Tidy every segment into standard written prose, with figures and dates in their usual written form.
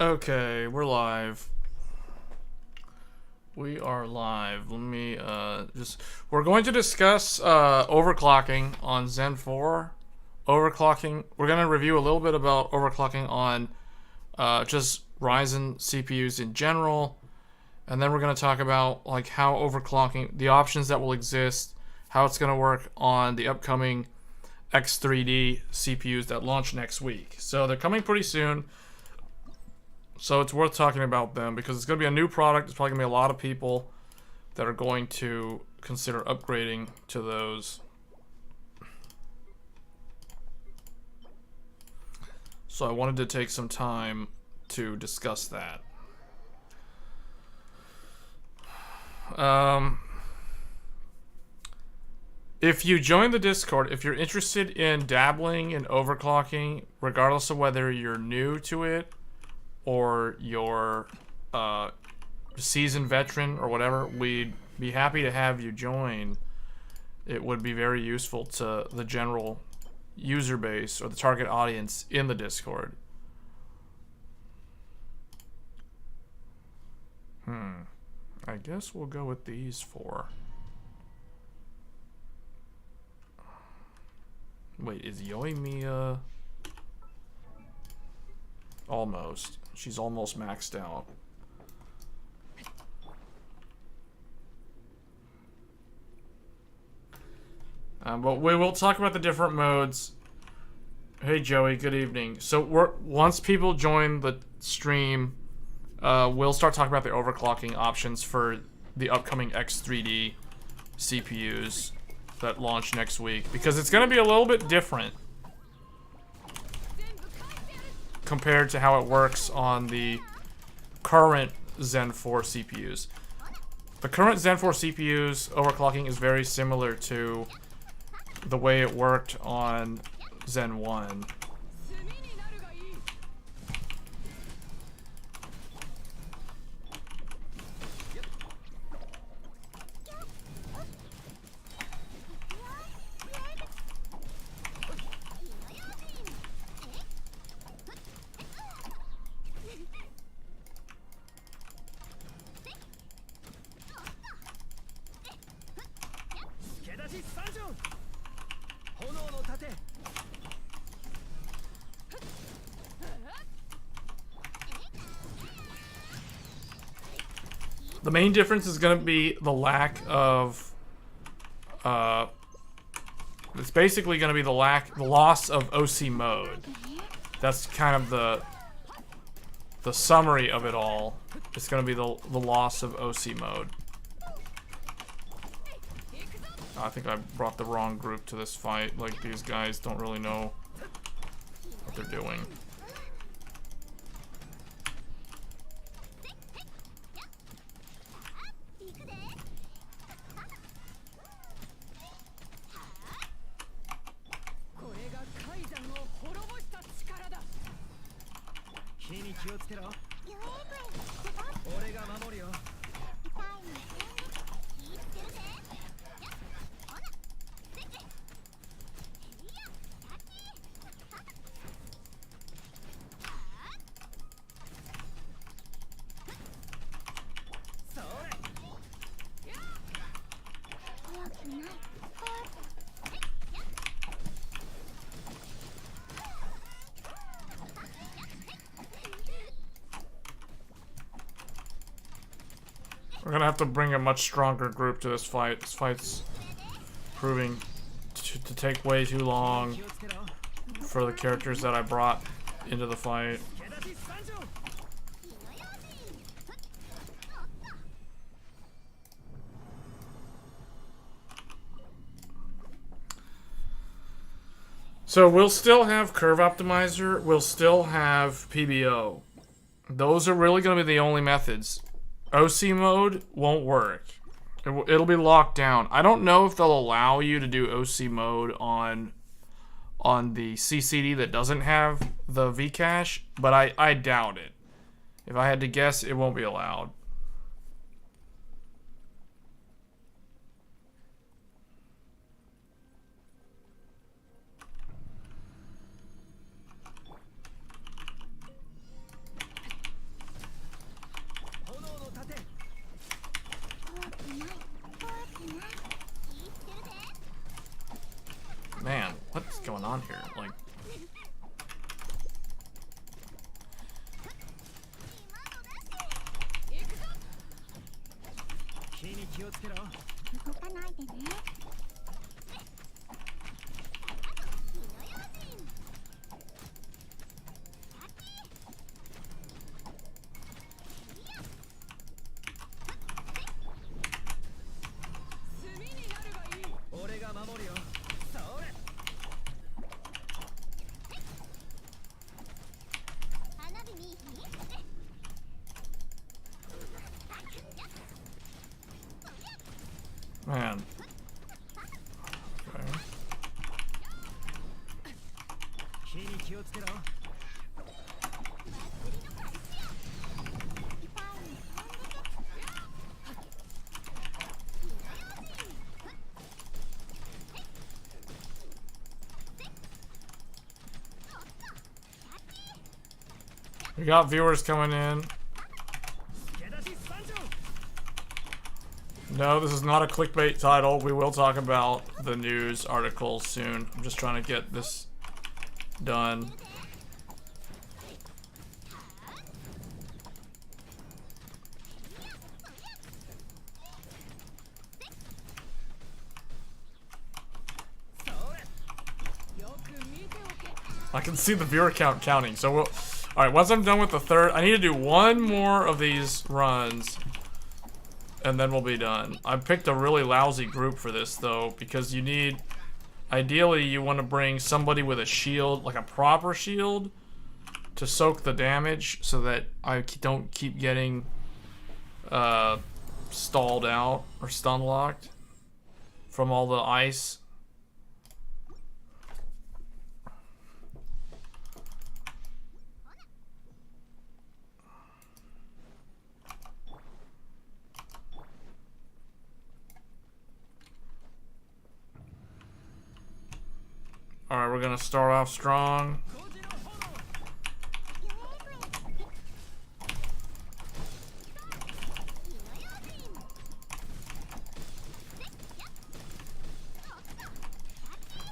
Okay, we're live. We are live. Let me we're going to discuss overclocking on Zen 4. Overclocking. We're going to review a little bit about overclocking on just Ryzen CPUs in general. And then we're going to talk about like how overclocking, the options that will exist, how it's going to work on the upcoming X3D CPUs that launch next week. So they're coming pretty soon. So it's worth talking about them because it's going to be a new product. There's probably going to be a lot of people that are going to consider upgrading to those. So I wanted to take some time to discuss that. If you join the Discord, if you're interested in dabbling in overclocking, regardless of whether you're new to it or you're seasoned veteran or whatever, we'd be happy to have you join. It would be very useful to the general user base or the target audience in the Discord. I guess we'll go with these four. Wait, is Yoimiya... Almost. She's almost maxed out. But we will talk about the different modes. Hey Joey, good evening. So once people join the stream, we'll start talking about the overclocking options for the upcoming X3D CPUs that launch next week, because it's going to be a little bit different compared to how it works on the current Zen 4 CPUs. The current Zen 4 CPUs overclocking is very similar to the way it worked on Zen 1. The main difference is going to be the lack of, it's basically going to be the loss of OC mode. That's kind of the summary of it all. It's going to be the loss of OC mode. I think I brought the wrong group to this fight. Like, these guys don't really know what they're doing. We're gonna have to bring a much stronger group to this fight. This fight's proving to take way too long for the characters that I brought into the fight. So we'll still have Curve Optimizer, we'll still have PBO. Those are really going to be the only methods. OC mode won't work. It'll be locked down. I don't know if they'll allow you to do OC mode on the CCD that doesn't have the Vcache, but I doubt it. If I had to guess, it won't be allowed. What's going on here? Like, man. Okay. We got viewers coming in. No, this is not a clickbait title. We will talk about the news article soon. I'm just trying to get this done. I can see the viewer count counting, so we'll... Alright, once I'm done with the third, I need to do one more of these runs, and then we'll be done. I picked a really lousy group for this, though, because you need... Ideally, you want to bring somebody with a shield, like a proper shield, to soak the damage, so that I don't keep getting stalled out or stun locked from all the ice. Alright, we're gonna start off strong.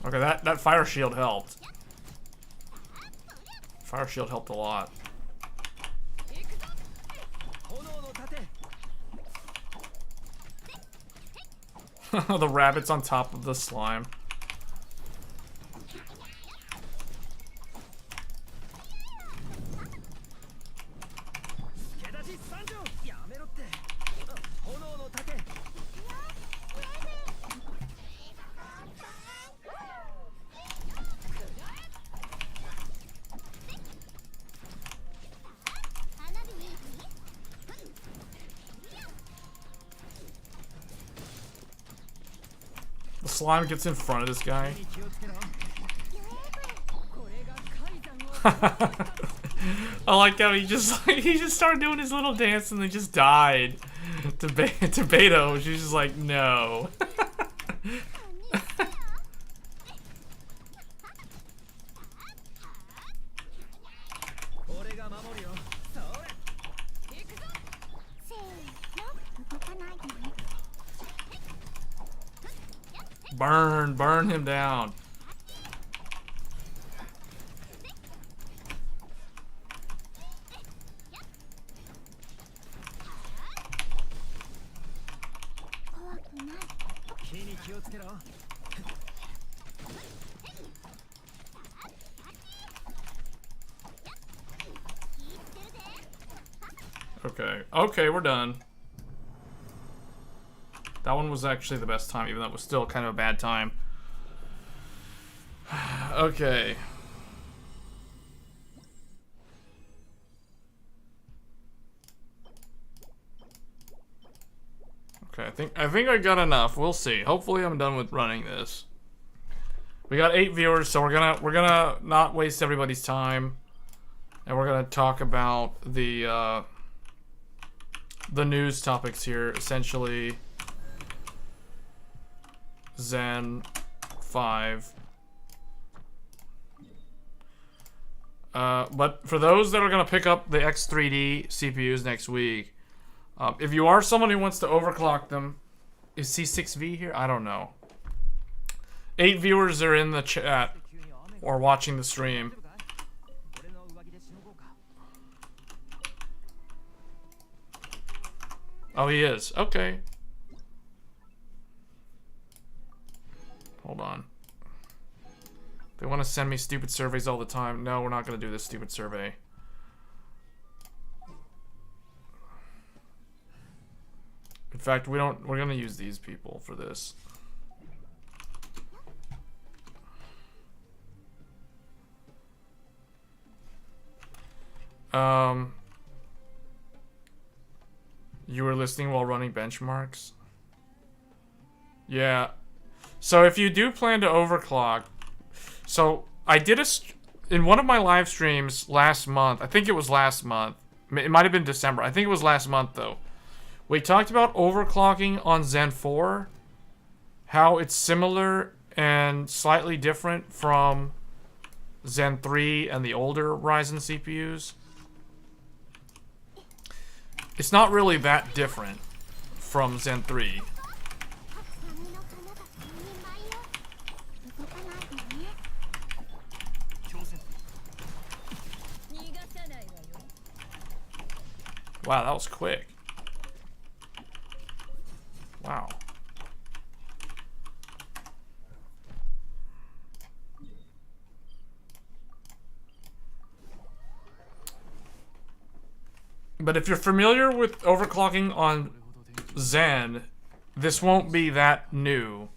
Okay, that fire shield helped. Fire shield helped a lot. The rabbit's on top of the slime. The slime gets in front of this guy. I like how he just started doing his little dance and then just died to Beto. She's just like, no. Burn him down. Okay, we're done. That one was actually the best time, even though it was still kind of a bad time. Okay. Okay, I think I got enough. We'll see. Hopefully I'm done with running this. We got 8 viewers, so we're gonna not waste everybody's time. And we're gonna talk about the news topics here, essentially Zen 5. But for those that are going to pick up the X3D CPUs next week, if you are someone who wants to overclock them, is C6V here? I don't know. 8 viewers are in the chat or watching the stream. Oh, he is. Okay. Hold on. They want to send me stupid surveys all the time. No, we're not going to do this stupid survey. In fact, we're going to use these people for this. You were listening while running benchmarks? Yeah. So if you do plan to overclock, so I did in one of my live streams last month, I think it was last month, it might have been December, I think it was last month though, we talked about overclocking on Zen 4, how it's similar and slightly different from Zen 3 and the older Ryzen CPUs. It's not really that different from Zen 3. Wow, that was quick. Wow. But if you're familiar with overclocking on Zen, this won't be that new.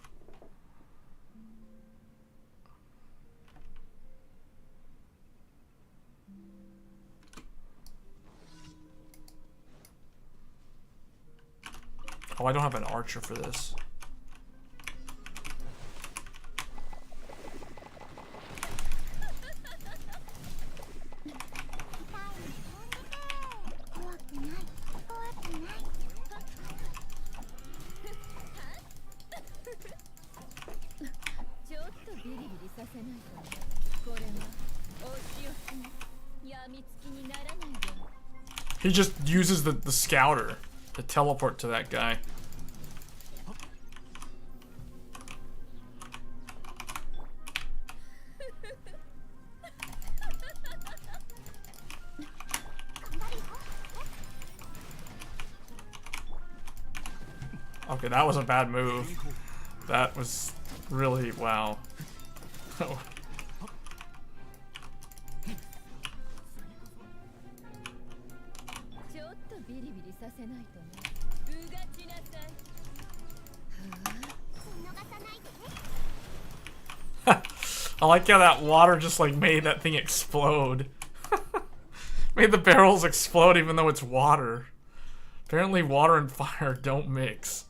Oh, I don't have an archer for this. He just uses the scouter to teleport to that guy. Okay, that was a bad move. That was really, wow. Oh. I like how that water just like made that thing explode. Made the barrels explode even though it's water. Apparently water and fire don't mix.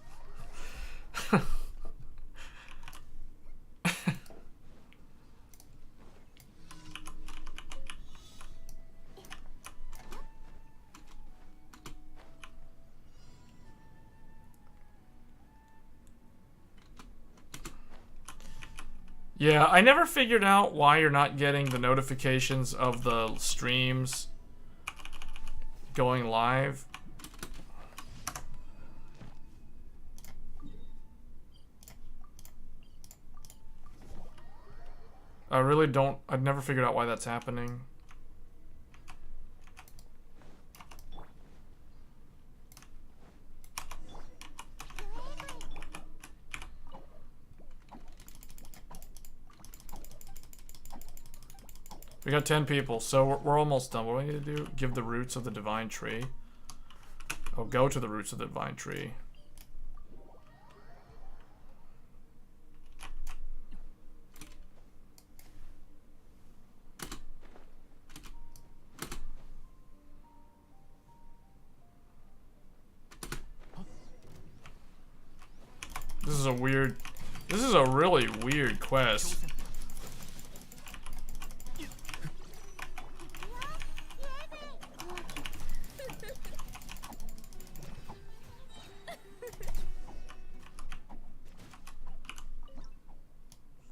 Yeah, I never figured out why you're not getting the notifications of the streams going live. I really don't, I've never figured out why that's happening. We got 10 people, so we're almost done. What do we need to do? Give the roots of the divine tree. Oh, go to the roots of the divine tree. This is a really weird quest.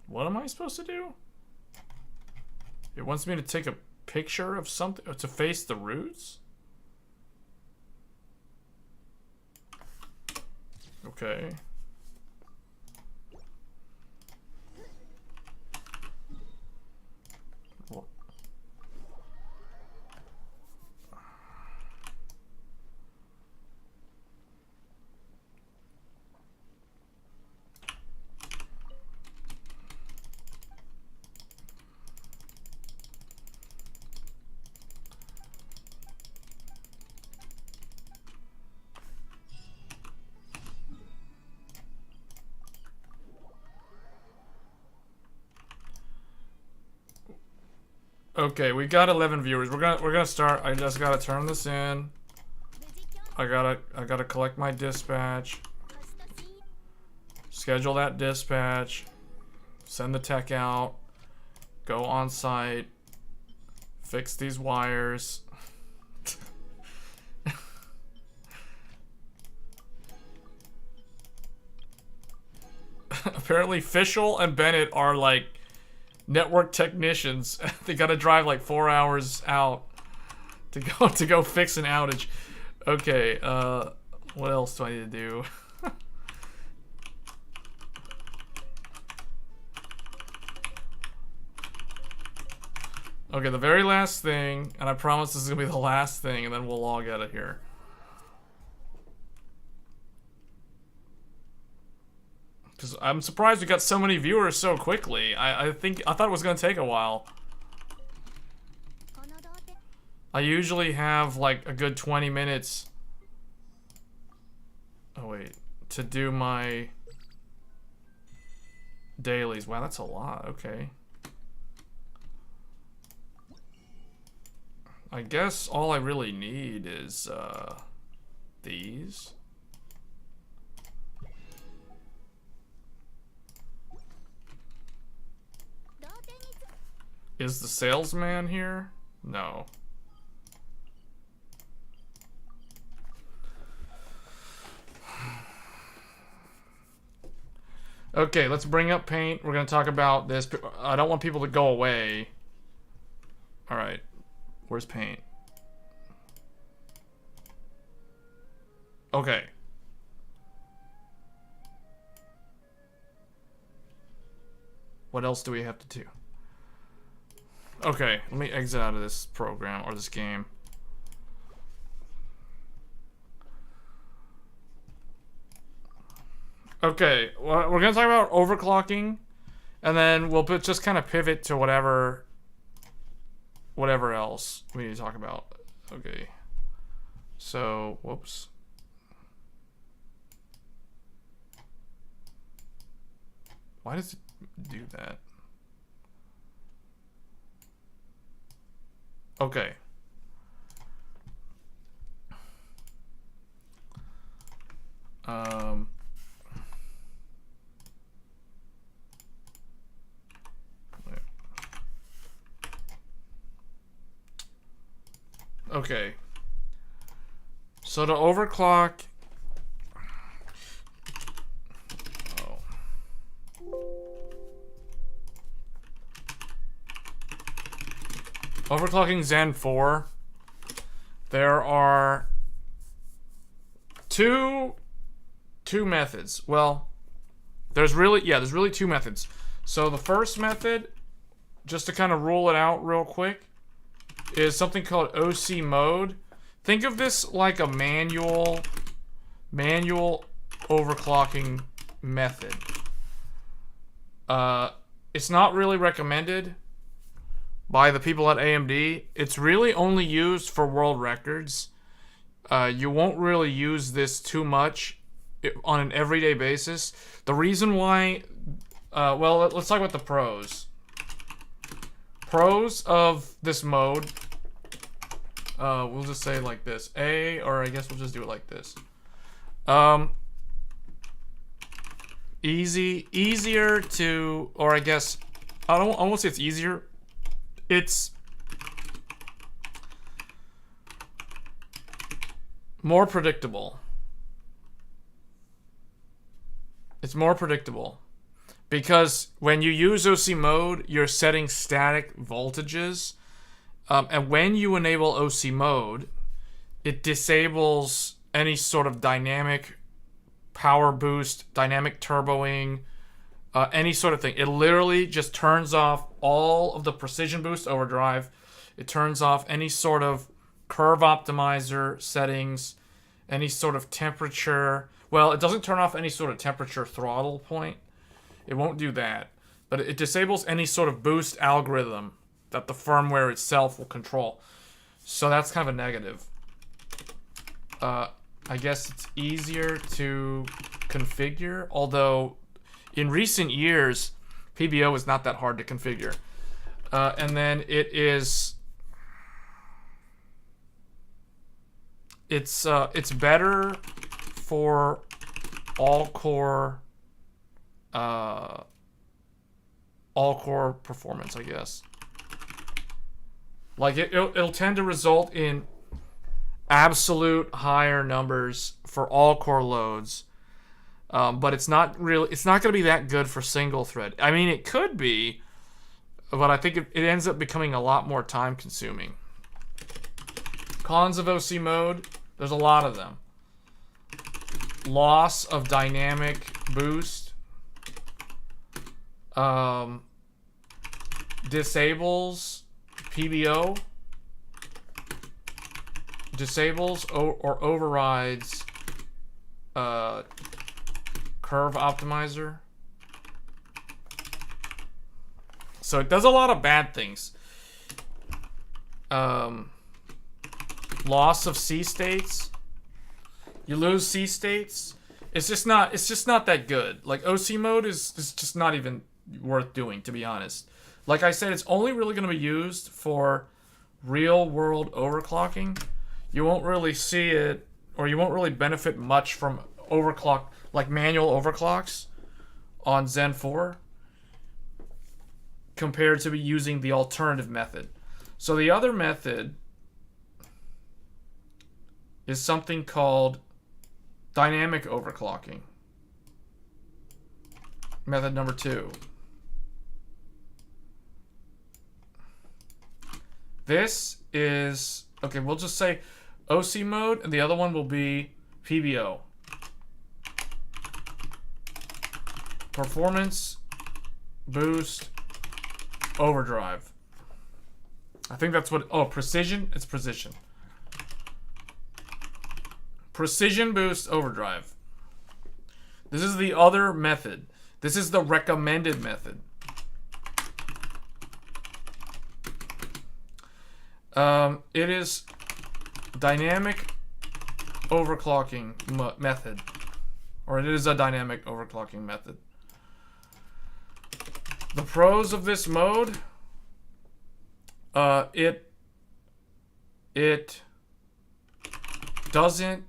What am I supposed to do? It wants me to take a picture of something, to face the roots? Okay. Okay, we got 11 viewers. We're gonna start. I just gotta turn this in. I gotta collect my dispatch. Schedule that dispatch. Send the tech out. Go on site. Fix these wires. Apparently Fischl and Bennett are like network technicians. They gotta drive like 4 hours out to go fix an outage. Okay, what else do I need to do? Okay, the very last thing, and I promise this is gonna be the last thing, and then we'll log out of here. Because I'm surprised we got so many viewers so quickly. I thought it was gonna take a while. I usually have like a good 20 minutes. Oh wait, to do my dailies. Wow, that's a lot. Okay. I guess all I really need is these. Is the salesman here? No. Okay, let's bring up paint. We're gonna talk about this. I don't want people to go away. Alright. Where's paint? Okay. What else do we have to do? Okay, let me exit out of this program or this game. Okay, well, we're gonna talk about overclocking, and then we'll just kind of pivot to whatever else we need to talk about. Okay. So, whoops. Why does it do that? Okay. Okay. So to overclock. Oh. Overclocking Zen 4. There are two methods. Well, there's really two methods. So the first method, just to kind of rule it out real quick, is something called OC mode. Think of this like a manual overclocking method. It's not really recommended by the people at AMD. It's really only used for world records. You won't really use this too much on an everyday basis. The reason why, well, let's talk about the pros. Pros of this mode, we'll just say like this. Or I guess we'll just do it like this. Easier to, or I guess, I won't say it's easier. It's more predictable. It's more predictable. Because when you use OC mode, you're setting static voltages. And when you enable OC mode, it disables any sort of dynamic power boost, dynamic turboing, any sort of thing. It literally just turns off all of the precision boost overdrive. It turns off any sort of curve optimizer settings, any sort of temperature. Well, it doesn't turn off any sort of temperature throttle point. It won't do that. But it disables any sort of boost algorithm that the firmware itself will control. So that's kind of a negative. I guess it's easier to configure, although in recent years, PBO is not that hard to configure. And then it's better for all core performance, I guess. Like it'll tend to result in absolute higher numbers for all core loads, but it's not going to be that good for single thread. I mean, it could be, but I think it ends up becoming a lot more time consuming. Cons of OC mode, there's a lot of them. Loss of dynamic boost. Disables PBO. Disables or overrides curve optimizer. So it does a lot of bad things. Loss of C states. You lose C states. It's just not that good. Like OC mode is just not even worth doing, to be honest. Like I said, it's only really going to be used for real world overclocking. You won't really see it, or you won't really benefit much from overclock, like manual overclocks on Zen 4 compared to using the alternative method. So the other method is something called dynamic overclocking. Method number 2. This is, okay, we'll just say OC mode, and the other one will be PBO. Performance boost overdrive. I think that's what, precision? It's precision. Precision boost overdrive. This is the other method. This is the recommended method. It is dynamic overclocking method. Or it is a dynamic overclocking method. The pros of this mode, it doesn't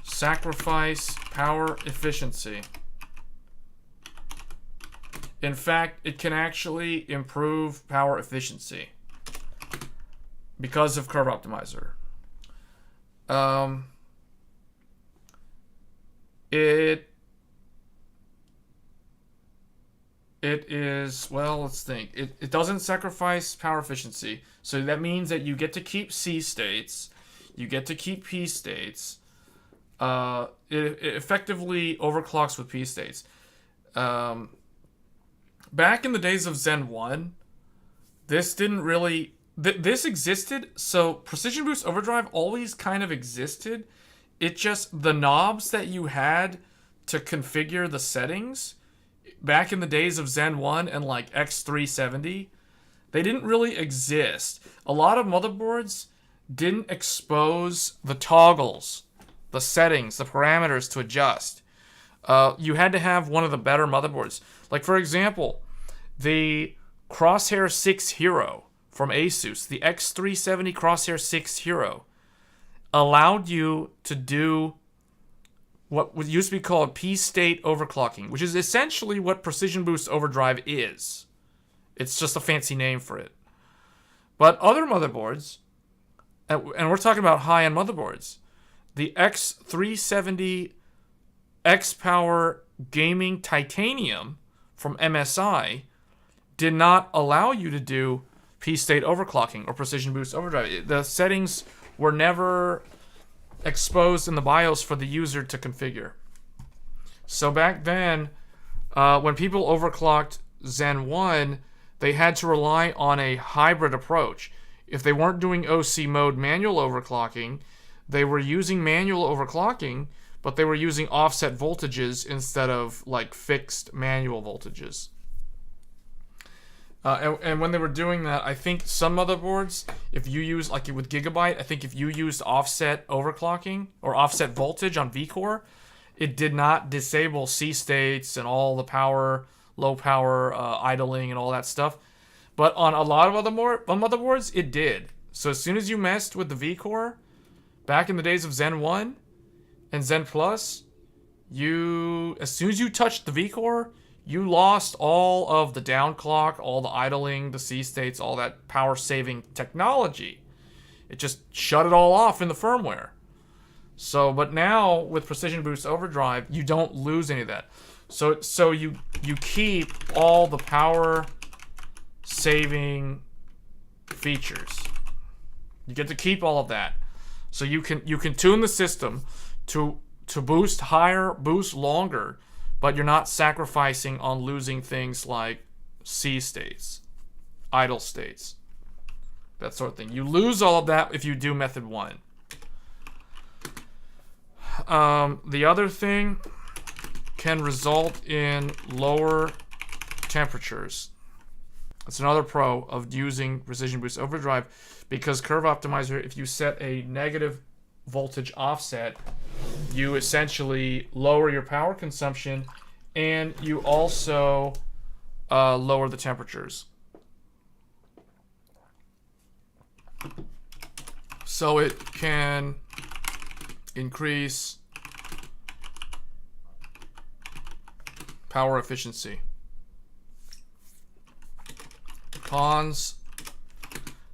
sacrifice power efficiency. In fact, it can actually improve power efficiency because of curve optimizer. It is, well, let's think. It doesn't sacrifice power efficiency. So that means that you get to keep C states. You get to keep P states. It effectively overclocks with P states. Back in the days of Zen 1, this didn't really... this existed, so Precision Boost Overdrive always kind of existed. It just, the knobs that you had to configure the settings back in the days of Zen 1 and like X370, they didn't really exist. A lot of motherboards didn't expose the toggles, the settings, the parameters to adjust. You had to have one of the better motherboards. Like, for example, the Crosshair 6 Hero from Asus, the X370 Crosshair 6 Hero, allowed you to do what used to be called P-state overclocking, which is essentially what Precision Boost Overdrive is. It's just a fancy name for it. But other motherboards, and we're talking about high-end motherboards, the X370 X-Power Gaming Titanium from MSI did not allow you to do P-state overclocking or Precision Boost Overdrive. The settings were never exposed in the BIOS for the user to configure. So back then, when people overclocked Zen 1, they had to rely on a hybrid approach. If they weren't doing OC mode manual overclocking, they were using manual overclocking, but they were using offset voltages instead of like fixed manual voltages. And when they were doing that, I think some motherboards, if you use, like with Gigabyte, I think if you used offset overclocking or offset voltage on vCore, it did not disable C states and all the power low power idling and all that stuff. But on a lot of other motherboards, it did. So as soon as you messed with the V-Core, back in the days of Zen 1 and Zen Plus, as soon as you touched the V-Core, you lost all of the downclock, all the idling, the C states, all that power-saving technology. It just shut it all off in the firmware. So, but now with Precision Boost Overdrive, you don't lose any of that. So you keep all the power-saving features. You get to keep all of that. So you can tune the system to boost higher, boost longer, but you're not sacrificing on losing things like C states, idle states, that sort of thing. You lose all of that if you do method 1. The other thing can result in lower temperatures. That's another pro of using Precision Boost Overdrive, because Curve Optimizer, if you set a negative voltage offset, you essentially lower your power consumption, and you also lower the temperatures. So it can increase power efficiency. Cons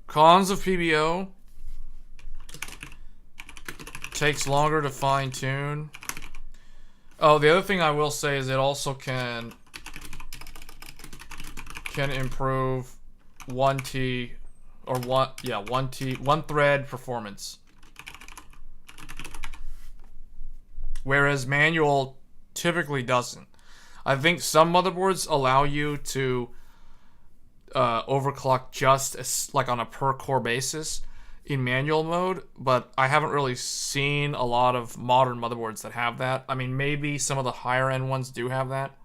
of PBO: takes longer to fine tune. Oh, the other thing I will say is it also can improve 1T or one thread performance. Whereas manual typically doesn't. I think some motherboards allow you to overclock just like on a per core basis in manual mode, but I haven't really seen a lot of modern motherboards that have that. I mean, maybe some of the higher end ones do have that.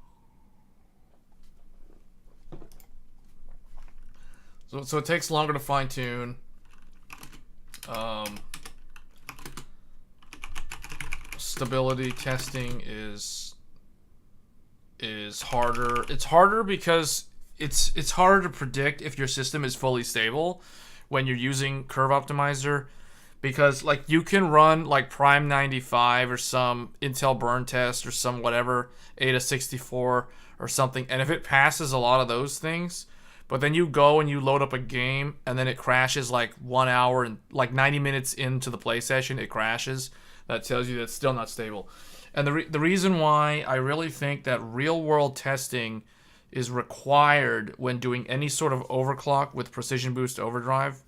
So it takes longer to fine tune. Stability testing is harder. It's harder because it's harder to predict if your system is fully stable when you're using Curve Optimizer, because like you can run like Prime 95 or some Intel burn test or some whatever Ada 64 or something, and if it passes a lot of those things, but then you go and you load up a game and then it crashes like 1 hour and like 90 minutes into the play session, it crashes. That tells you that's still not stable. And the reason why I really think that real world testing is required when doing any sort of overclock with Precision Boost Overdrive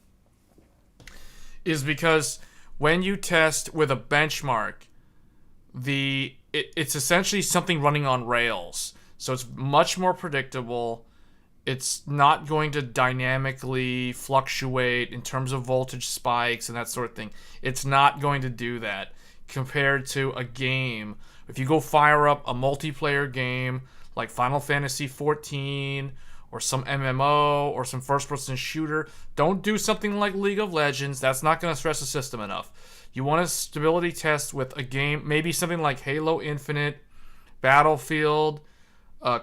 is because when you test with a benchmark, it's essentially something running on rails. So it's much more predictable. It's not going to dynamically fluctuate in terms of voltage spikes and that sort of thing. It's not going to do that compared to a game. If you go fire up a multiplayer game like Final Fantasy 14 or some MMO or some first-person shooter, don't do something like League of Legends. That's not going to stress the system enough. You want a stability test with a game, maybe something like Halo Infinite, Battlefield,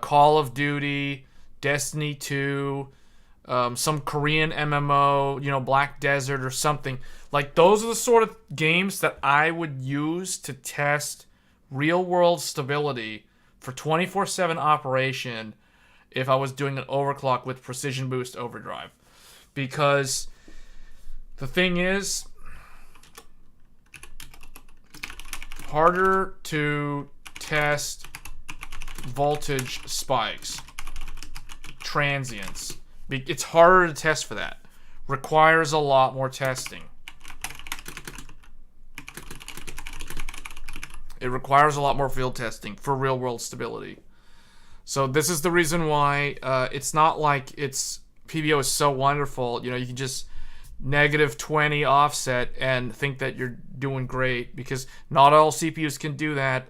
Call of Duty, Destiny 2, some Korean MMO, Black Desert or something. Like, those are the sort of games that I would use to test real-world stability for 24/7 operation if I was doing an overclock with Precision Boost Overdrive. Because the thing is, harder to test voltage spikes, transients. It's harder to test for that. Requires a lot more testing. It requires a lot more field testing for real-world stability. So this is the reason why it's not like PBO is so wonderful. You can just -20 offset and think that you're doing great, because not all CPUs can do that,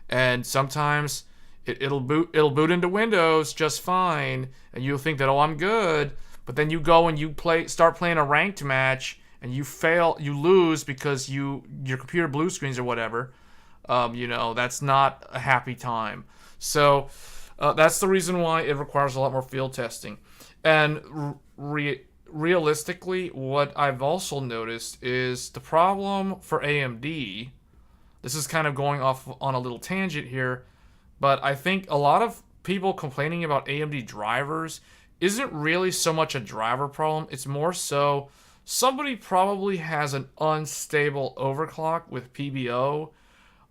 and sometimes it'll boot into Windows just fine, and you'll think that, oh, I'm good, but then you go and you start playing a ranked match and you lose because your computer blue screens or whatever. That's not a happy time. So That's the reason why it requires a lot more field testing. And realistically, what I've also noticed is the problem for AMD. This is kind of going off on a little tangent here, but I think a lot of people complaining about AMD drivers isn't really so much a driver problem. It's more so somebody probably has an unstable overclock with PBO,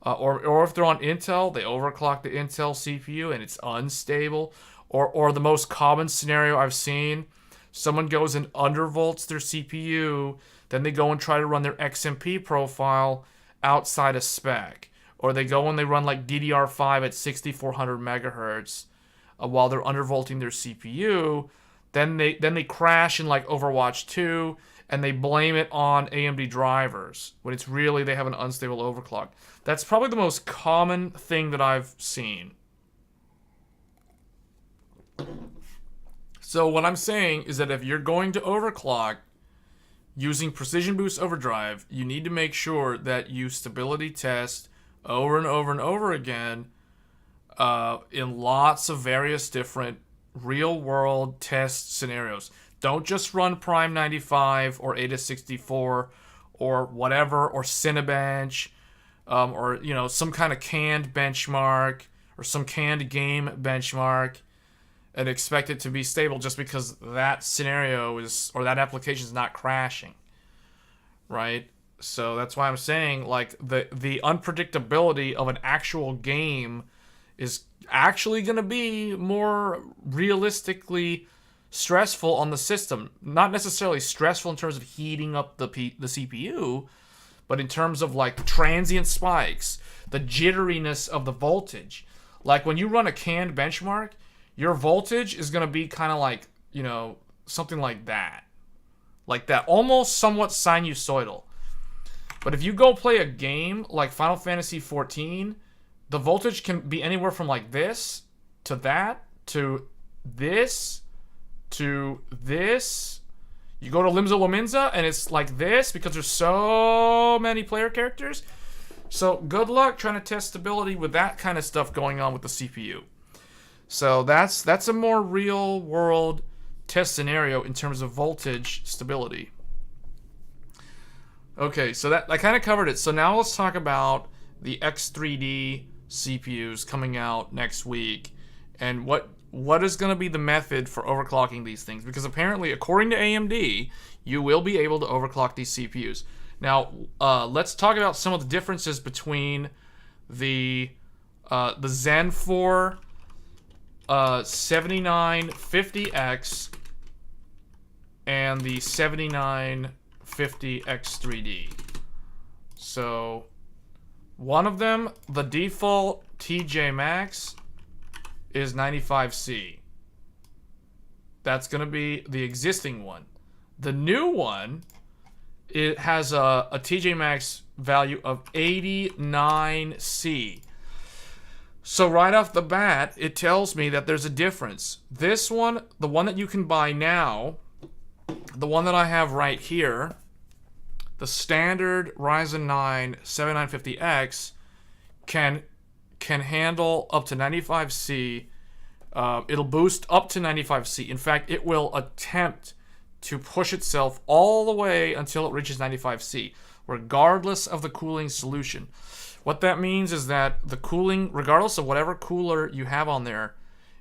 or if they're on Intel, they overclock the Intel CPU and it's unstable. Or the most common scenario I've seen, someone goes and undervolts their CPU, then they go and try to run their XMP profile outside of spec. Or they go and they run like DDR5 at 6400 megahertz while they're undervolting their CPU. Then they crash in like Overwatch 2 and they blame it on AMD drivers when it's really they have an unstable overclock. That's probably the most common thing that I've seen. So what I'm saying is that if you're going to overclock using Precision Boost Overdrive, you need to make sure that you stability test over and over and over again in lots of various different real-world test scenarios. Don't just run Prime 95 or Ada 64 or whatever, or Cinebench, or some kind of canned benchmark or some canned game benchmark, and expect it to be stable just because that scenario is, or that application is not crashing, right? So that's why I'm saying, like, the unpredictability of an actual game is actually going to be more realistically stressful on the system. Not necessarily stressful in terms of heating up the CPU, but in terms of, like, transient spikes, the jitteriness of the voltage. Like, when you run a canned benchmark, your voltage is going to be kind of like, something like that. Like that, almost somewhat sinusoidal. But if you go play a game like Final Fantasy XIV, the voltage can be anywhere from like this, to that, to this, to this. You go to Limsa Lominsa, and it's like this because there's so many player characters. So good luck trying to test stability with that kind of stuff going on with the CPU. So that's a more real-world test scenario in terms of voltage stability. Okay, so I kind of covered it. So now let's talk about the X3D CPUs coming out next week, and what is going to be the method for overclocking these things. Because apparently, according to AMD, you will be able to overclock these CPUs. Now, let's talk about some of the differences between the Zen 4 7950X and the 7950X3D. So one of them, the default TJ Max, is 95C. That's going to be the existing one. The new one, it has a TJ Max value of 89C. So right off the bat, it tells me that there's a difference. This one, the one that you can buy now, the one that I have right here, the standard Ryzen 9 7950X can handle up to 95C. It'll boost up to 95C. In fact, it will attempt to push itself all the way until it reaches 95C, regardless of the cooling solution. What that means is that the cooling, regardless of whatever cooler you have on there,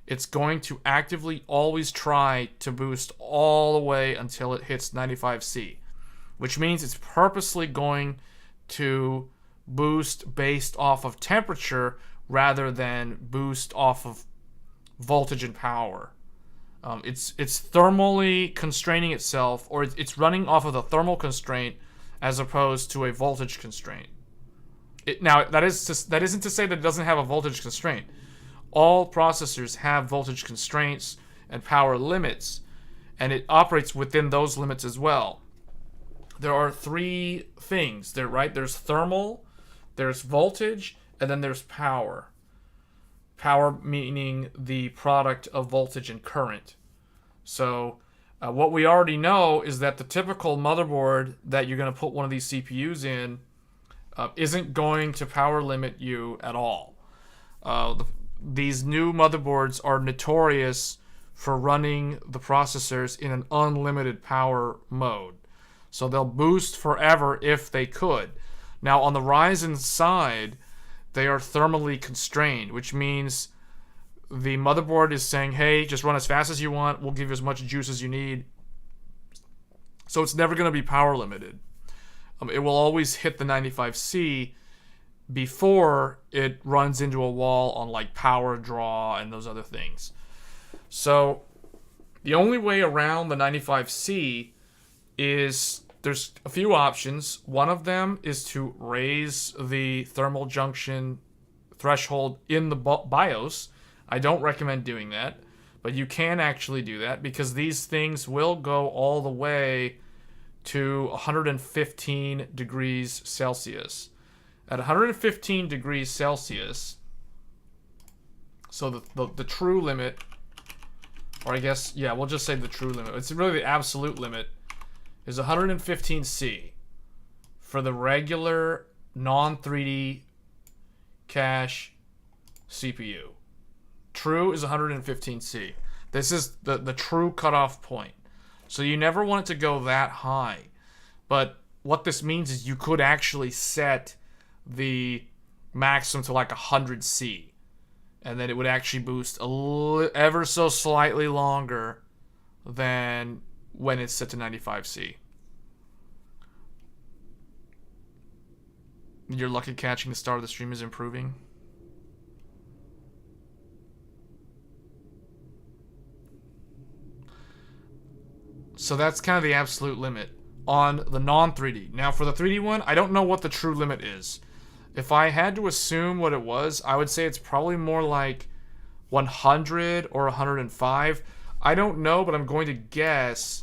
it's going to actively always try to boost all the way until it hits 95C, which means it's purposely going to boost based off of temperature rather than boost off of voltage and power. It's thermally constraining itself, or it's running off of the thermal constraint as opposed to a voltage constraint. Now, that isn't to say that it doesn't have a voltage constraint. All processors have voltage constraints and power limits, and it operates within those limits as well. There are three things there, right? There's thermal, there's voltage, and then there's power. Power meaning the product of voltage and current. So what we already know is that the typical motherboard that you're going to put one of these CPUs in isn't going to power limit you at all. these new motherboards are notorious for running the processors in an unlimited power mode. So they'll boost forever if they could. Now, on the Ryzen side, they are thermally constrained, which means the motherboard is saying, hey, just run as fast as you want. We'll give you as much juice as you need. So it's never going to be power limited. It will always hit the 95C before it runs into a wall on like power draw and those other things. So the only way around the 95C is there's a few options. One of them is to raise the thermal junction threshold in the BIOS. I don't recommend doing that, but you can actually do that because these things will go all the way to 115 degrees Celsius. At 115 degrees Celsius, so the true limit, or I guess, yeah, we'll just say the true limit. It's really the absolute limit is 115C for the regular non-3D cache CPU. True is 115C. This is the true cutoff point. So you never want it to go that high. But what this means is you could actually set the maximum to like 100C. And then it would actually boost ever so slightly longer than when it's set to 95C. Your lucky catching the start of the stream is improving. So that's kind of the absolute limit on the non-3D. Now for the 3D one, I don't know what the true limit is. If I had to assume what it was, I would say it's probably more like 100 or 105. I don't know, but I'm going to guess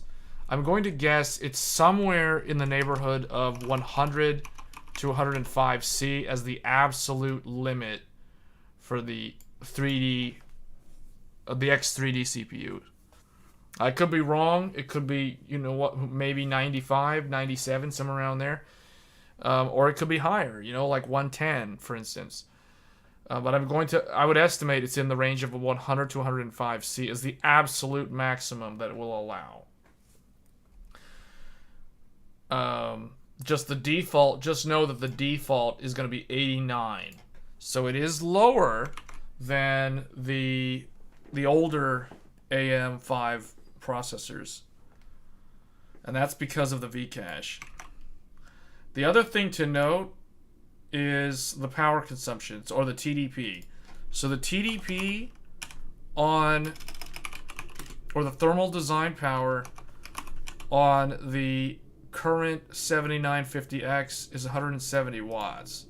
it's somewhere in the neighborhood of 100 to 105C as the absolute limit for the 3D, the X3D CPU. I could be wrong. It could be, you know what, maybe 95, 97, somewhere around there. Or it could be higher, you know, like 110, for instance. But I would estimate it's in the range of 100 to 105C is the absolute maximum that it will allow. Just know that the default is going to be 89. So it is lower than the older AM5 processors. And that's because of the Vcache. The other thing to note is the power consumption, or the TDP. So the TDP or the thermal design power on the current 7950X is 170 watts.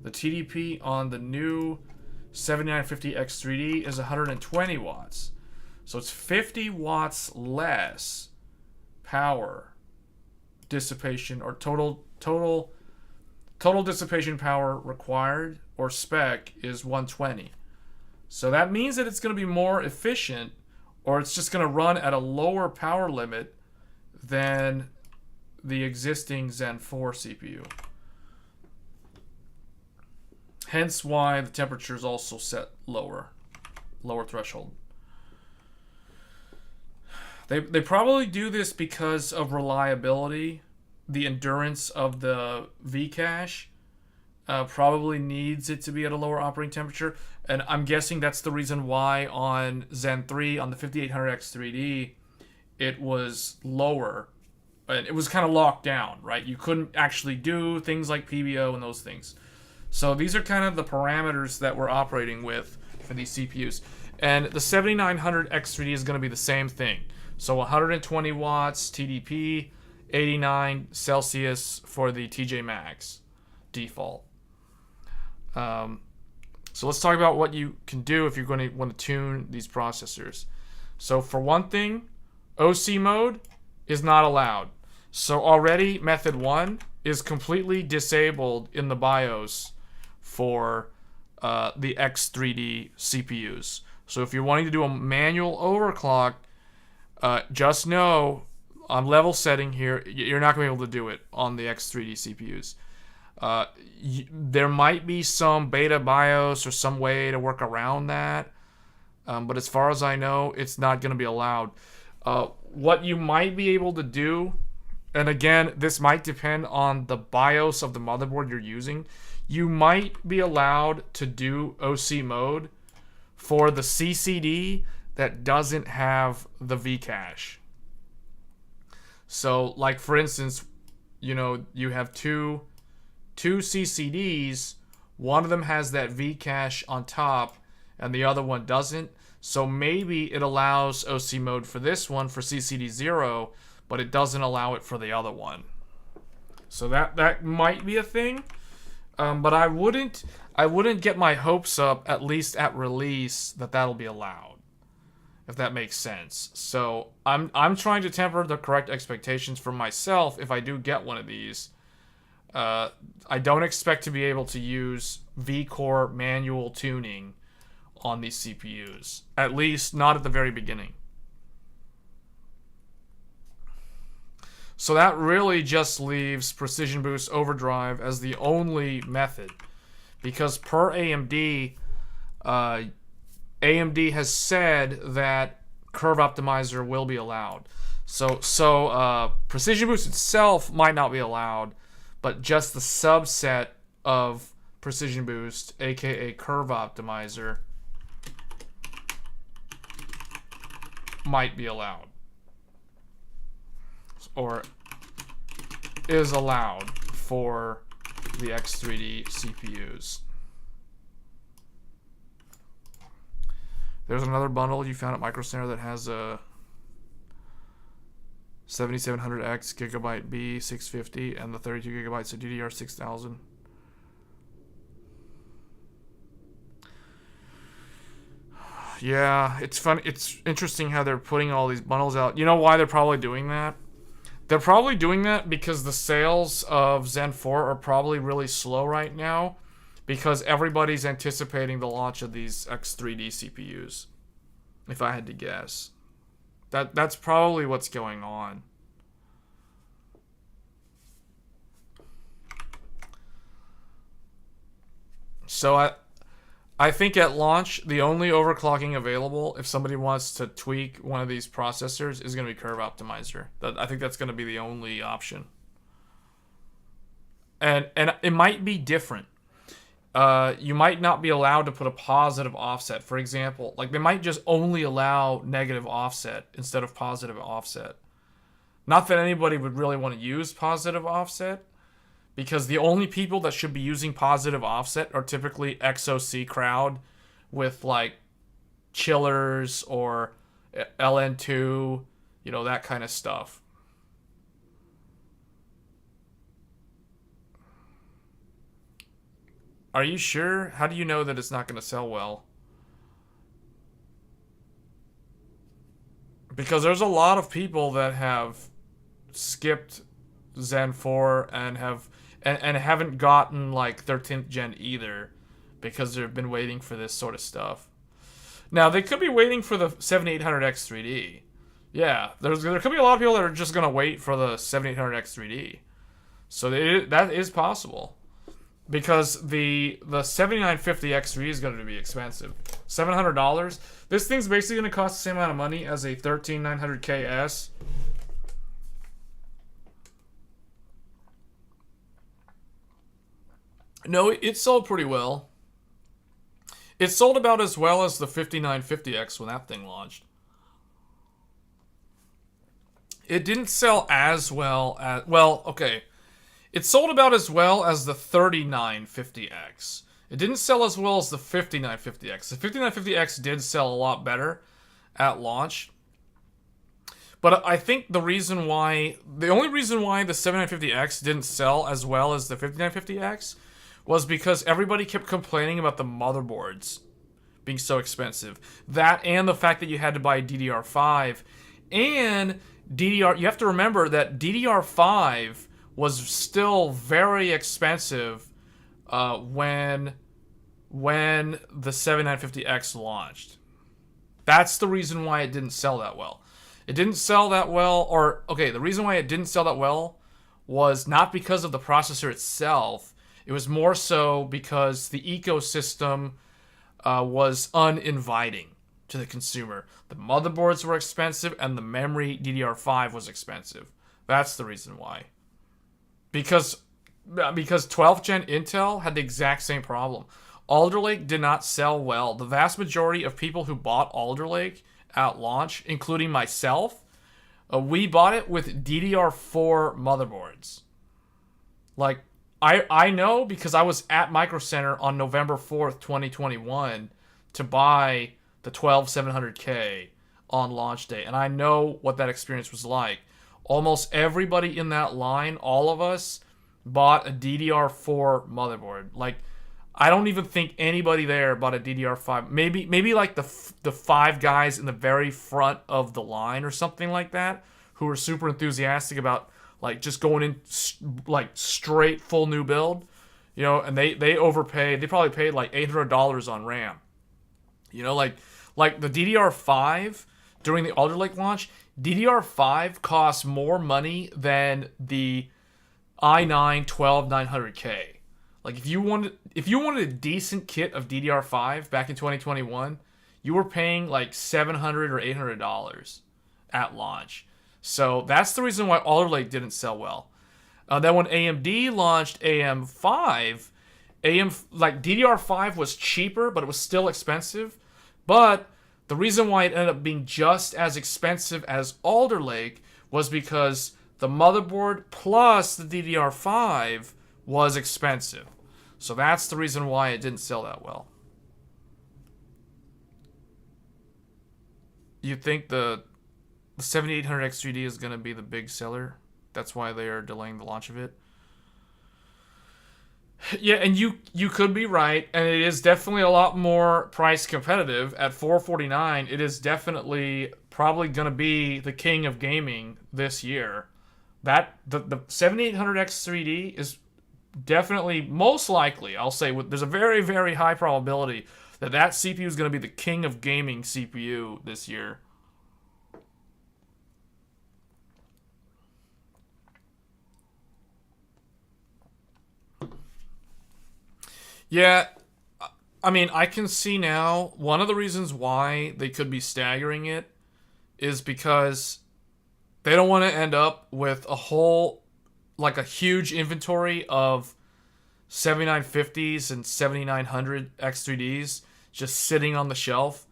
The TDP on the new 7950X3D is 120 watts. So it's 50 watts less power dissipation, or total dissipation power required, or spec, is 120. So that means that it's going to be more efficient, or it's just going to run at a lower power limit than the existing Zen 4 CPU. Hence why the temperature is also set lower threshold. They probably do this because of reliability. The endurance of the Vcache probably needs it to be at a lower operating temperature. And I'm guessing that's the reason why on Zen 3, on the 5800X3D, it was lower. And it was kind of locked down, right? You couldn't actually do things like PBO and those things. So these are kind of the parameters that we're operating with for these CPUs. And the 7900X3D is going to be the same thing. So 120 watts TDP, 89 Celsius for the TJ Maxx default. So let's talk about what you can do if you're going to want to tune these processors. So for one thing, OC mode is not allowed. So already method 1 is completely disabled in the BIOS for the X3D CPUs. So if you're wanting to do a manual overclock, just know on level setting here, you're not going to be able to do it on the X3D CPUs. There might be some beta BIOS or some way to work around that. But as far as I know, it's not going to be allowed. What you might be able to do, and again, this might depend on the BIOS of the motherboard you're using, you might be allowed to do OC mode for the CCD that doesn't have the V-cache. So, like for instance, you have two CCDs. One of them has that V-cache on top, and the other one doesn't. So maybe it allows OC mode for this one for CCD 0, but it doesn't allow it for the other one. So that might be a thing. But I wouldn't get my hopes up, at least at release, that'll be allowed, if that makes sense. So I'm trying to temper the correct expectations for myself if I do get one of these. I don't expect to be able to use V-Core manual tuning on these CPUs, at least not at the very beginning. So that really just leaves Precision Boost Overdrive as the only method, because per AMD, AMD has said that Curve Optimizer will be allowed. So Precision Boost itself might not be allowed, but just the subset of Precision Boost, aka Curve Optimizer, might be allowed. Or is allowed for the X3D CPUs. There's another bundle you found at Micro Center that has a 7700X Gigabyte B 650 and the 32 gigabytes of DDR 6000. Yeah, it's fun. It's interesting how they're putting all these bundles out. You know why they're probably doing that? They're probably doing that because the sales of Zen 4 are probably really slow right now, because everybody's anticipating the launch of these X3D CPUs, if I had to guess. That's probably what's going on. So I think at launch, the only overclocking available, if somebody wants to tweak one of these processors, is going to be Curve Optimizer. I think that's going to be the only option. And it might be different. You might not be allowed to put a positive offset. For example, like they might just only allow negative offset instead of positive offset. Not that anybody would really want to use positive offset, because the only people that should be using positive offset are typically XOC crowd with like chillers or LN2, that kind of stuff. Are you sure? How do you know that it's not going to sell well? Because there's a lot of people that have skipped Zen 4 and haven't gotten like 13th gen either, because they've been waiting for this sort of stuff. Now they could be waiting for the 7800X 3D. Yeah, there could be a lot of people that are just gonna wait for the 7800X 3D. So that is possible, because the 7950X 3D is going to be expensive, $700. This thing's basically going to cost the same amount of money as a 13900KS. No, it sold pretty well. It sold about as well as the 5950X when that thing launched. It didn't sell as well as... Well, okay. It sold about as well as the 3950X. It didn't sell as well as the 5950X. The 5950X did sell a lot better at launch. But I think the only reason why the 7950X didn't sell as well as the 5950X was because everybody kept complaining about the motherboards being so expensive. That, and the fact that you had to buy DDR5. And you have to remember that DDR5 was still very expensive when the 7950X launched. That's the reason why it didn't sell that well. It didn't sell that well, the reason why it didn't sell that well was not because of the processor itself. It was more so because the ecosystem was uninviting to the consumer. The motherboards were expensive and the memory DDR5 was expensive. That's the reason why. Because 12th gen Intel had the exact same problem. Alder Lake did not sell well. The vast majority of people who bought Alder Lake at launch, including myself, we bought it with DDR4 motherboards. Like, I know because I was at Micro Center on November 4th, 2021 to buy the 12700K on launch day. And I know what that experience was like. Almost everybody in that line, all of us, bought a DDR4 motherboard. Like, I don't even think anybody there bought a DDR5. Maybe like the 5 guys in the very front of the line or something like that who were super enthusiastic about like just going in like straight full new build, you know, and they overpaid. They probably paid like $800 on RAM. You know, like the DDR5 during the Alder Lake launch, DDR5 costs more money than the i9 12900K. Like if you wanted a decent kit of DDR5 back in 2021, you were paying like $700 or $800 at launch. So that's the reason why Alder Lake didn't sell well. Then when AMD launched AM5, like DDR5 was cheaper, but it was still expensive. But the reason why it ended up being just as expensive as Alder Lake was because the motherboard plus the DDR5 was expensive. So that's the reason why it didn't sell that well. You think the 7800X3D is going to be the big seller? That's why they are delaying the launch of it? Yeah, and you could be right, and it is definitely a lot more price competitive. At $449, it is definitely probably going to be the king of gaming this year. That the 7800X3D is definitely, most likely, I'll say, there's a very, very high probability that CPU is going to be the king of gaming CPU this year. Yeah, I mean, I can see now one of the reasons why they could be staggering it is because they don't want to end up with a huge inventory of 7950s and 7900 X3Ds just sitting on the shelf,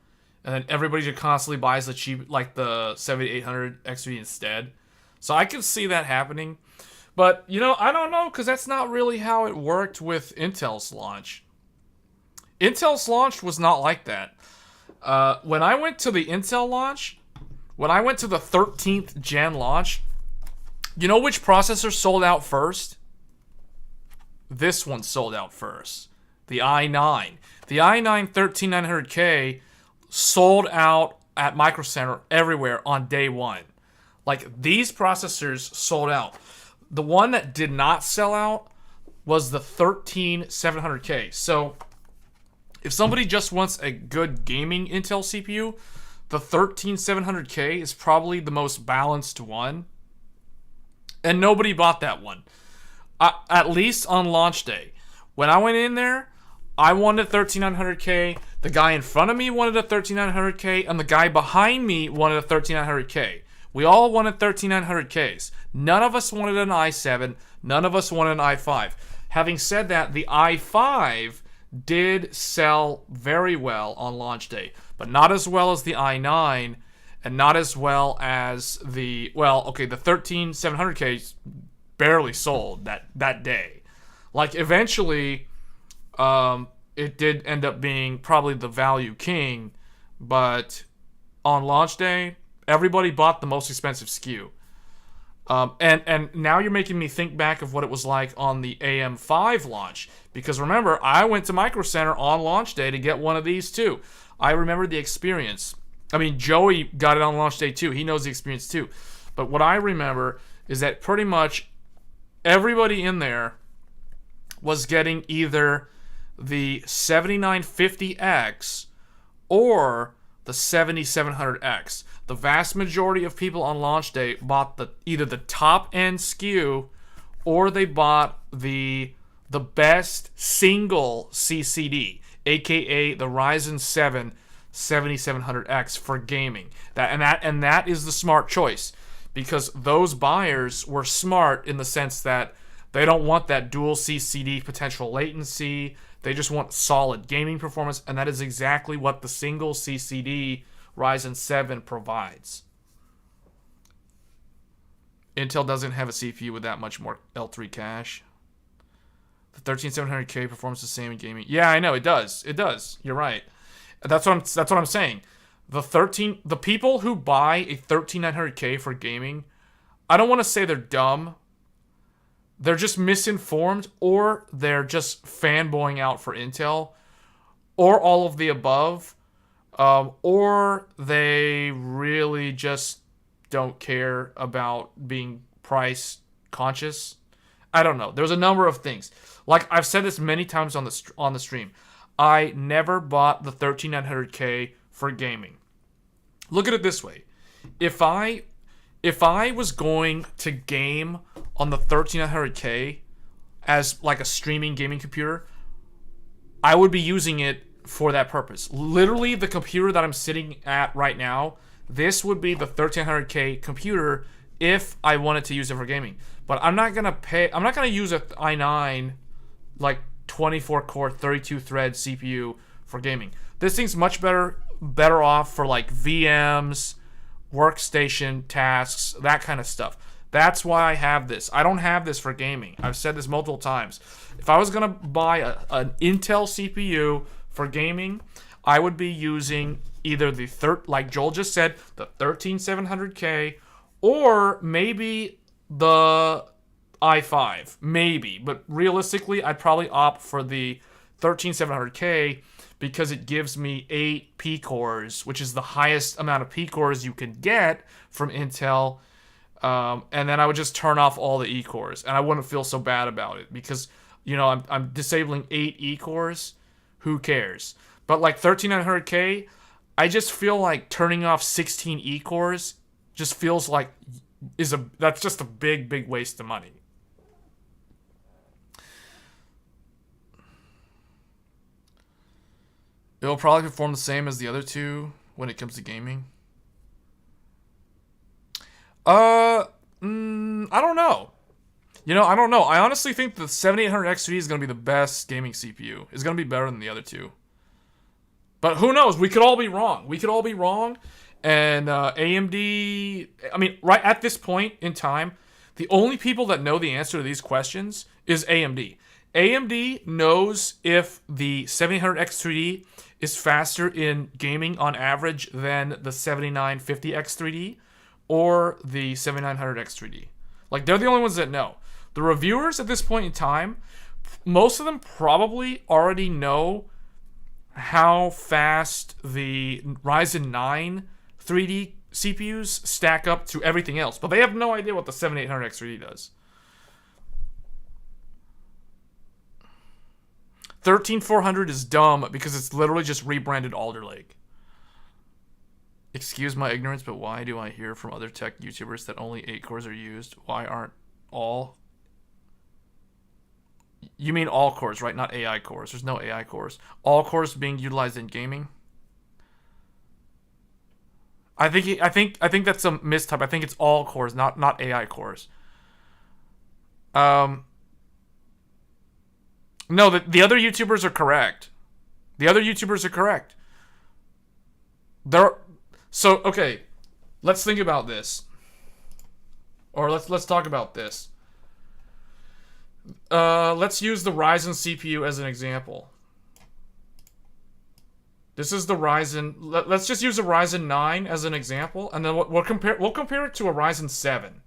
and then everybody just constantly buys the cheap, like the 7800 X3D instead. So I can see that happening. But, you know, I don't know, because that's not really how it worked with Intel's launch. Intel's launch was not like that. When I went to the Intel launch, when I went to the 13th gen launch, you know which processor sold out first? This one sold out first. The i9. The i9 13900K sold out at Micro Center everywhere on day one. Like, these processors sold out. The one that did not sell out was the 13700K. So, if somebody just wants a good gaming Intel CPU, the 13700K is probably the most balanced one. And nobody bought that one. At least on launch day. When I went in there, I wanted a 13900K. The guy in front of me wanted a 13900K. And the guy behind me wanted a 13900K. We all wanted 13900Ks. None of us wanted an i7. None of us wanted an i5. Having said that, the i5 did sell very well on launch day, but not as well as the i9, and not as well as the 13700K barely sold that day. Like, eventually, it did end up being probably the value king, but on launch day, everybody bought the most expensive SKU. And now you're making me think back of what it was like on the AM5 launch. Because remember, I went to Micro Center on launch day to get one of these too. I remember the experience. I mean, Joey got it on launch day too. He knows the experience too. But what I remember is that pretty much everybody in there was getting either the 7950X or the 7700X. The vast majority of people on launch day bought either the top end SKU or they bought the the best single CCD, aka the Ryzen 7 7700X for gaming. That is the smart choice, because those buyers were smart in the sense that they don't want that dual CCD potential latency. They just want solid gaming performance, and that is exactly what the single CCD Ryzen 7 provides. Intel doesn't have a CPU with that much more L3 cache. The 13700K performs the same in gaming. Yeah, I know it does. It does. You're right. That's what I'm saying. The people who buy a 13900K for gaming, I don't want to say they're dumb. They're just misinformed, or they're just fanboying out for Intel, or all of the above, or they really just don't care about being price conscious. I don't know. There's a number of things. Like I've said this many times on the stream. I never bought the 13900K for gaming. Look at it this way. If I was going to game on the 13900K as like a streaming gaming computer, I would be using it for that purpose. Literally, the computer that I'm sitting at right now, this would be the 13900K computer if I wanted to use it for gaming. But I'm not gonna use a i9 like 24 core 32 thread CPU for gaming. This thing's much better off for like VMs, workstation tasks, that kind of stuff. That's why I have this. I don't have this for gaming. I've said this multiple times. If I was gonna buy an Intel CPU for gaming, I would be using either like Joel just said, the 13700K, or maybe the i5, maybe. But realistically, I'd probably opt for the 13700K because it gives me 8 P cores, which is the highest amount of P cores you can get from Intel. And then I would just turn off all the E cores, and I wouldn't feel so bad about it because, you know, I'm disabling 8 E cores. Who cares? But like 13900K, I just feel like turning off 16 E cores just feels like that's just a big waste of money. It'll probably perform the same as the other two when it comes to gaming. I don't know. I don't know. I honestly think the 7800X3D is going to be the best gaming CPU. It's going to be better than the other two. But who knows? We could all be wrong. And AMD, I mean, right at this point in time, the only people that know the answer to these questions is AMD. AMD knows if the 7800X3D is faster in gaming on average than the 7950X3D or the 7900X3D. Like, they're the only ones that know. The reviewers at this point in time, most of them probably already know how fast the Ryzen 9 3D CPUs stack up to everything else, but they have no idea what the 7800X3D does. 13400 is dumb because it's literally just rebranded Alder Lake. Excuse my ignorance, but why do I hear from other tech YouTubers that only 8 cores are used? Why aren't all... You mean all cores, right? Not AI cores. There's no AI cores. All cores being utilized in gaming? I think that's a mistype. I think it's all cores, not AI cores. No, the other YouTubers are correct. So okay, let's think about this. Or let's talk about this. Let's use the Ryzen CPU as an example. This is the Ryzen. Let's just use a Ryzen 9 as an example, and then we'll compare it to a Ryzen 7.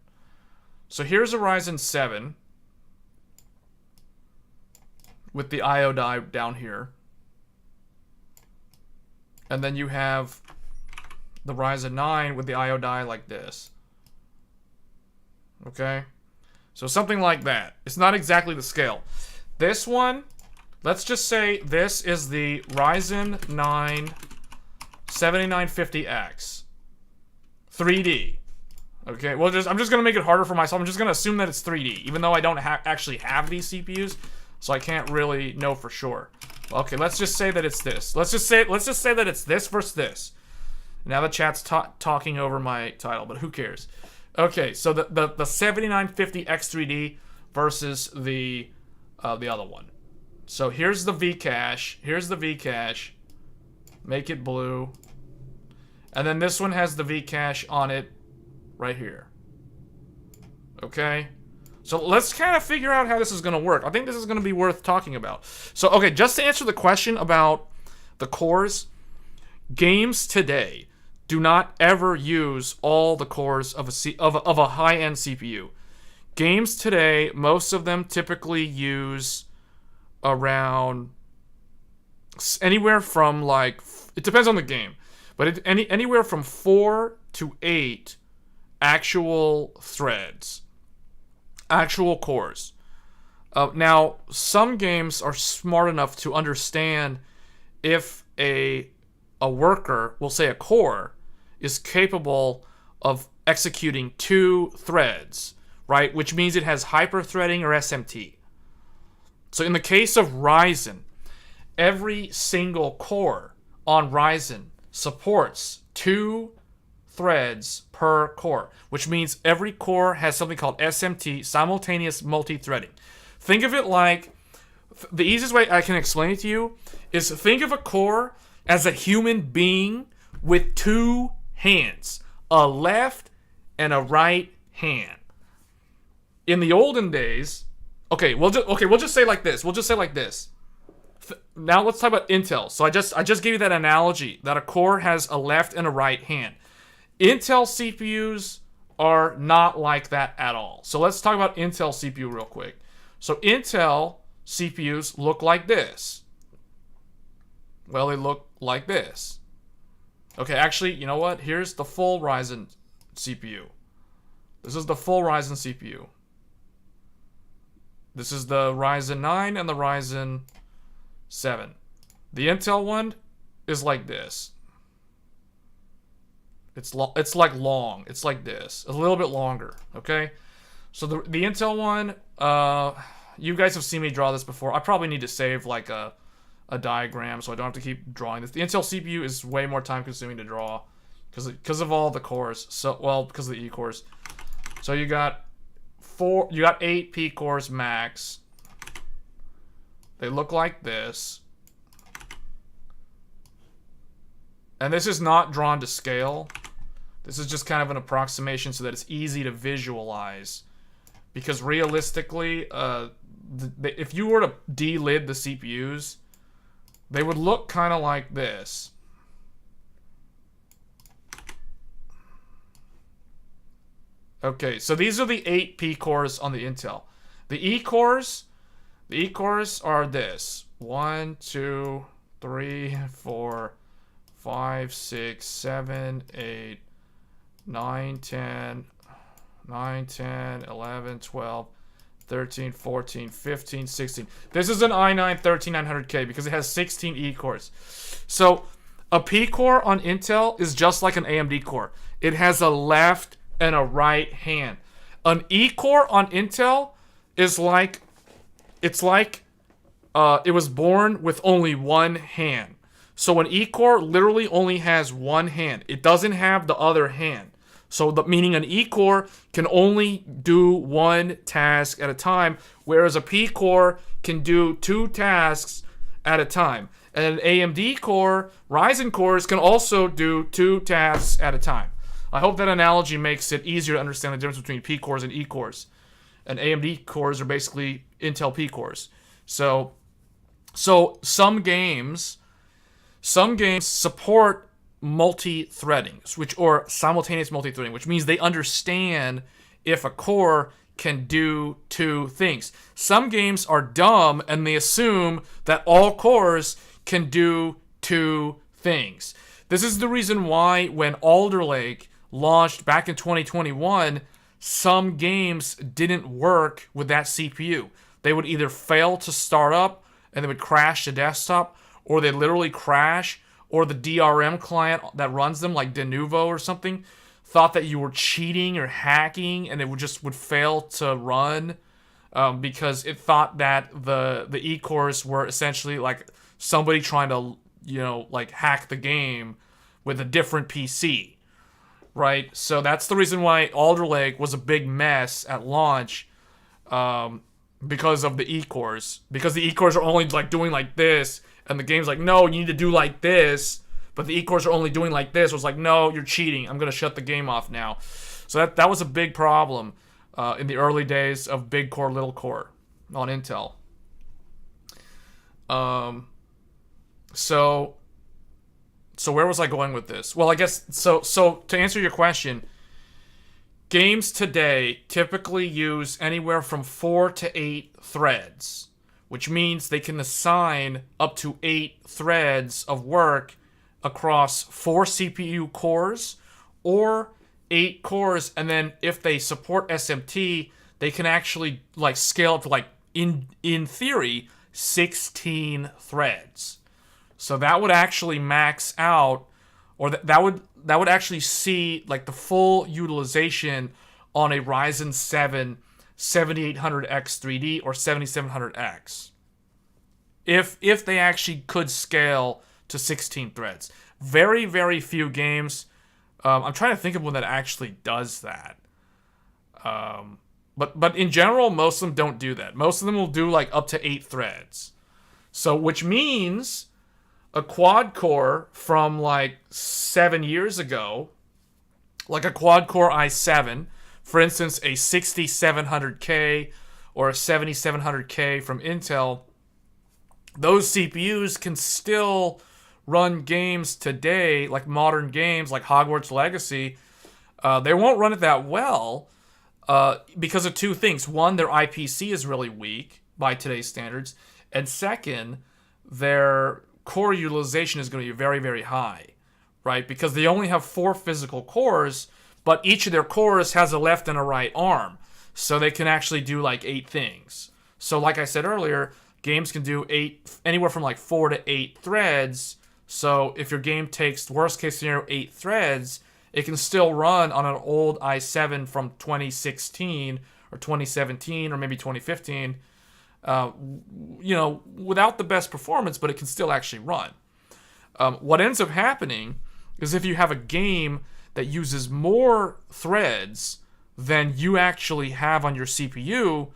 So here's a Ryzen 7 with the IO die down here, and then you have the Ryzen 9 with the IO die like this. Okay? So something like that. It's not exactly the scale. This one, let's just say this is the Ryzen 9 7950X 3D. Okay, well, I'm just going to make it harder for myself. I'm just going to assume that it's 3D. Even though I don't actually have these CPUs, so I can't really know for sure. Okay, let's just say that it's this. Let's just say that it's this versus this. Now the chat's talking over my title, but who cares? Okay, so the 7950 X3D versus the other one. So here's the Vcache. Here's the Vcache. Make it blue. And then this one has the Vcache on it right here. Okay? So let's kind of figure out how this is going to work. I think this is going to be worth talking about. So, okay, just to answer the question about the cores, games today do not ever use all the cores of a high-end CPU. Games today, most of them typically use around anywhere from, like, it depends on the game, but anywhere from 4 to 8 actual threads, actual cores. Now, some games are smart enough to understand if a worker, we'll say a core, is capable of executing 2 threads, right? Which means it has hyper-threading or SMT. So in the case of Ryzen, every single core on Ryzen supports 2 threads per core, which means every core has something called SMT, simultaneous multi-threading. Think of it like, the easiest way I can explain it to you is think of a core as a human being with 2 hands, a left and a right hand. In the olden days, we'll just say like this. We'll just say like this. Now let's talk about Intel. So I just gave you that analogy that a core has a left and a right hand. Intel CPUs are not like that at all. So let's talk about Intel CPU real quick. So Intel CPUs look like this. Well, they look like this. Okay, actually, you know what? Here's the full Ryzen CPU. This is the full Ryzen CPU. This is the Ryzen 9 and the Ryzen 7. The Intel one is like this. It's like long. It's like this. A little bit longer, okay? So the Intel one, you guys have seen me draw this before. I probably need to save like a diagram so I don't have to keep drawing this. The Intel CPU is way more time consuming to draw because of all the cores. So, well, because of the E cores. So you got 8 P cores max. They look like this. And this is not drawn to scale. This is just kind of an approximation so that it's easy to visualize. Because realistically, if you were to delid the CPUs, they would look kind of like this. Okay, so these are the 8 P cores on the Intel. The E cores are this. 1, 2, 3, 4, 5, 6, 7, 8, 9, 10, 11, 12, 13, 14, 15, 16. This is an i9 13900K because it has 16 E cores. So a P core on Intel is just like an AMD core. It has a left and a right hand. An E core on Intel is like, it was born with only one hand. So an E core literally only has one hand. It doesn't have the other hand. So meaning an E core can only do one task at a time, whereas a P core can do 2 tasks at a time. And an AMD core, Ryzen cores can also do 2 tasks at a time. I hope that analogy makes it easier to understand the difference between P cores and E cores. And AMD cores are basically Intel P cores. So some games support multi-threading, or simultaneous multi-threading, which means they understand if a core can do 2 things. Some games are dumb and they assume that all cores can do 2 things. This is the reason why when Alder Lake launched back in 2021, some games didn't work with that CPU. They would either fail to start up and they would crash the desktop, or they literally crash, or the DRM client that runs them, like Denuvo or something, thought that you were cheating or hacking and it would fail to run. because it thought that the E cores were essentially like somebody trying to, like hack the game with a different PC, right? So that's the reason why Alder Lake was a big mess at launch, because of the E cores. Because the E cores are only like doing like this, and the game's like, no, you need to do like this. But the E cores are only doing like this. It was like, no, you're cheating. I'm gonna shut the game off now. So that was a big problem in the early days of big core, little core on Intel. So where was I going with this? Well, I guess so to answer your question, games today typically use anywhere from 4 to 8 threads, which means they can assign up to 8 threads of work across 4 CPU cores or 8 cores, and then if they support SMT, they can actually like scale up to like in theory 16 threads. So that would actually max out, or that would actually see like the full utilization on a Ryzen 7 7800X 3D or 7700X. If they actually could scale to 16 threads. Very, very few games. I'm trying to think of one that actually does that. But in general, most of them don't do that. Most of them will do like up to 8 threads. So which means a quad core from like 7 years ago, like a quad core i7, for instance, a 6700K or a 7700K from Intel, those CPUs can still run games today, like modern games like Hogwarts Legacy. They won't run it that well because of 2 things. One, their IPC is really weak by today's standards. And second, their core utilization is going to be very, very high, right? Because they only have 4 physical cores, but each of their cores has a left and a right arm. So they can actually do like 8 things. So like I said earlier, games can do anywhere from like 4 to 8 threads. So if your game takes, worst case scenario, 8 threads, it can still run on an old i7 from 2016 or 2017 or maybe 2015, without the best performance, but it can still actually run. What ends up happening is if you have a game that uses more threads than you actually have on your CPU,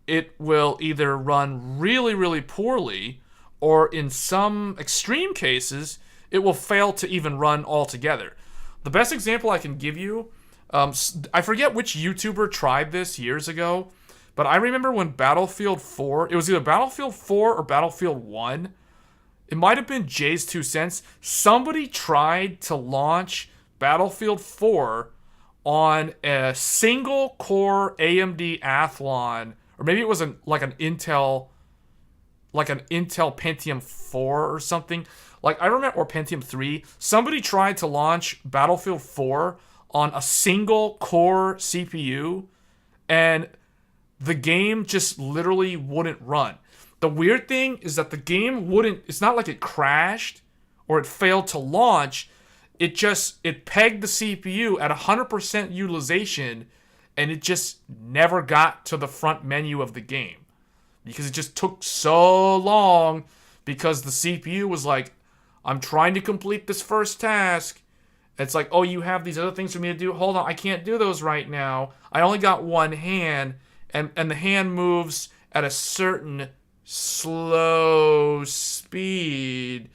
it will either run really, really poorly, or in some extreme cases, it will fail to even run altogether. The best example I can give you, I forget which YouTuber tried this years ago, but I remember when Battlefield 4, it was either Battlefield 4 or Battlefield 1, it might have been Jay's 2 cents, somebody tried to launch Battlefield 4 on a single core AMD Athlon, or maybe it was an Intel Pentium 4 or something. Like I remember, or Pentium 3. Somebody tried to launch Battlefield 4 on a single core CPU, and the game just literally wouldn't run. The weird thing is that the game it's not like it crashed or it failed to launch. It pegged the CPU at 100% utilization, and it just never got to the front menu of the game. Because it just took so long, because the CPU was like, I'm trying to complete this first task. It's like, oh, you have these other things for me to do? Hold on, I can't do those right now. I only got one hand, and the hand moves at a certain slow speed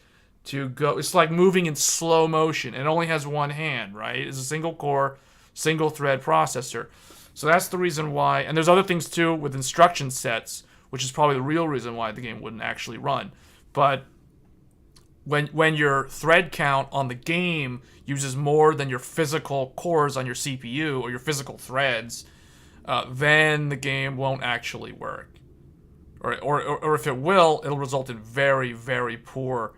to go. It's like moving in slow motion. It only has one hand, right? It's a single core, single thread processor. So that's the reason why. And there's other things too with instruction sets, which is probably the real reason why the game wouldn't actually run. But when your thread count on the game uses more than your physical cores on your CPU or your physical threads, then the game won't actually work. Or if it will, it'll result in very, very poor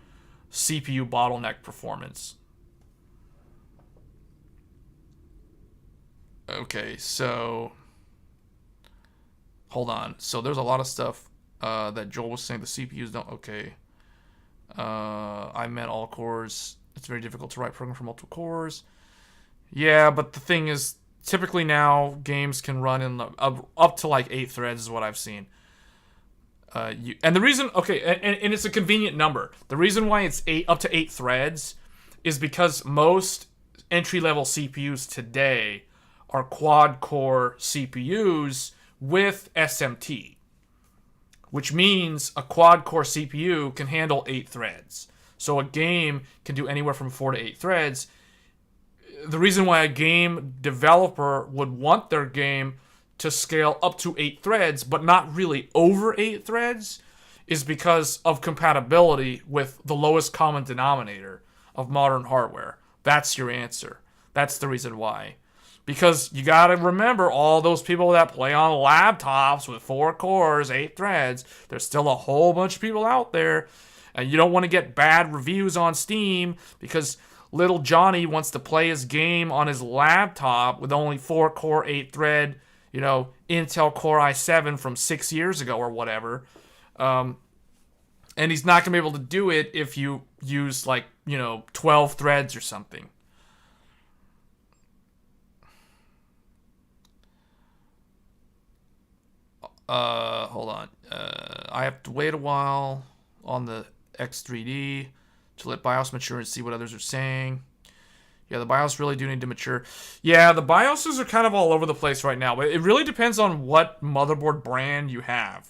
CPU bottleneck performance. Okay, so hold on. So there's a lot of stuff that Joel was saying the CPUs don't. Okay. I meant all cores. It's very difficult to write program for multiple cores. Yeah, but the thing is, typically now games can run in up to like 8 threads is what I've seen. And the reason, okay, and it's a convenient number. The reason why it's up to 8 threads is because most entry-level CPUs today are quad-core CPUs with SMT, which means a quad-core CPU can handle 8 threads. So a game can do anywhere from 4 to 8 threads. The reason why a game developer would want their game to scale up to 8 threads, but not really over 8 threads, is because of compatibility with the lowest common denominator of modern hardware. That's your answer. That's the reason why. Because you gotta remember all those people that play on laptops with 4 cores, 8 threads, there's still a whole bunch of people out there, and you don't want to get bad reviews on Steam because little Johnny wants to play his game on his laptop with only 4 core, 8 thread, Intel Core i7 from 6 years ago or whatever. And he's not going to be able to do it if you use 12 threads or something. Hold on. I have to wait a while on the X3D to let BIOS mature and see what others are saying. Yeah, the BIOS really do need to mature. Yeah, the BIOSes are kind of all over the place right now. But it really depends on what motherboard brand you have.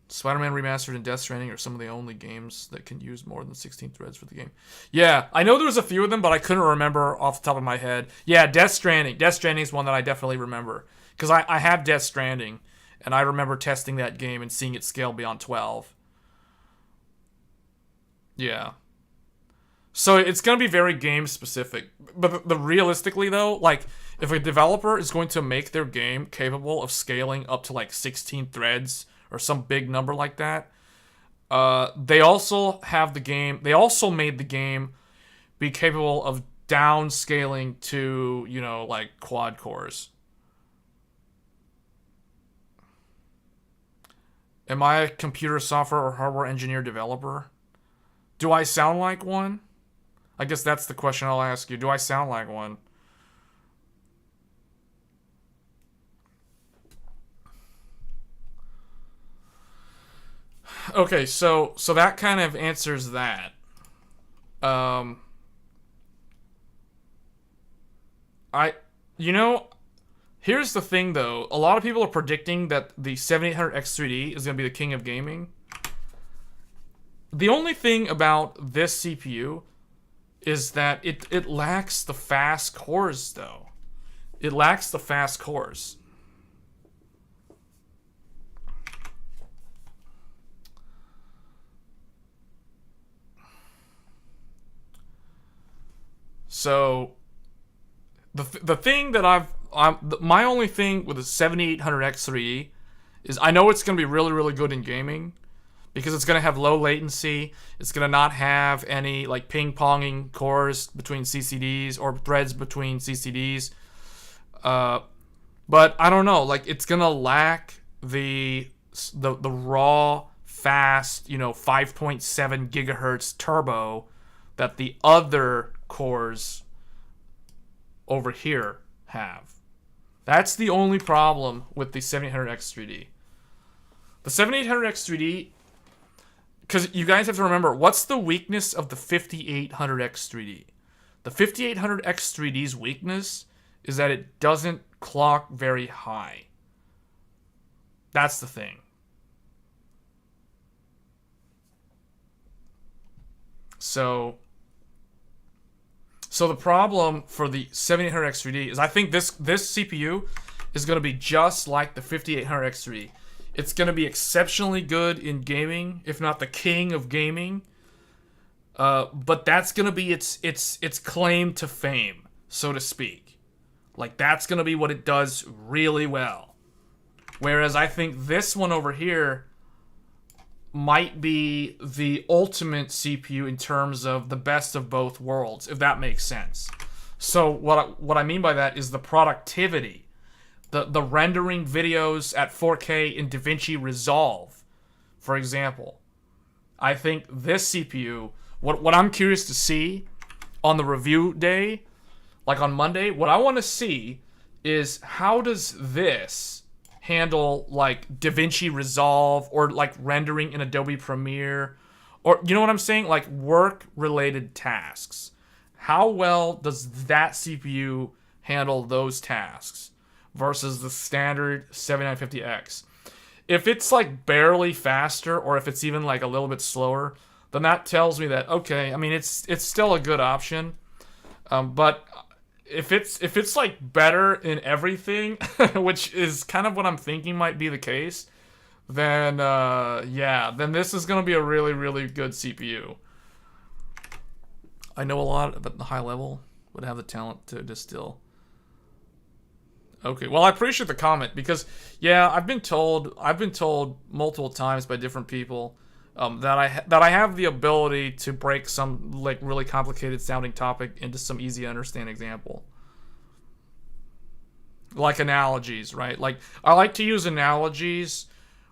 Spider-Man Remastered and Death Stranding are some of the only games that can use more than 16 threads for the game. Yeah, I know there was a few of them, but I couldn't remember off the top of my head. Yeah, Death Stranding. Death Stranding is one that I definitely remember. Because I have Death Stranding, and I remember testing that game and seeing it scale beyond 12. Yeah. So it's going to be very game specific. But realistically though, if a developer is going to make their game capable of scaling up to 16 threads or some big number like that, they also made the game be capable of downscaling to, quad cores. Am I a computer software or hardware engineer developer? Do I sound like one? I guess that's the question I'll ask you. Do I sound like one? Okay, so that kind of answers that. Here's the thing though. A lot of people are predicting that the 7800X3D is going to be the king of gaming. The only thing about this CPU is that it lacks the fast cores, though. It lacks the fast cores. So, the thing that my only thing with the 7800X3E is I know it's going to be really, really good in gaming. Because it's going to have low latency. It's going to not have any ping-ponging cores between CCDs or threads between CCDs. But I don't know. It's going to lack the raw, fast, 5.7 gigahertz turbo that the other cores over here have. That's the only problem with the 7800X3D. The 7800X3D... Because you guys have to remember, what's the weakness of the 5800X3D? The 5800X3D's weakness is that it doesn't clock very high. That's the thing. So the problem for the 7800X3D is I think this CPU is going to be just like the 5800X3D. It's going to be exceptionally good in gaming, if not the king of gaming. But that's going to be its claim to fame, so to speak. That's going to be what it does really well. Whereas I think this one over here might be the ultimate CPU in terms of the best of both worlds, if that makes sense. So what I mean by that is the productivity. The rendering videos at 4K in DaVinci Resolve, for example. I think this CPU, what I'm curious to see on the review day like on Monday, what I want to see is how does this handle like DaVinci Resolve or like rendering in Adobe Premiere, or you know what I'm saying, like work related tasks. How well does that CPU handle those tasks versus the standard 7950X? If it's like barely faster, or if it's even like a little bit slower, then that tells me that, okay, I mean it's still a good option. But if it's like better in everything, which is kind of what I'm thinking might be the case, then yeah, then this is gonna be a really, really good CPU. I know a lot at the high level would have the talent to distill. Okay, well, I appreciate the comment because, yeah, I've been told multiple times by different people that I have the ability to break some like really complicated sounding topic into some easy to understand example, like analogies, right? Like I like to use analogies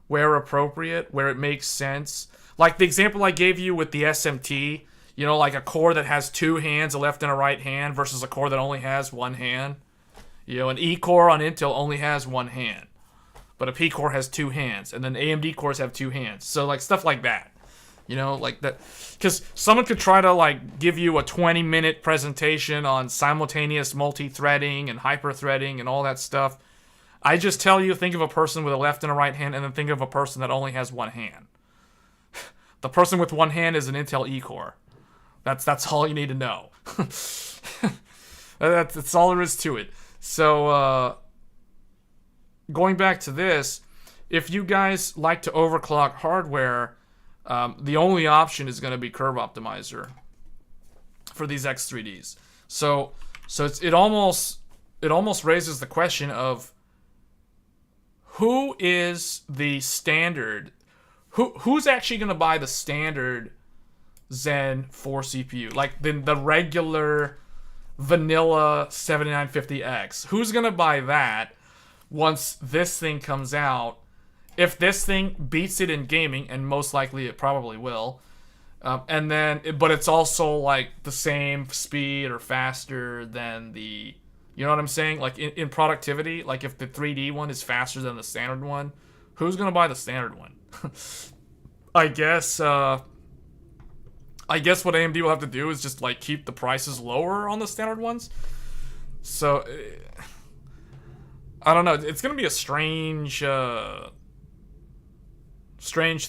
where appropriate, where it makes sense. Like the example I gave you with the SMT, you know, like a core that has two hands, a left and a right hand, versus a core that only has one hand. You know, an E core on Intel only has one hand, but a P core has two hands, and then AMD cores have two hands. So like stuff like that, you know, like that, because someone could try to like give you a 20-minute presentation on simultaneous multi-threading and hyper-threading and all that stuff. I just tell you, think of a person with a left and a right hand, and then think of a person that only has one hand. The person with one hand is an Intel E core. That's all you need to know. That's all there is to it. So, going back to this, if you guys like to overclock hardware, the only option is going to be Curve Optimizer for these X3Ds. So it almost raises the question of who is the standard, who's actually going to buy the standard Zen 4 CPU, like the regular vanilla 7950X. Who's gonna buy that once this thing comes out? If this thing beats it in gaming, and most likely it probably will, and then but it's also like the same speed or faster than the, you know what I'm saying, like in productivity, like if the 3D one is faster than the standard one, who's gonna buy the standard one? I guess what AMD will have to do is just like keep the prices lower on the standard ones. So I don't know. It's gonna be a strange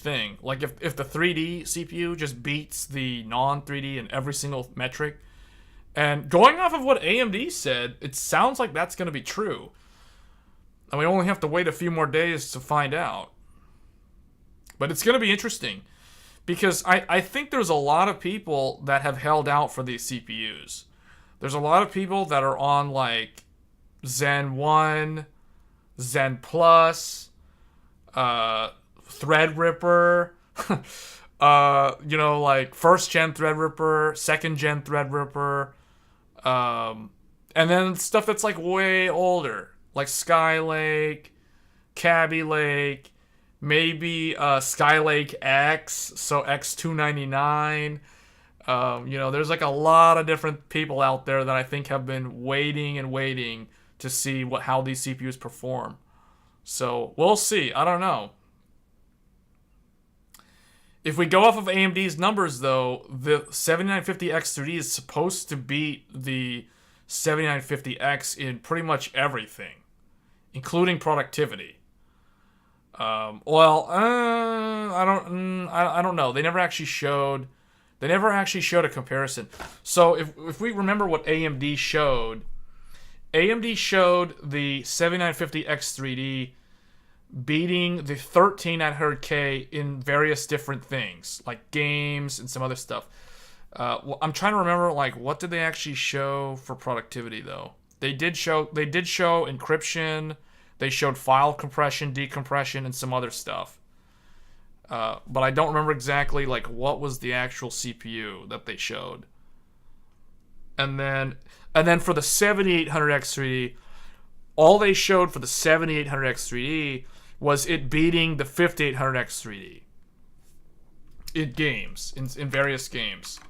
thing. Like if the 3D CPU just beats the non-3D in every single metric, and going off of what AMD said, it sounds like that's gonna be true. And we only have to wait a few more days to find out. But it's gonna be interesting. Because I think there's a lot of people that have held out for these CPUs. There's a lot of people that are on like Zen 1, Zen Plus, Threadripper, you know, like first gen Threadripper, second gen Threadripper, and then stuff that's like way older, like Skylake, Kaby Lake, maybe Skylake X, so X299. You know, there's like a lot of different people out there that I think have been waiting and waiting to see how these CPUs perform. So we'll see. I don't know. If we go off of AMD's numbers, though, the 7950X3D is supposed to beat the 7950X in pretty much everything, including productivity. I don't know. They never actually showed a comparison. So if we remember what AMD showed the 7950X3D beating the 13900K in various different things, like games and some other stuff. Well, I'm trying to remember, like, what did they actually show for productivity though? They did show encryption. They showed file compression, decompression, and some other stuff. But I don't remember exactly like what was the actual CPU that they showed. And then for the 7800X3D, all they showed for the 7800X3D was it beating the 5800X3D in games, in various games.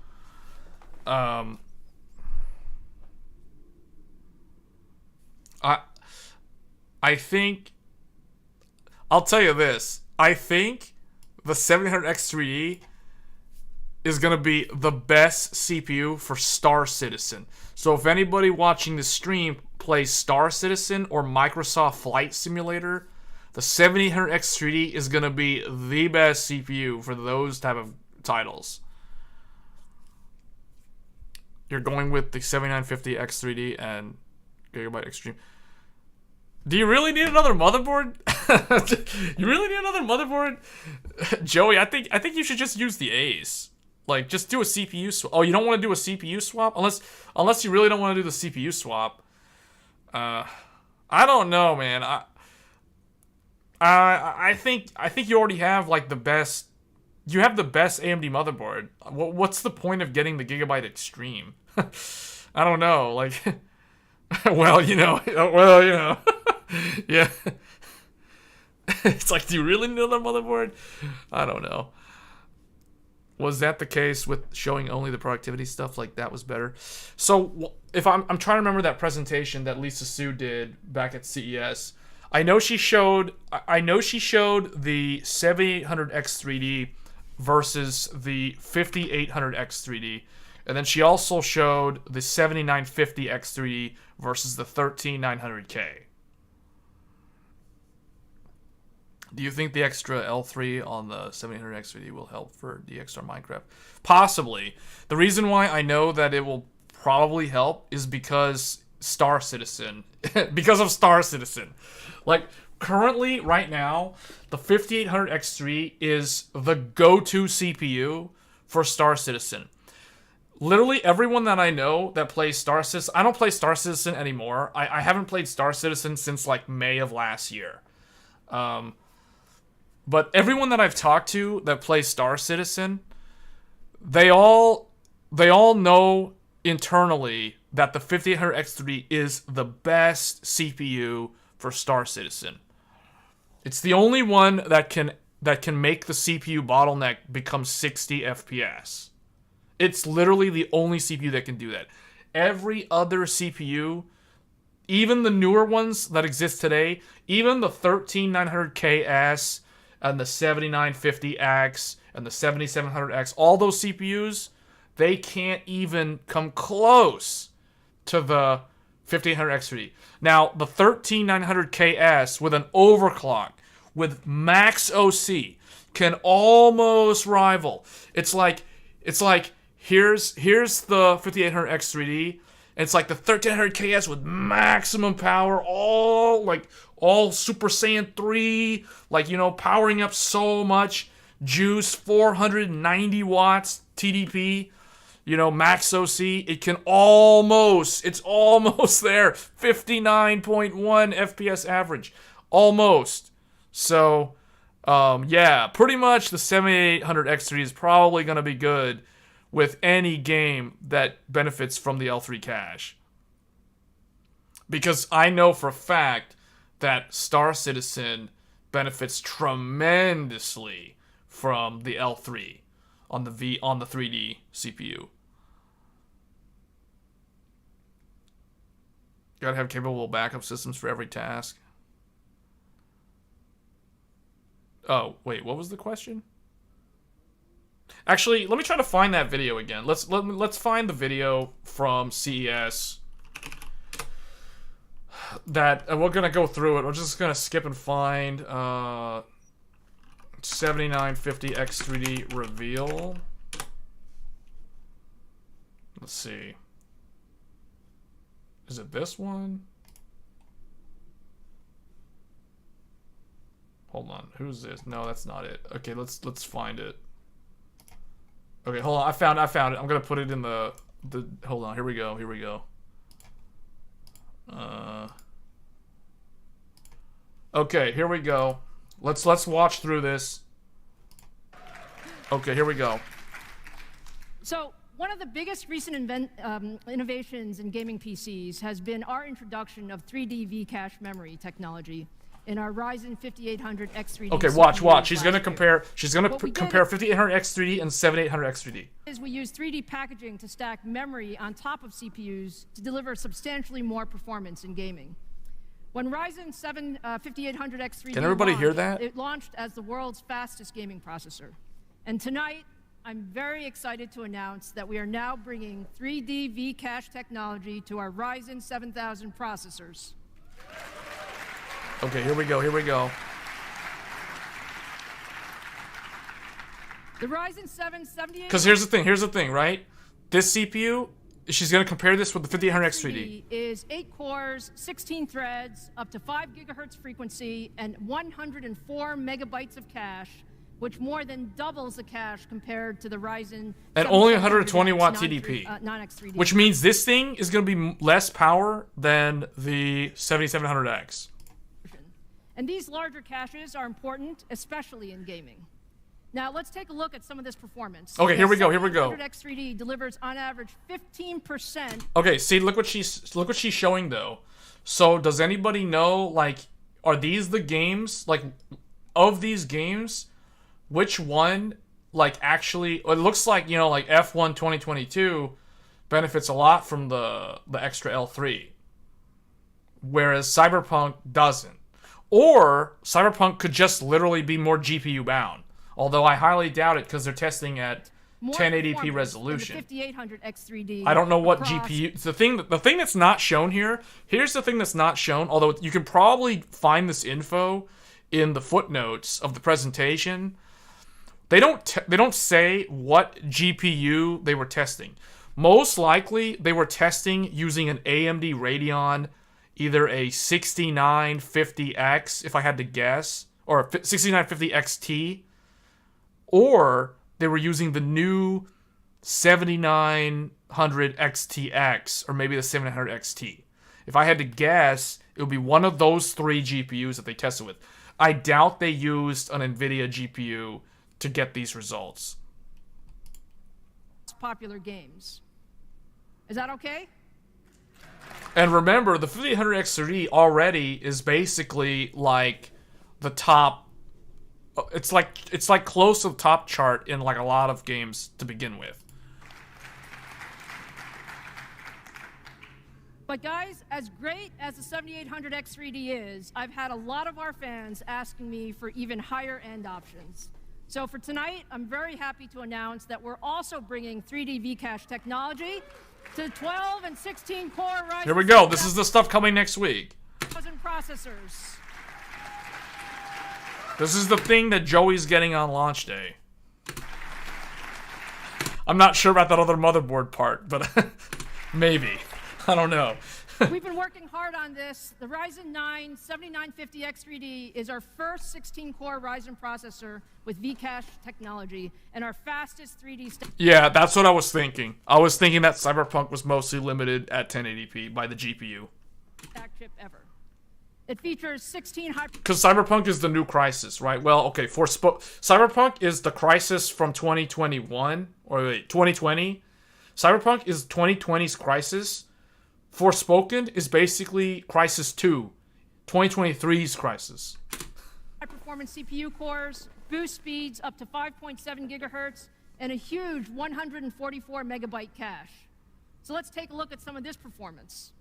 I think, I'll tell you this. I think the 7800X3D is going to be the best CPU for Star Citizen. So if anybody watching the stream plays Star Citizen or Microsoft Flight Simulator, the 7800X3D is going to be the best CPU for those type of titles. You're going with the 7950X3D and Gigabyte Extreme. Do you really need another motherboard? You really need another motherboard? Joey, I think you should just use the A's. Like, just do a CPU swap. Oh, you don't want to do a CPU swap? Unless you really don't want to do the CPU swap. I don't know, man. I think you already have, like, the best... You have the best AMD motherboard. What's the point of getting the Gigabyte Extreme? I don't know. Like... well, you know. Yeah. It's like, do you really need another motherboard? I don't know. Was that the case with showing only the productivity stuff? Like, that was better. So, if I'm trying to remember that presentation that Lisa Su did back at CES. I know she showed the 7800X3D versus the 5800X3D. And then she also showed the 7950X3D versus the 13900K. Do you think the extra L3 on the 7800X3D will help for DXR Minecraft? Possibly. The reason why I know that it will probably help is because Star Citizen. Because of Star Citizen. Like, currently, right now, the 5800X3 is the go-to CPU for Star Citizen. Literally everyone that I know that plays Star Citizen... I don't play Star Citizen anymore. I haven't played Star Citizen since, like, May of last year. But everyone that I've talked to that plays Star Citizen, they all know internally that the 5800X3D is the best CPU for Star Citizen. It's the only one that can make the CPU bottleneck become 60 FPS. It's literally the only CPU that can do that. Every other CPU, even the newer ones that exist today, even the 13900KS and the 7950X and the 7700X, all those CPUs, they can't even come close to the 5800X3D. Now, the 13900KS with an overclock, with max OC, can almost rival. It's like here's the 5800X3D, and it's like the 1300KS with maximum power, all Super Saiyan 3, like, you know, powering up so much juice, 490 watts TDP, you know, max OC. It's almost there, 59.1 FPS average, almost. So, yeah, pretty much the 7800X3 is probably going to be good with any game that benefits from the L3 cache. Because I know for a fact that Star Citizen benefits tremendously from the L3 on the 3D CPU. Gotta have capable backup systems for every task. Oh, wait, what was the question? Actually, let me try to find that video again. Let's find the video from CES. That we're gonna go through it. We're just gonna skip and find 7950X3D reveal. Let's see. Is it this one? Hold on. Who's this? No, that's not it. Okay, let's find it. Okay, hold on. I found it. I'm gonna put it in the hold on. Here we go. Okay, here we go. Let's watch through this. Okay, here we go. So, one of the biggest recent innovations in gaming PCs has been our introduction of 3D V-cache memory technology in our Ryzen 5800X3D. Okay, watch. She's gonna compare 5800X3D and 7800X3D. We use 3D packaging to stack memory on top of CPUs to deliver substantially more performance in gaming. When Ryzen 7 5800X 3D Can everybody launched, hear that? It launched as the world's fastest gaming processor. And tonight, I'm very excited to announce that we are now bringing 3D V-Cache technology to our Ryzen 7000 processors. Okay, here we go, here we go. The Ryzen 7 7800 Because here's the thing, right? This CPU, she's going to compare this with the 5800X 3D. Is 8 cores, 16 threads, up to 5 gigahertz frequency, and 104 megabytes of cache, which more than doubles the cache compared to the Ryzen. And only 120 watt non- TDP. non-X3D. Which means this thing is going to be less power than the 7700X. And these larger caches are important, especially in gaming. Now let's take a look at some of this performance. Okay, here we go. The 700X3D delivers on average 15%. Okay, see, look what she's showing though. So does anybody know, like, are these the games, like, of these games, which one, like, actually, it looks like, you know, like F1 2022 benefits a lot from the extra L3, whereas Cyberpunk doesn't. Or Cyberpunk could just literally be more GPU bound. Although I highly doubt it because they're testing at 1080p resolution. The 5800X3D. I don't know what GPU. It's the thing that's not shown here. Here's the thing that's not shown. Although you can probably find this info in the footnotes of the presentation. They don't say what GPU they were testing. Most likely they were testing using an AMD Radeon, either a 6950X, if I had to guess, or a 6950 XT. Or they were using the new 7900 XTX, or maybe the 700 XT. If I had to guess, it would be one of those three GPUs that they tested with. I doubt they used an NVIDIA GPU to get these results. Popular games. Is that okay? And remember, the 5800X3D already is basically like the top. It's like close to the top chart in like a lot of games to begin with. But guys, as great as the 7800X3D is, I've had a lot of our fans asking me for even higher end options. So for tonight, I'm very happy to announce that we're also bringing 3D V-Cache technology to 12 and 16 core Ryzen. Here we go. This is the stuff coming next week. Processors. This is the thing that Joey's getting on launch day. I'm not sure about that other motherboard part, but maybe. I don't know. We've been working hard on this. The Ryzen 9 7950X3D is our first 16-core Ryzen processor with V-Cache technology and our fastest 3D Yeah, that's what I was thinking. I was thinking that Cyberpunk was mostly limited at 1080p by the GPU. Stack chip ever. It features 16 high... Because Cyberpunk is the new Crisis, right? Well, okay, Cyberpunk is the Crisis from 2021, or wait, 2020. Cyberpunk is 2020's Crisis. Forspoken is basically Crisis 2, 2023's Crisis. High-performance CPU cores, boost speeds up to 5.7 gigahertz, and a huge 144 megabyte cache. So let's take a look at some of this performance.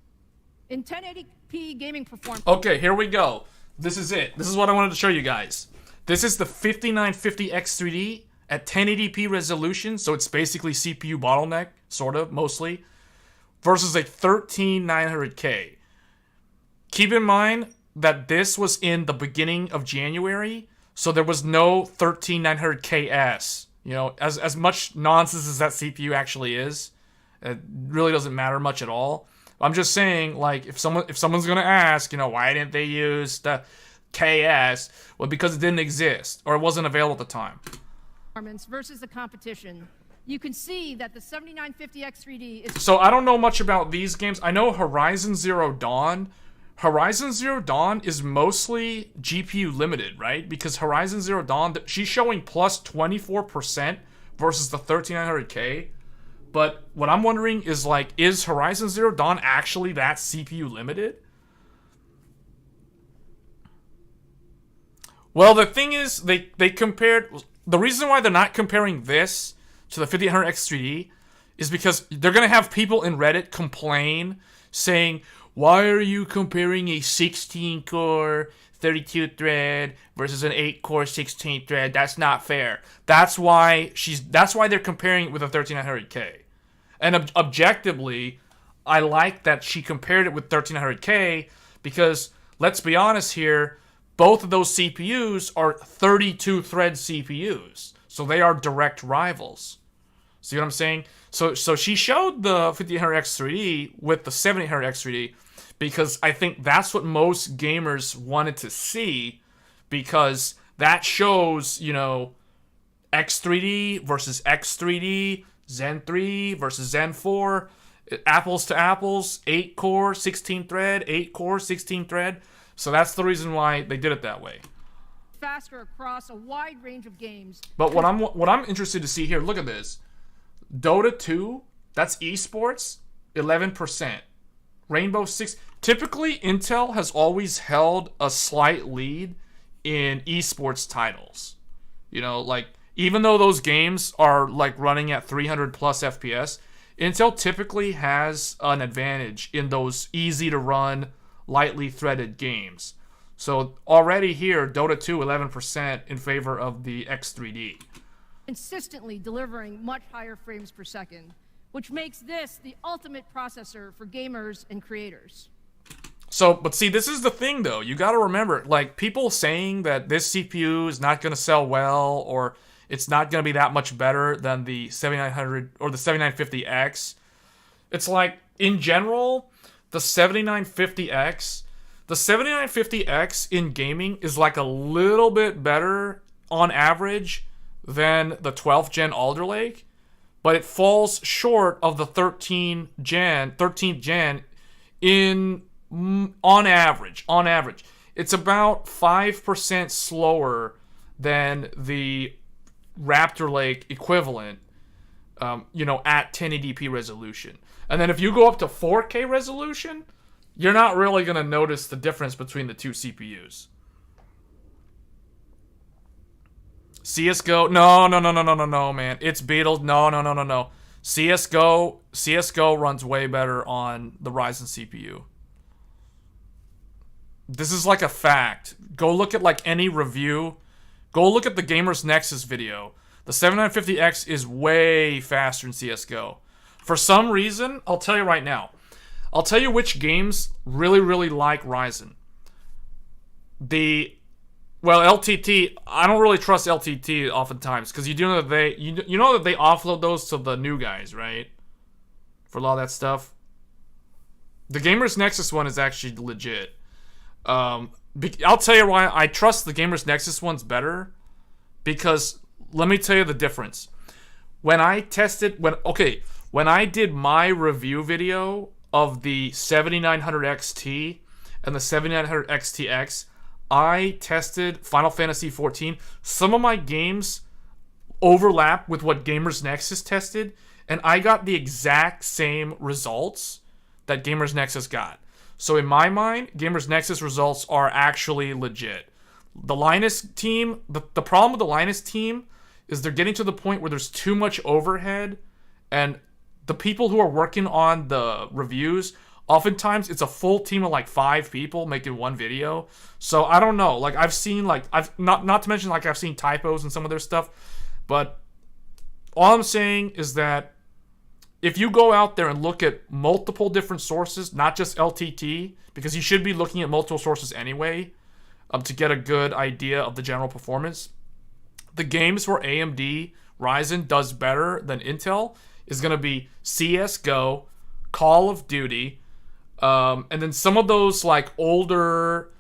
In 1080p gaming performance... Okay, here we go. This is it. This is what I wanted to show you guys. This is the 5950X3D at 1080p resolution, so it's basically CPU bottleneck, sort of, mostly, versus a 13900K. Keep in mind that this was in the beginning of January, so there was no 13900KS. You know, as much nonsense as that CPU actually is, it really doesn't matter much at all. I'm just saying, like, if someone's gonna ask, you know, why didn't they use the KS? Well, because it didn't exist, or it wasn't available at the time. Versus the competition, you can see that the 7950X3D is... So I don't know much about these games. I know Horizon Zero Dawn. Horizon Zero Dawn is mostly GPU limited, right? Because Horizon Zero Dawn, she's showing plus 24% versus the 13900K. But what I'm wondering is, like, is Horizon Zero Dawn actually that CPU limited? Well, the thing is, they compared... The reason why they're not comparing this to the 5800X3D is because they're going to have people in Reddit complain, saying, why are you comparing a 16-core 32-thread versus an 8-core 16-thread? That's not fair. That's why they're comparing it with a 13900K. And objectively, I like that she compared it with 1300K because, let's be honest here, both of those CPUs are 32-thread CPUs. So they are direct rivals. See what I'm saying? So she showed the 5800X3D with the 7800X3D because I think that's what most gamers wanted to see, because that shows, you know, X3D versus X3D, Zen 3 versus Zen 4, apples to apples, 8-core, 16-thread, 8-core, 16-thread. So that's the reason why they did it that way. Faster across a wide range of games. But what I'm interested to see here, look at this. Dota 2, that's esports, 11%. Rainbow Six. Typically, Intel has always held a slight lead in esports titles. You know, like, even though those games are like running at 300 plus FPS, Intel typically has an advantage in those easy to run, lightly threaded games. So already here, Dota 2, 11% in favor of the X3D. Consistently delivering much higher frames per second, which makes this the ultimate processor for gamers and creators. So, but see, this is the thing though. You got to remember, like, people saying that this CPU is not going to sell well, or it's not going to be that much better than the 7900 or the 7950X. It's like, in general, the 7950X in gaming is like a little bit better on average than the 12th gen Alder Lake, but it falls short of the 13th gen in on average. It's about 5% slower than the Raptor Lake equivalent, you know, at 1080p resolution. And then if you go up to 4K resolution, you're not really going to notice the difference between the two CPUs. CSGO, no, man. It's Beetle, no. CSGO runs way better on the Ryzen CPU. This is like a fact. Go look at like any review. Go look at the Gamers Nexus video. The 7950X is way faster in CSGO. For some reason, I'll tell you right now. I'll tell you which games really, really like Ryzen. LTT, I don't really trust LTT oftentimes, because you do know that they offload those to the new guys, right? For a lot of that stuff. The Gamers Nexus one is actually legit. I'll tell you why I trust the Gamers Nexus one's better, because let me tell you the difference. When I did my review video of the 7900 XT and the 7900 XTX, I tested Final Fantasy XIV. Some of my games overlap with what Gamers Nexus tested, and I got the exact same results that Gamers Nexus got. So in my mind, Gamers Nexus results are actually legit. The Linus team, the problem with the Linus team is they're getting to the point where there's too much overhead, and the people who are working on the reviews, oftentimes it's a full team of like 5 people making one video. So I don't know. Like, I've seen like not to mention like I've seen typos in some of their stuff, but all I'm saying is that if you go out there and look at multiple different sources, not just LTT, because you should be looking at multiple sources anyway, to get a good idea of the general performance. The games where AMD Ryzen does better than Intel is going to be CSGO, Call of Duty, and then some of those like older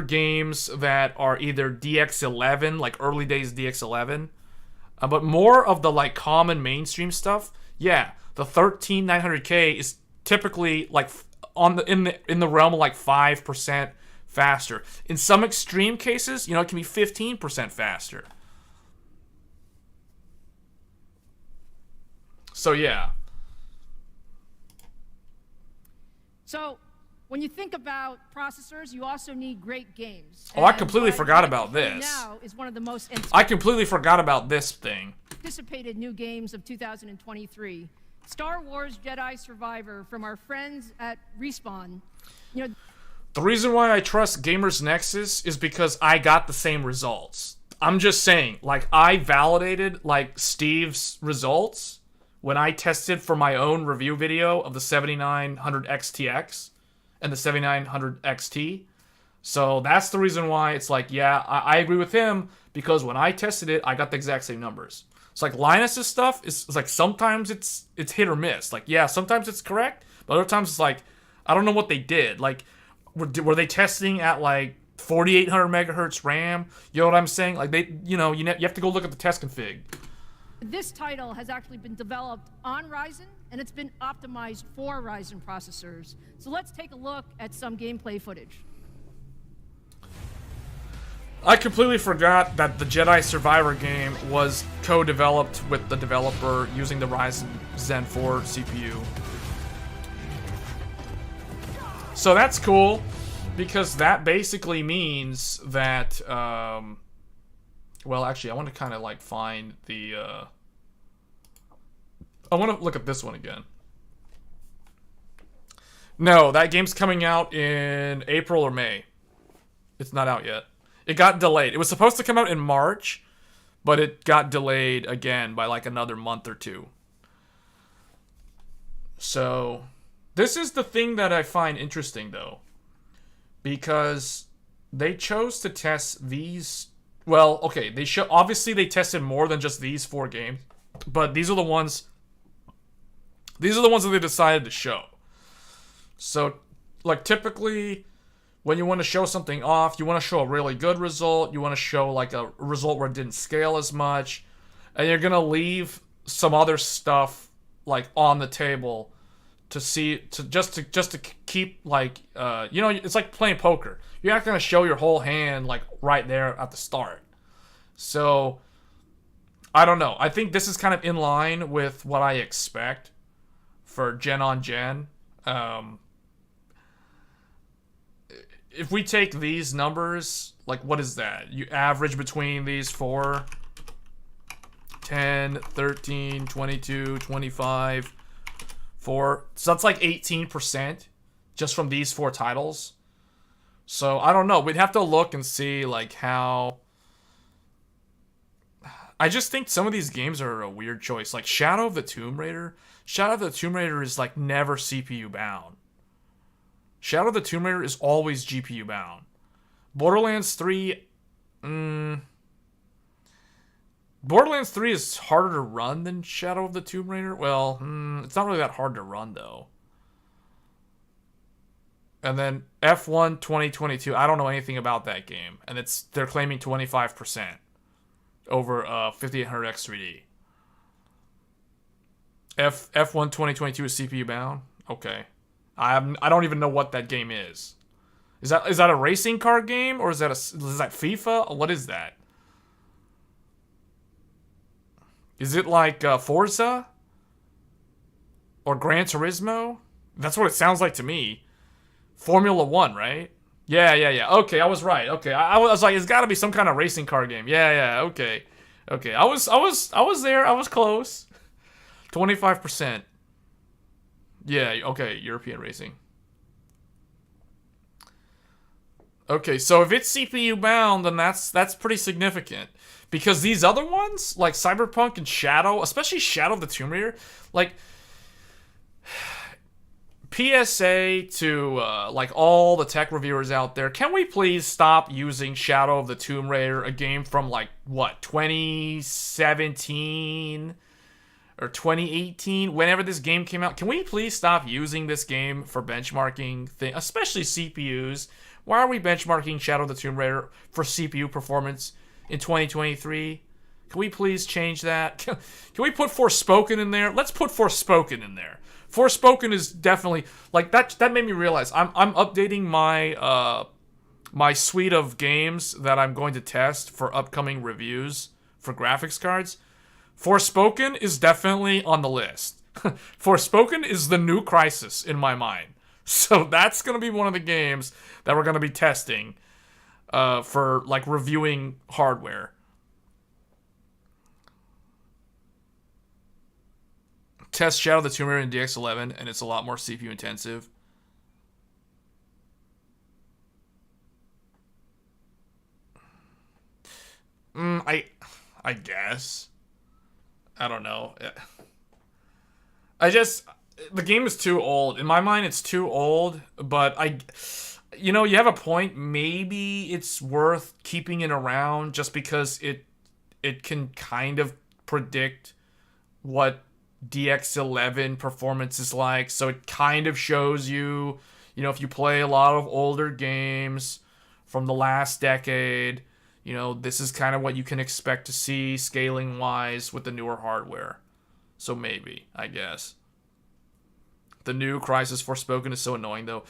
games that are either DX11, like early days DX11, but more of the like common mainstream stuff. Yeah, the 13900K is typically like in the realm of like 5% faster. In some extreme cases, you know, it can be 15% faster. So yeah. So when you think about processors, you also need great games. Oh, I completely forgot about this. Now is one of the most I completely forgot about this thing. anticipated new games of 2023. Star Wars Jedi Survivor from our friends at Respawn. You know, the reason why I trust Gamers Nexus is because I got the same results. I'm just saying, like, I validated, like, Steve's results when I tested for my own review video of the 7900 XTX and the 7900 XT. So that's the reason why it's like, yeah, I agree with him, because when I tested it, I got the exact same numbers. It's like Linus's stuff is like sometimes it's hit or miss. Like, yeah, sometimes it's correct, but other times it's like, I don't know what they did. Like, were they testing at like 4800 megahertz RAM? You know what I'm saying? Like, they, you have to go look at the test config. this title has actually been developed on Ryzen, and it's been optimized for Ryzen processors. So let's take a look at some gameplay footage. I completely forgot that the Jedi Survivor game was co-developed with the developer using the Ryzen Zen 4 CPU. So that's cool, because that basically means that, well, actually, I want to kind of, like, find the, I want to look at this one again. No, that game's coming out in April or May. It's not out yet. It got delayed. It was supposed to come out in March, but it got delayed again by like another month or two. So, this is the thing that I find interesting, though. Because they chose to test these... Well, okay, obviously they tested more than just these 4 games. But these are the ones... These are the ones that they decided to show. So, like, typically... when you want to show something off, you want to show a really good result, you want to show like a result where it didn't scale as much, and you're going to leave some other stuff like on the table to see, just to keep like, it's like playing poker. You're not going to show your whole hand like right there at the start. So, I don't know. I think this is kind of in line with what I expect for gen on gen. If we take these numbers, like, what is that? You average between these 4, 10, 13, 22, 25, 4. So that's like 18% just from these 4 titles. So, I don't know. We'd have to look and see, like, how... I just think some of these games are a weird choice. Like, Shadow of the Tomb Raider. Shadow of the Tomb Raider is, like, never CPU bound. Shadow of the Tomb Raider is always GPU bound. Borderlands 3... Borderlands 3 is harder to run than Shadow of the Tomb Raider. Well, it's not really that hard to run, though. And then F1 2022, I don't know anything about that game. And they're claiming 25% over 5800X 3D. F1 2022 is CPU bound? Okay. I don't even know what that game is. Is that a racing car game, or is that FIFA? What is that? Is it like Forza or Gran Turismo? That's what it sounds like to me. Formula 1, right? Yeah. Okay, I was right. Okay, I was like, it's got to be some kind of racing car game. Yeah. Okay. I was there. I was close. 25%. Yeah, okay, European racing. Okay, so if it's CPU bound, then that's pretty significant. Because these other ones, like Cyberpunk and Shadow, especially Shadow of the Tomb Raider, like, PSA to, like, all the tech reviewers out there, can we please stop using Shadow of the Tomb Raider, a game from, like, what, 2017... or 2018, whenever this game came out. Can we please stop using this game for benchmarking things, especially CPUs? Why are we benchmarking Shadow of the Tomb Raider for CPU performance in 2023? Can we please change that? Can we put Forspoken in there? Let's put Forspoken in there. Forspoken is definitely, like, that made me realize I'm updating my my suite of games that I'm going to test for upcoming reviews for graphics cards. Forspoken is definitely on the list. Forspoken is the new Crysis in my mind. So that's going to be one of the games that we're going to be testing for, like, reviewing hardware. test Shadow of the Tomb Raider in DX11, and it's a lot more CPU intensive. I guess. I don't know. The game is too old. In my mind, it's too old, but you have a point. Maybe it's worth keeping it around just because it can kind of predict what DX11 performance is like. So it kind of shows you, if you play a lot of older games from the last decade, this is kind of what you can expect to see scaling wise with the newer hardware. So maybe, I guess. The new Crysis Forspoken is so annoying, though.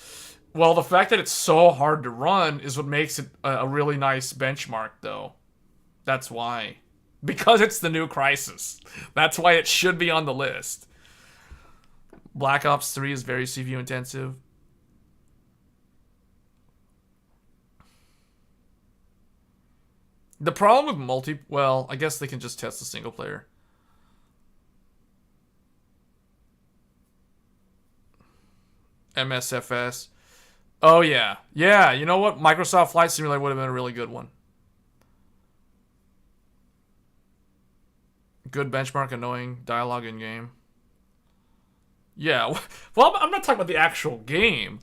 Well, the fact that it's so hard to run is what makes it a really nice benchmark, though. That's why. Because it's the new Crysis. That's why it should be on the list. Black Ops 3 is very CPU intensive. The problem with well, I guess they can just test the single player. MSFS. Oh, yeah. Yeah, you know what? Microsoft Flight Simulator would have been a really good one. Good benchmark, annoying dialogue in game. Yeah, well, I'm not talking about the actual game.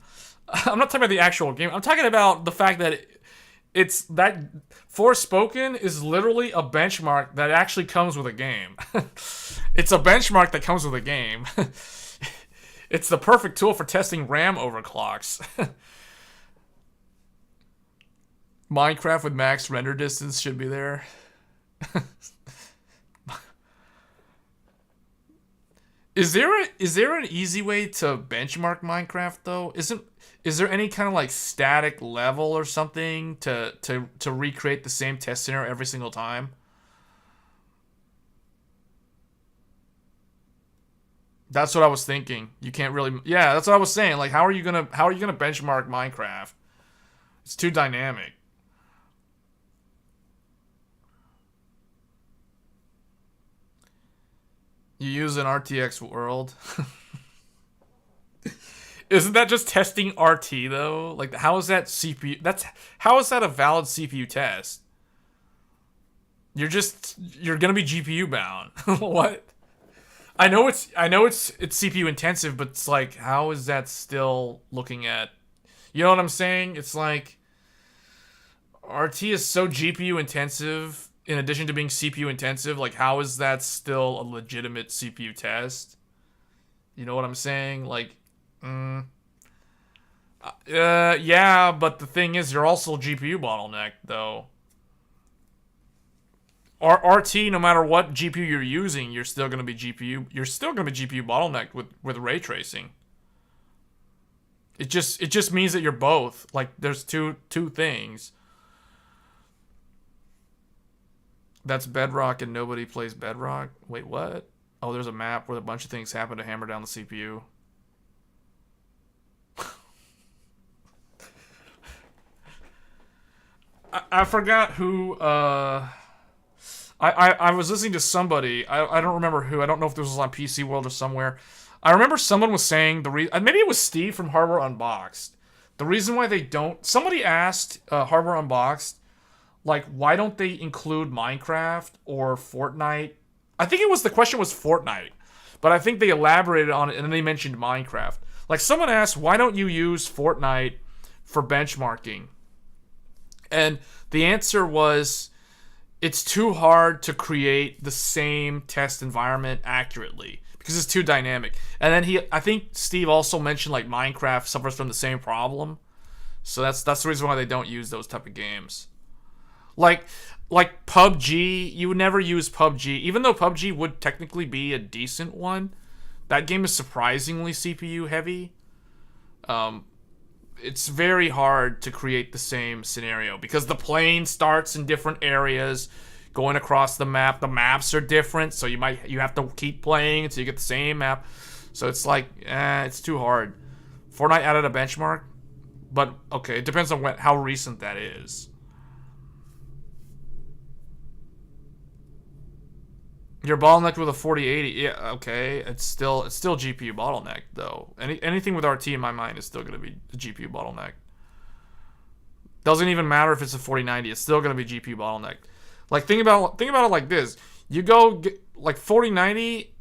I'm not talking about the actual game. I'm talking about the fact that it's that Forspoken is literally a benchmark that actually comes with a game. It's a benchmark that comes with a game. It's the perfect tool for testing RAM overclocks. Minecraft with max render distance should be there. Is there an easy way to benchmark Minecraft though? Is there any kind of like static level or something to recreate the same test scenario every single time? That's what I was thinking. You can't really. Yeah, that's what I was saying. Like, how are you gonna benchmark Minecraft? It's too dynamic. You use an RTX world. Isn't that just testing RT though? Like, how is that CPU? How is that a valid CPU test? You're gonna be GPU bound. What? I know it's CPU intensive, but it's like, how is that still looking at? You know what I'm saying? It's like RT is so GPU intensive in addition to being CPU intensive. Like, how is that still a legitimate CPU test? You know what I'm saying? Like, yeah, but the thing is, you're also GPU bottlenecked though. RT, no matter what GPU you're using, you're still gonna be GPU bottlenecked with ray tracing. It just means that you're both. Like, there's two things. That's Bedrock and nobody plays Bedrock. Wait, what? Oh, there's a map where a bunch of things happen to hammer down the CPU. I forgot who. I was listening to somebody. I don't remember who. I don't know if this was on PC World or somewhere. I remember someone was saying maybe it was Steve from Hardware Unboxed. The reason why they don't. Somebody asked Hardware Unboxed, like, why don't they include Minecraft or Fortnite? I think the question was Fortnite, but I think they elaborated on it and then they mentioned Minecraft. Like, someone asked, why don't you use Fortnite for benchmarking? And the answer was, it's too hard to create the same test environment accurately because it's too dynamic. And then I think Steve also mentioned like Minecraft suffers from the same problem. So that's the reason why they don't use those type of games. Like PUBG, you would never use PUBG, even though PUBG would technically be a decent one. That game is surprisingly CPU heavy. It's very hard to create the same scenario because the plane starts in different areas going across the map. The maps are different, so you have to keep playing until you get the same map. So it's like, it's too hard. Fortnite added a benchmark, but okay, it depends on how recent that is. You're bottlenecked with a 4080. Yeah, okay. It's still GPU bottleneck though. Anything with RT in my mind is still gonna be a GPU bottleneck. Doesn't even matter if it's a 4090. It's still gonna be GPU bottleneck. Like think about it like this. You go get, like 4090,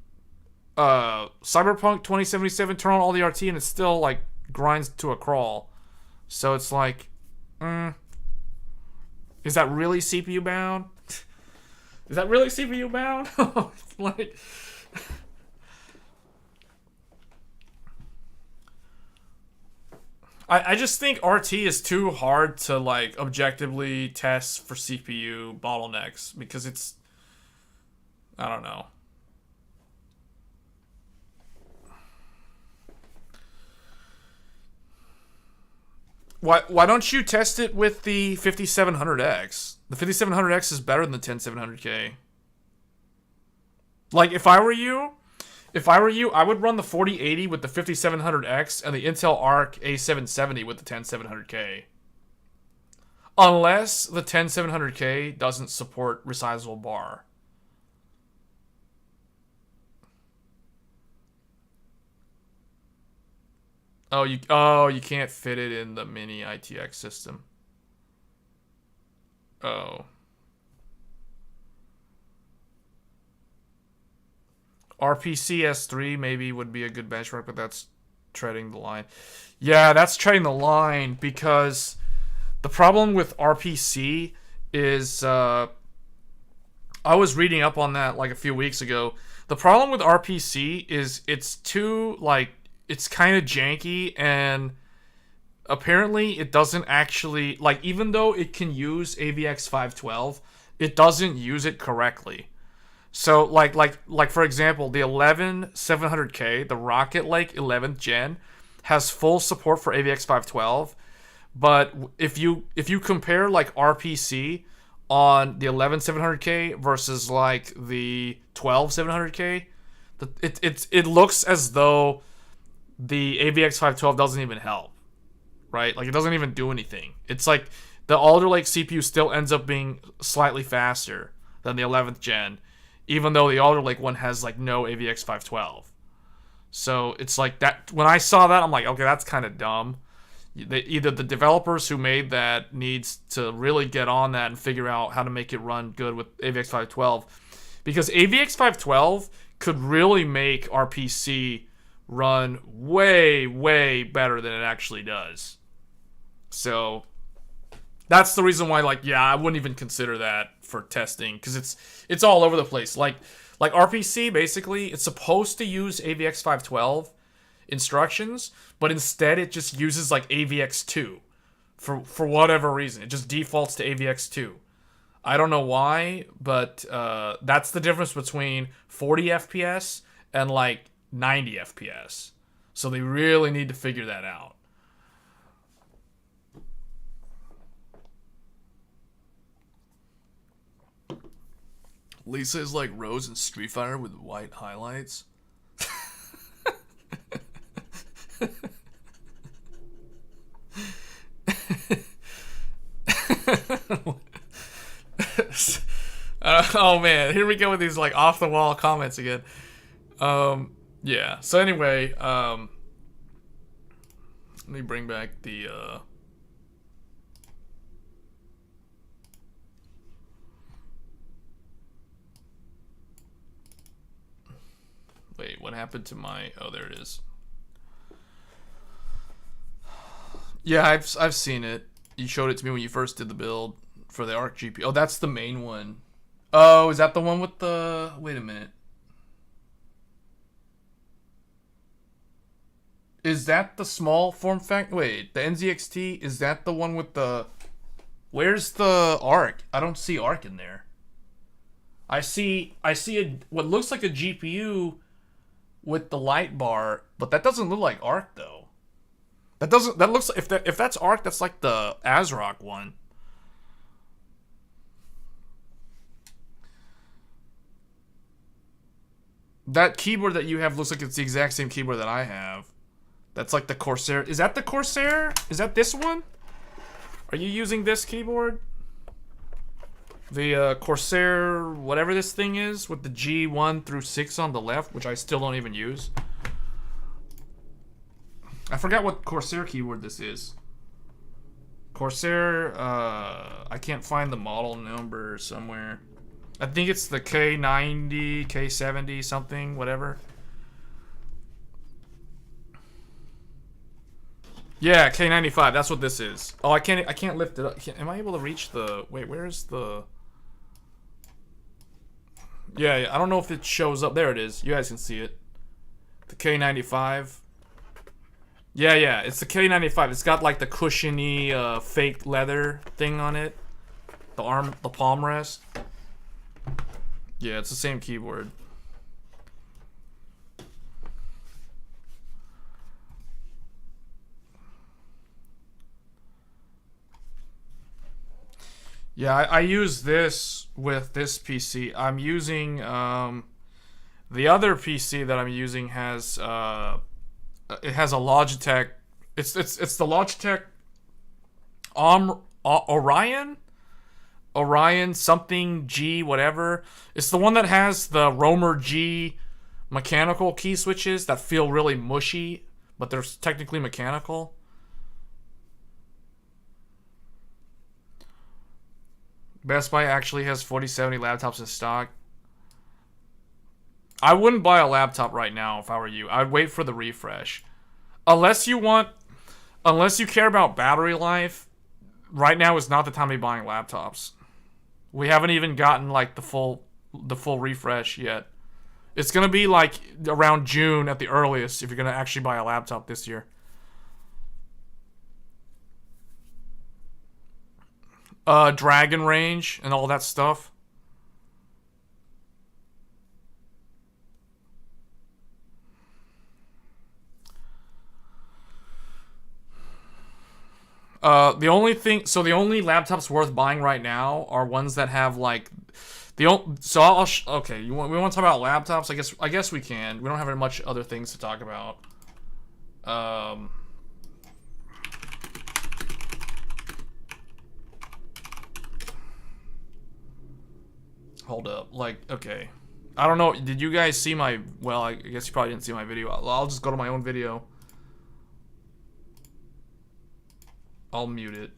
Cyberpunk 2077. Turn on all the RT and it still like grinds to a crawl. So it's like, is that really CPU bound? Is that really CPU bound? Like, I just think RT is too hard to like objectively test for CPU bottlenecks because it's, I don't know. Why don't you test it with the 5700X? The 5700X is better than the 10700K. Like if I were you, I would run the 4080 with the 5700X and the Intel Arc A770 with the 10700K. Unless the 10700K doesn't support resizable bar. Oh, you can't fit it in the mini ITX system. Oh. RPC S3 maybe would be a good benchmark, but that's treading the line. Yeah, that's treading the line because the problem with RPC is I was reading up on that like a few weeks ago. The problem with RPC is it's too like it's kind of janky, and apparently it doesn't actually like, even though it can use AVX 512, it doesn't use it correctly. So like for example, the 11700K, the Rocket Lake 11th gen, has full support for AVX 512, but if you compare like RPC on the 11700K versus like the 12700K, it looks as though the AVX 512 doesn't even help, right? Like it doesn't even do anything. It's like the Alder Lake CPU still ends up being slightly faster than the 11th gen, even though the Alder Lake one has like no AVX 512. So it's like that. When I saw that, I'm like, okay, that's kind of dumb. Either the developers who made that needs to really get on that and figure out how to make it run good with AVX 512, because AVX 512 could really make RPC run way better than it actually does. So that's the reason why, like, yeah, I wouldn't even consider that for testing, because it's all over the place. Like RPC, basically, it's supposed to use AVX 512 instructions, but instead it just uses like AVX2 for whatever reason. It just defaults to AVX2. I don't know why, but that's the difference between 40 FPS and like 90 FPS. So they really need to figure that out. Lisa is like Rose in Street Fighter with white highlights. Oh man, here we go with these like off the wall comments again. Yeah. So anyway, let me bring back the wait, what happened to my, oh, there it is. Yeah, I've seen it. You showed it to me when you first did the build for the Arc GPU. Oh, that's the main one. Oh, is that the one with the, wait a minute. Is that the small form factor? Wait, the NZXT, is that the one with the, where's the Arc? I don't see Arc in there. I see what looks like a GPU with the light bar, but that doesn't look like Arc though. That looks like, if that's Arc, that's like the ASRock one. That keyboard that you have looks like it's the exact same keyboard that I have. That's like the Corsair. Is that the Corsair? Is that this one? Are you using this keyboard? The Corsair, whatever this thing is, with the G1 through 6 on the left, which I still don't even use. I forgot what Corsair keyword this is. Corsair, I can't find the model number somewhere. I think it's the K90, K70, something, whatever. Yeah, K95, that's what this is. Oh, I can't lift it up. Am I able to reach the... Wait, where's the... Yeah, I don't know if it shows up. There it is. You guys can see it. The K95. Yeah, it's the K95. It's got like the cushiony fake leather thing on it. The palm rest. Yeah, it's the same keyboard. Yeah, I use this with this PC. I'm using the other PC that I'm using has it has a Logitech. It's the Logitech Orion something G whatever. It's the one that has the Roamer G mechanical key switches that feel really mushy, but they're technically mechanical. Best Buy actually has 4070 laptops in stock. I wouldn't buy a laptop right now if I were you. I'd wait for the refresh. Unless you care about battery life, right now is not the time to be buying laptops. We haven't even gotten like the full refresh yet. It's gonna be like around June at the earliest if you're gonna actually buy a laptop this year. Dragon range and all that stuff. The only laptops worth buying right now are ones that have like okay. We want to talk about laptops? I guess we can. We don't have very much other things to talk about. Hold up. Like, okay. I don't know. Did you guys see my... Well, I guess you probably didn't see my video. I'll just go to my own video. I'll mute it.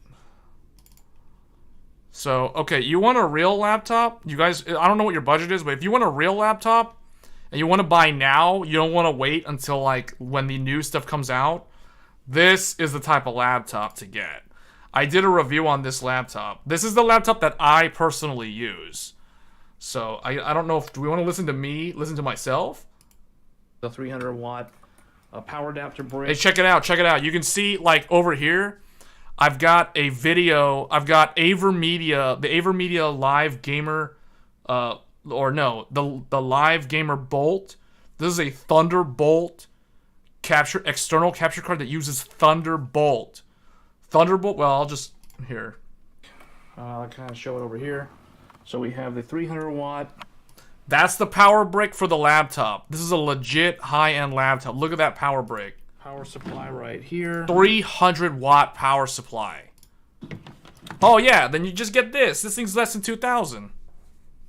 So, okay. You want a real laptop? You guys... I don't know what your budget is, but if you want a real laptop and you want to buy now, you don't want to wait until, like, when the new stuff comes out, this is the type of laptop to get. I did a review on this laptop. This is the laptop that I personally use. So, I don't know if... Do we want to listen to myself? The 300 watt power adapter brick. Hey, check it out. You can see, like, over here, I've got a video. I've got the AverMedia Live Gamer, the Live Gamer Bolt. This is a Thunderbolt external capture card that uses Thunderbolt. Well, I'll just... Here. I'll kind of show it over here. So we have the 300 watt. That's the power brick for the laptop. This is a legit high-end laptop. Look at that power brick. Power supply right here. 300 watt power supply. Oh yeah, then you just get this. This thing's less than 2,000.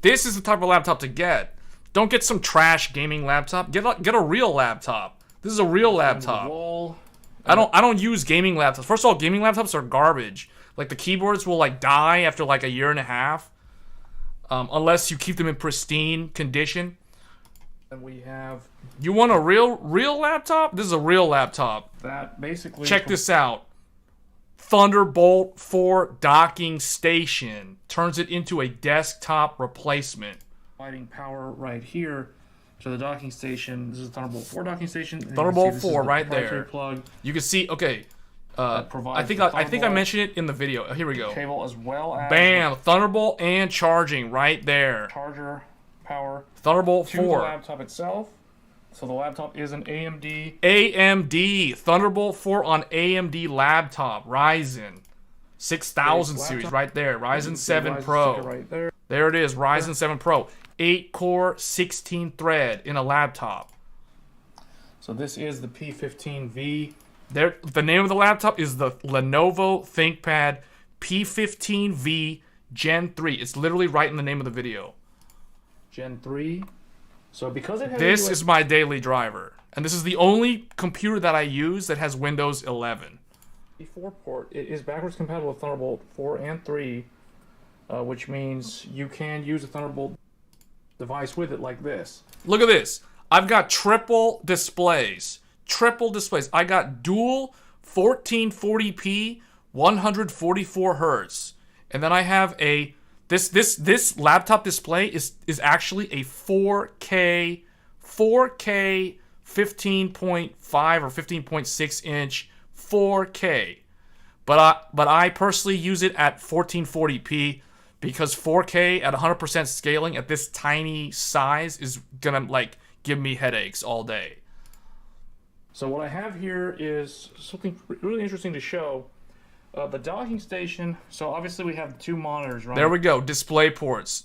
This is the type of laptop to get. Don't get some trash gaming laptop. Get a real laptop. This is a real laptop. I don't use gaming laptops. First of all, gaming laptops are garbage. Like the keyboards will like die after like a year and a half. Unless you keep them in pristine condition. And we have... You want a real laptop? This is a real laptop. That basically... Check this out. Thunderbolt 4 docking station. Turns it into a desktop replacement. Providing power right here to the docking station. This is a Thunderbolt 4 docking station. Thunderbolt 4 right there. Plug. You can see... Okay. I think I mentioned it in the video. Here we go. Cable as well as... Bam! Thunderbolt and charging right there. Charger power. Thunderbolt 4. To the laptop itself. So the laptop is an AMD. AMD. Thunderbolt 4 on AMD laptop. Ryzen. 6000 series right there. Ryzen 7 Pro. Right there. There it is. Ryzen 7 Pro. 8-core, 16-thread in a laptop. So this is the P15V. The name of the laptop is the Lenovo ThinkPad P15V Gen 3. It's literally right in the name of the video. Gen 3. So because it has This is my daily driver. And this is the only computer that I use that has Windows 11. 4 port, it is backwards compatible with Thunderbolt 4 and 3, which means you can use a Thunderbolt device with it like this. Look at this. I've got triple displays. Triple displays. I got dual 1440p 144 hertz. And then I have a this laptop display is actually a 4K 15.5 or 15.6 inch 4K. But I personally use it at 1440p because 4K at 100% scaling at this tiny size is gonna like give me headaches all day. So what I have here is something really interesting to show. The docking station. So obviously we have 2 monitors, right? There we go. Display ports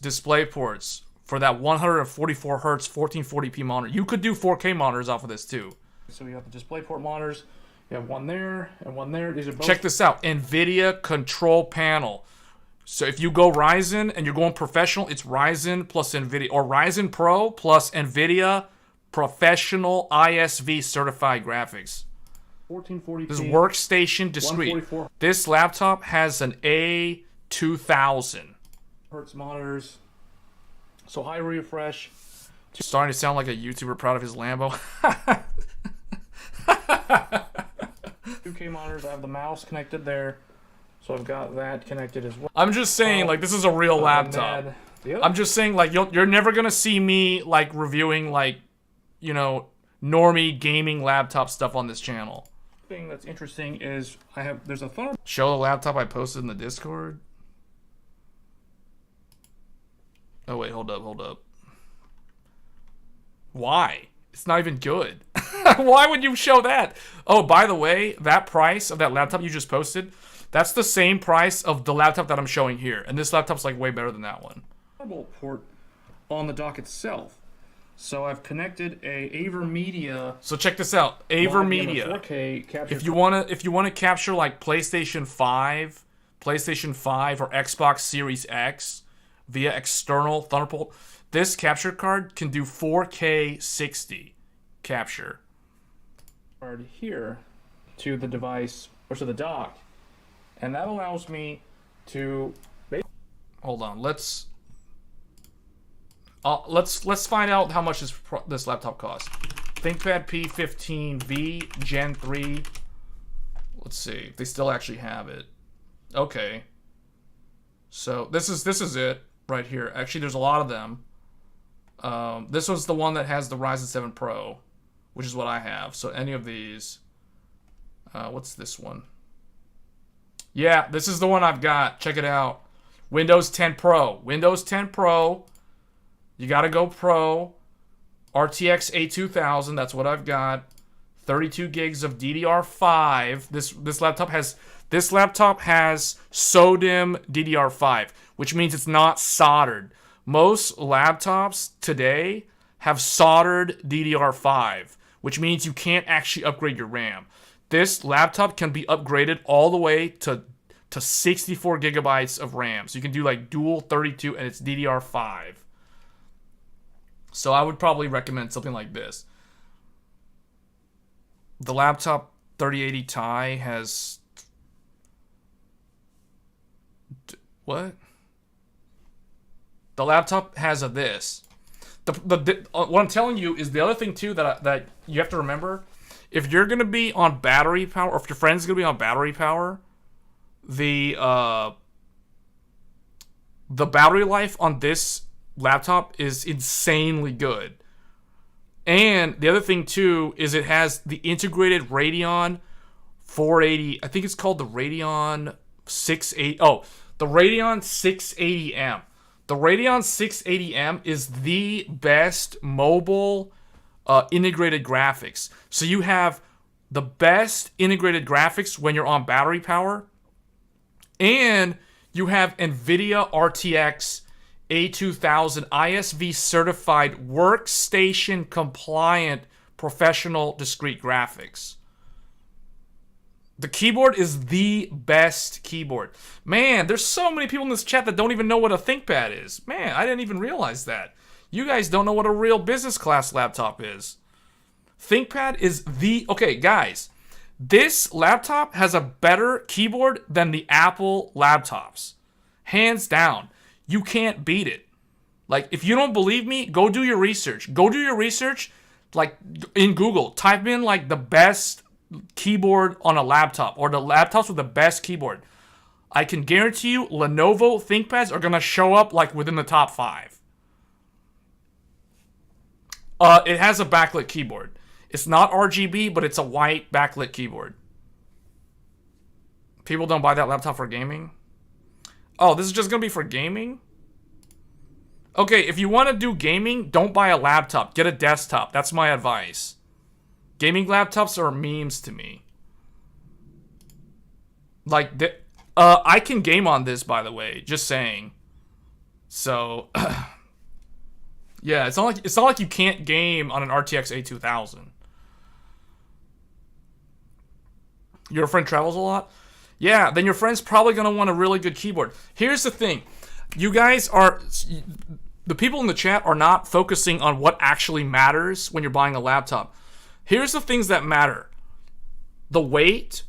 for that 144 hertz 1440p monitor. You could do 4K monitors off of this too. So we have the DisplayPort monitors. You have one there and one there. These are both. Check this out. NVIDIA control panel. So if you go Ryzen and you're going professional, it's Ryzen plus NVIDIA, or Ryzen Pro plus NVIDIA professional ISV certified graphics. 1440p. This is workstation discrete. 144 This laptop has an A2000. hertz monitors. So high refresh. Starting to sound like a YouTuber proud of his Lambo. 2K monitors. I have the mouse connected there. So I've got that connected as well. I'm just saying, like, this is a real laptop. I'm just saying, like, you're never gonna see me, like, reviewing, like, you know, normie gaming laptop stuff on this channel. Thing that's interesting is there's a Thunderbolt. Show the laptop I posted in the Discord. Oh wait, hold up. Why? It's not even good. Why would you show that? Oh, by the way, that price of that laptop you just posted, that's the same price of the laptop that I'm showing here. And this laptop's like way better than that one. Thunderbolt port on the dock itself. So I've connected a AverMedia. So check this out, AverMedia. 4K capture. If you wanna capture like PlayStation 5 or Xbox Series X via external Thunderbolt, this capture card can do 4K 60 capture. Card here to the device or to the dock, and that allows me to. Hold on, let's find out how much this laptop costs. ThinkPad P15V Gen 3. Let's see if they still actually have it. Okay. So this is it right here. Actually, there's a lot of them. This was the one that has the Ryzen 7 Pro, which is what I have. So any of these. What's this one? Yeah, this is the one I've got. Check it out. Windows 10 Pro. Windows 10 Pro. You gotta go Pro. RTX A2000, that's what I've got. 32 gigs of DDR5. This laptop has SODIMM DDR5, which means it's not soldered. Most laptops today have soldered DDR5, which means you can't actually upgrade your RAM. This laptop can be upgraded all the way to 64 gigabytes of RAM. So you can do like dual 32 and it's DDR5. So I would probably recommend something like this. The laptop 3080 Ti has... What? The laptop has a this. What I'm telling you is the other thing too that you have to remember. If you're going to be on battery power, or if your friend's going to be on battery power, the battery life on this laptop is insanely good. And the other thing too is it has the integrated Radeon 480. I think it's called the Radeon 680. Oh, the Radeon 680M. The Radeon 680M is the best mobile integrated graphics. So you have the best integrated graphics when you're on battery power, and you have NVIDIA RTX A2000 ISV certified workstation compliant professional discrete graphics. The keyboard is the best keyboard. Man, there's so many people in this chat that don't even know what a ThinkPad is. Man, I didn't even realize that. You guys don't know what a real business class laptop is. ThinkPad is the... Okay, guys. This laptop has a better keyboard than the Apple laptops. Hands down. You can't beat it. Like, if you don't believe me, go do your research. Go do your research, like, in Google. Type in, like, the best keyboard on a laptop, or the laptops with the best keyboard. I can guarantee you Lenovo ThinkPads are going to show up, like, within the top 5. It has a backlit keyboard. It's not RGB, but it's a white backlit keyboard. People don't buy that laptop for gaming? Oh, this is just going to be for gaming? Okay, if you want to do gaming, don't buy a laptop. Get a desktop. That's my advice. Gaming laptops are memes to me. Like, I can game on this, by the way. Just saying. So, yeah, it's not like you can't game on an RTX A2000. Your friend travels a lot? Yeah, then your friend's probably going to want a really good keyboard. Here's the thing. You guys are... The people in the chat are not focusing on what actually matters when you're buying a laptop. Here's the things that matter. The weight,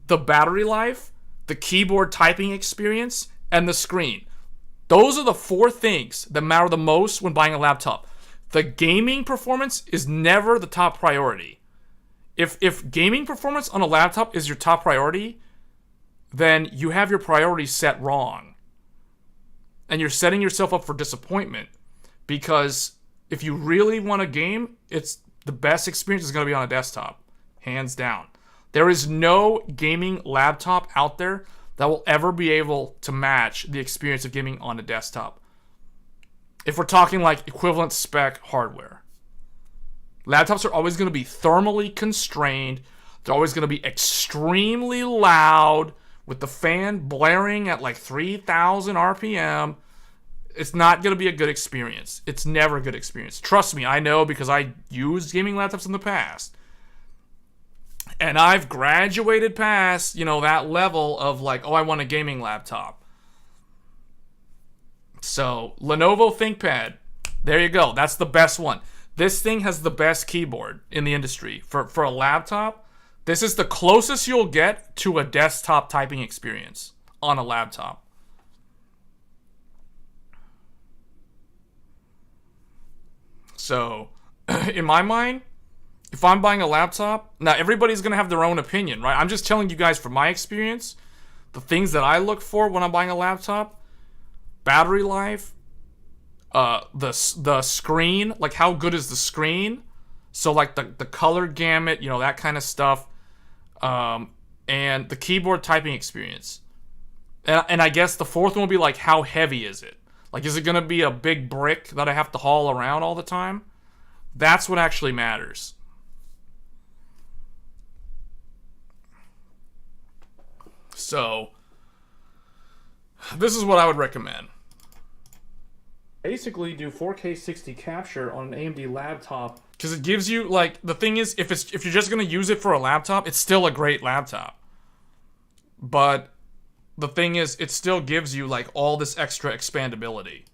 the battery life, the keyboard typing experience, and the screen. Those are the 4 things that matter the most when buying a laptop. The gaming performance is never the top priority. If gaming performance on a laptop is your top priority, then you have your priorities set wrong. And you're setting yourself up for disappointment. Because if you really want a game, it's the best experience is going to be on a desktop. Hands down. There is no gaming laptop out there that will ever be able to match the experience of gaming on a desktop. If we're talking like equivalent spec hardware. Laptops are always going to be thermally constrained. They're always going to be extremely loud with the fan blaring at like 3,000 RPM. It's not going to be a good experience. It's never a good experience. Trust me, I know because I used gaming laptops in the past. And I've graduated past, that level of like, oh, I want a gaming laptop. So, Lenovo ThinkPad. There you go. That's the best one. This thing has the best keyboard in the industry. For a laptop, this is the closest you'll get to a desktop typing experience on a laptop. So, in my mind, if I'm buying a laptop, now everybody's going to have their own opinion, right? I'm just telling you guys from my experience, the things that I look for when I'm buying a laptop: battery life, the screen, like how good is the screen? So like the color gamut, that kind of stuff. And the keyboard typing experience. And I guess the 4th one will be like, how heavy is it? Like, is it going to be a big brick that I have to haul around all the time? That's what actually matters. So, this is what I would recommend. Basically, do 4K 60 capture on an AMD laptop. Because it gives you, like, the thing is, if you're just going to use it for a laptop, it's still a great laptop. But the thing is, it still gives you, like, all this extra expandability.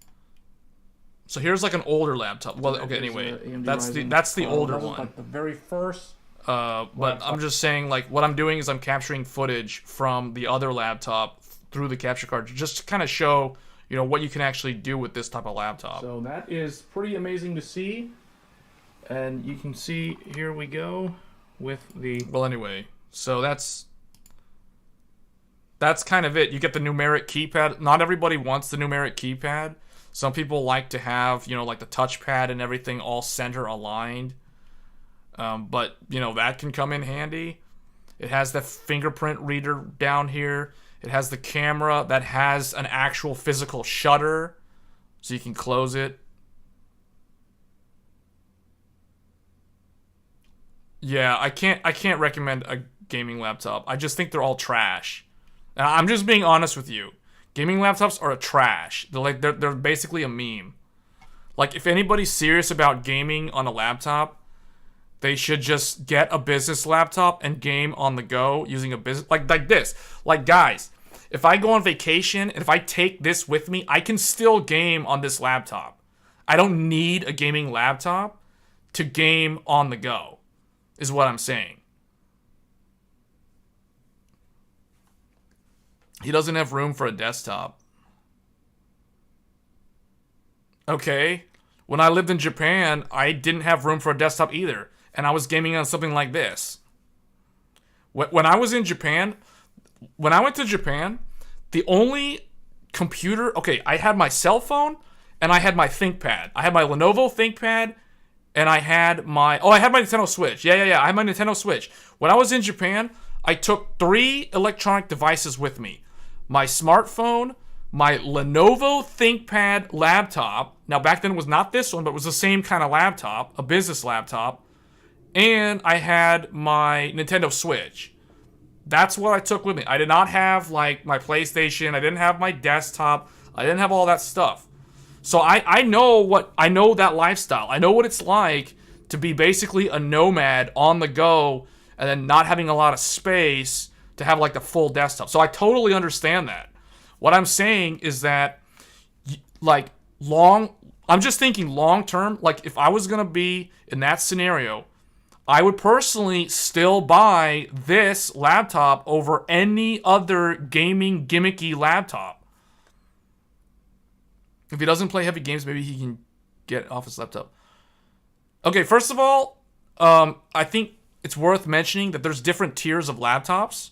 So here's, like, an older laptop. Well, okay, anyway, that's the older one. Like the very first. But I'm just saying, like, what I'm doing is I'm capturing footage from the other laptop through the capture card, just to kind of show, what you can actually do with this type of laptop. So that is pretty amazing to see. And you can see, here we go with the... Well, anyway, so that's kind of it. You get the numeric keypad. Not everybody wants the numeric keypad. Some people like to have, like the touchpad and everything all center aligned. But, that can come in handy. It has the fingerprint reader down here. It has the camera that has an actual physical shutter, so you can close it. Yeah, I can't recommend a gaming laptop. I just think they're all trash. And I'm just being honest with you. Gaming laptops are a trash. They're basically a meme. Like, if anybody's serious about gaming on a laptop, They should just get a business laptop and game on the go using a business like this. Like, guys, if I go on vacation and if I take this with me, I can still game on this laptop. I don't need a gaming laptop to game on the go, is what I'm saying. He doesn't have room for a desktop. Okay. When I lived in Japan, I didn't have room for a desktop either. And I was gaming on something like this. When I was in Japan, when I went to Japan, the only computer... Okay, I had my cell phone and I had my ThinkPad. I had my Lenovo ThinkPad and I had my... Oh, I had my Nintendo Switch. Yeah. I had my Nintendo Switch. When I was in Japan, I took 3 electronic devices with me. My smartphone, my Lenovo ThinkPad laptop. Now, back then it was not this one, but it was the same kind of laptop, a business laptop. And I had my Nintendo Switch. That's what I took with me. I did not have, like, my PlayStation. I didn't have my desktop. I didn't have all that stuff. So I know that lifestyle. I know what it's like to be basically a nomad on the go and then not having a lot of space to have, like, the full desktop. So I totally understand that. What I'm saying is that, like, I'm just thinking long term. Like, if I was going to be in that scenario, I would personally still buy this laptop over any other gaming gimmicky laptop. If he doesn't play heavy games, maybe he can get off his laptop. Okay, first of all, I think it's worth mentioning that there's different tiers of laptops.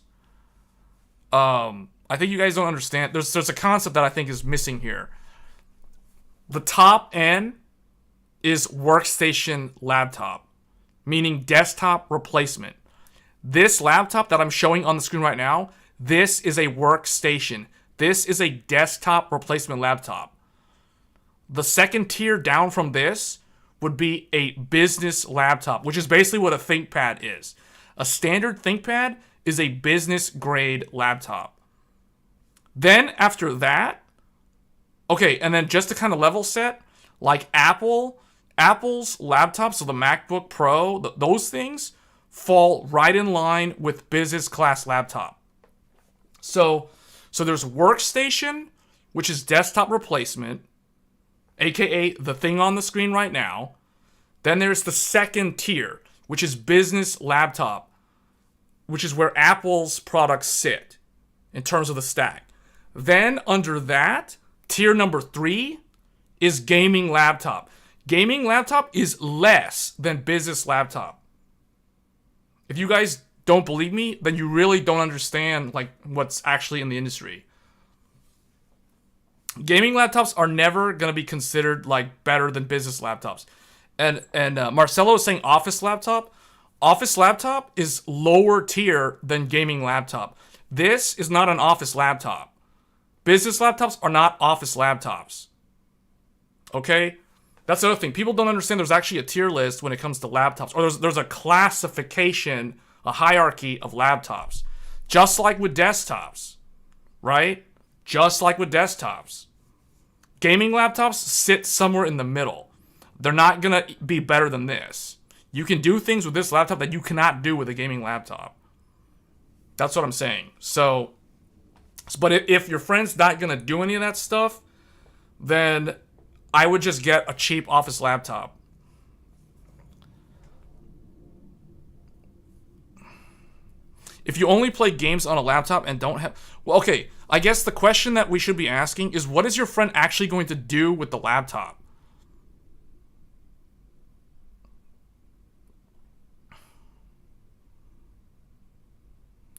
I think you guys don't understand. There's a concept that I think is missing here. The top end is workstation laptop, meaning desktop replacement. This laptop that I'm showing on the screen right now, this is a workstation. This is a desktop replacement laptop. The second tier down from this would be a business laptop, which is basically what a ThinkPad is. A standard ThinkPad is a business grade laptop. Then after that, okay, and then just to kind of level set, like Apple's laptops, so the MacBook Pro, those things fall right in line with business class laptop. So there's workstation, which is desktop replacement, aka the thing on the screen right now. Then there's the second tier, which is business laptop, which is where Apple's products sit in terms of the stack. Then under that, tier number 3 is gaming laptop. Gaming laptop is less than business laptop. If you guys don't believe me, then you really don't understand like what's actually in the industry. Gaming laptops are never going to be considered like better than business laptops. And Marcelo is saying office laptop. Office laptop is lower tier than gaming laptop. This is not an office laptop. Business laptops are not office laptops. Okay? That's the other thing. People don't understand there's actually a tier list when it comes to laptops. Or there's a classification, a hierarchy of laptops. Just like with desktops. Right? Just like with desktops. Gaming laptops sit somewhere in the middle. They're not going to be better than this. You can do things with this laptop that you cannot do with a gaming laptop. That's what I'm saying. So, but if your friend's not going to do any of that stuff, then I would just get a cheap office laptop. If you only play games on a laptop and don't have... Well, okay, I guess the question that we should be asking is, what is your friend actually going to do with the laptop?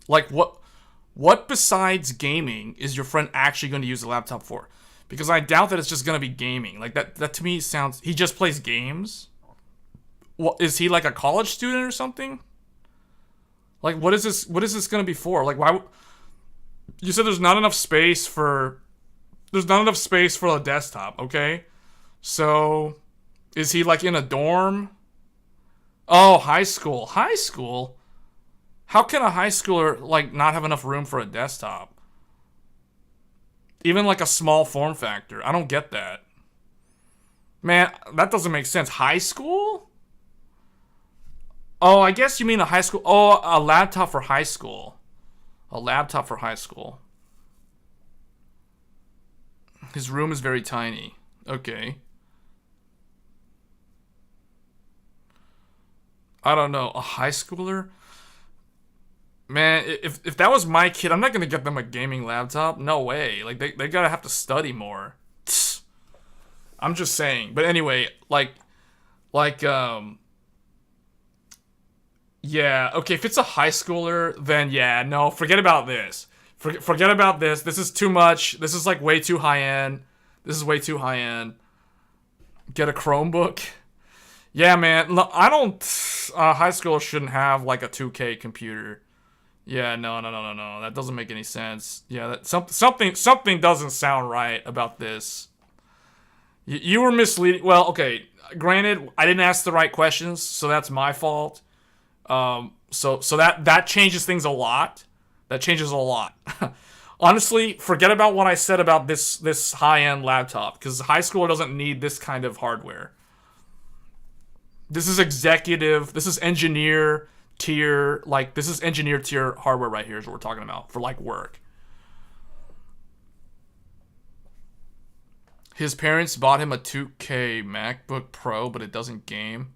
Like, what besides gaming is your friend actually going to use the laptop for? Because I doubt that it's just going to be gaming. Like, that to me sounds... He just plays games? What, is he like a college student or something? Like, what is this going to be for? Like, why... You said there's not enough space for... There's not enough space for a desktop, okay? So, is he like in a dorm? Oh, high school. High school? How can a high schooler, like, not have enough room for a desktop? Even, like, a small form factor. I don't get that. Man, that doesn't make sense. High school? Oh, I guess you mean a high school. Oh, a laptop for high school. A laptop for high school. His room is very tiny. Okay. I don't know. A high schooler? Man, if that was my kid, I'm not gonna get them a gaming laptop. No way. Like, they gotta have to study more. I'm just saying. But anyway, yeah, okay, if it's a high schooler, then yeah, no, forget about this. Forget about this. This is too much. This is like way too high end. This is way too high end. Get a Chromebook. Yeah, man. I don't. High schoolers shouldn't have like a 2K computer. Yeah, no. That doesn't make any sense. Yeah, that something doesn't sound right about this. You were misleading. Well, okay. Granted, I didn't ask the right questions, so that's my fault. So that changes things a lot. That changes a lot. Honestly, forget about what I said about this high-end laptop, because high schooler doesn't need this kind of hardware. This is executive. This is engineer tier. Like, this is engineer tier hardware right here is what we're talking about for like work. His parents bought him a 2K MacBook Pro, but it doesn't game.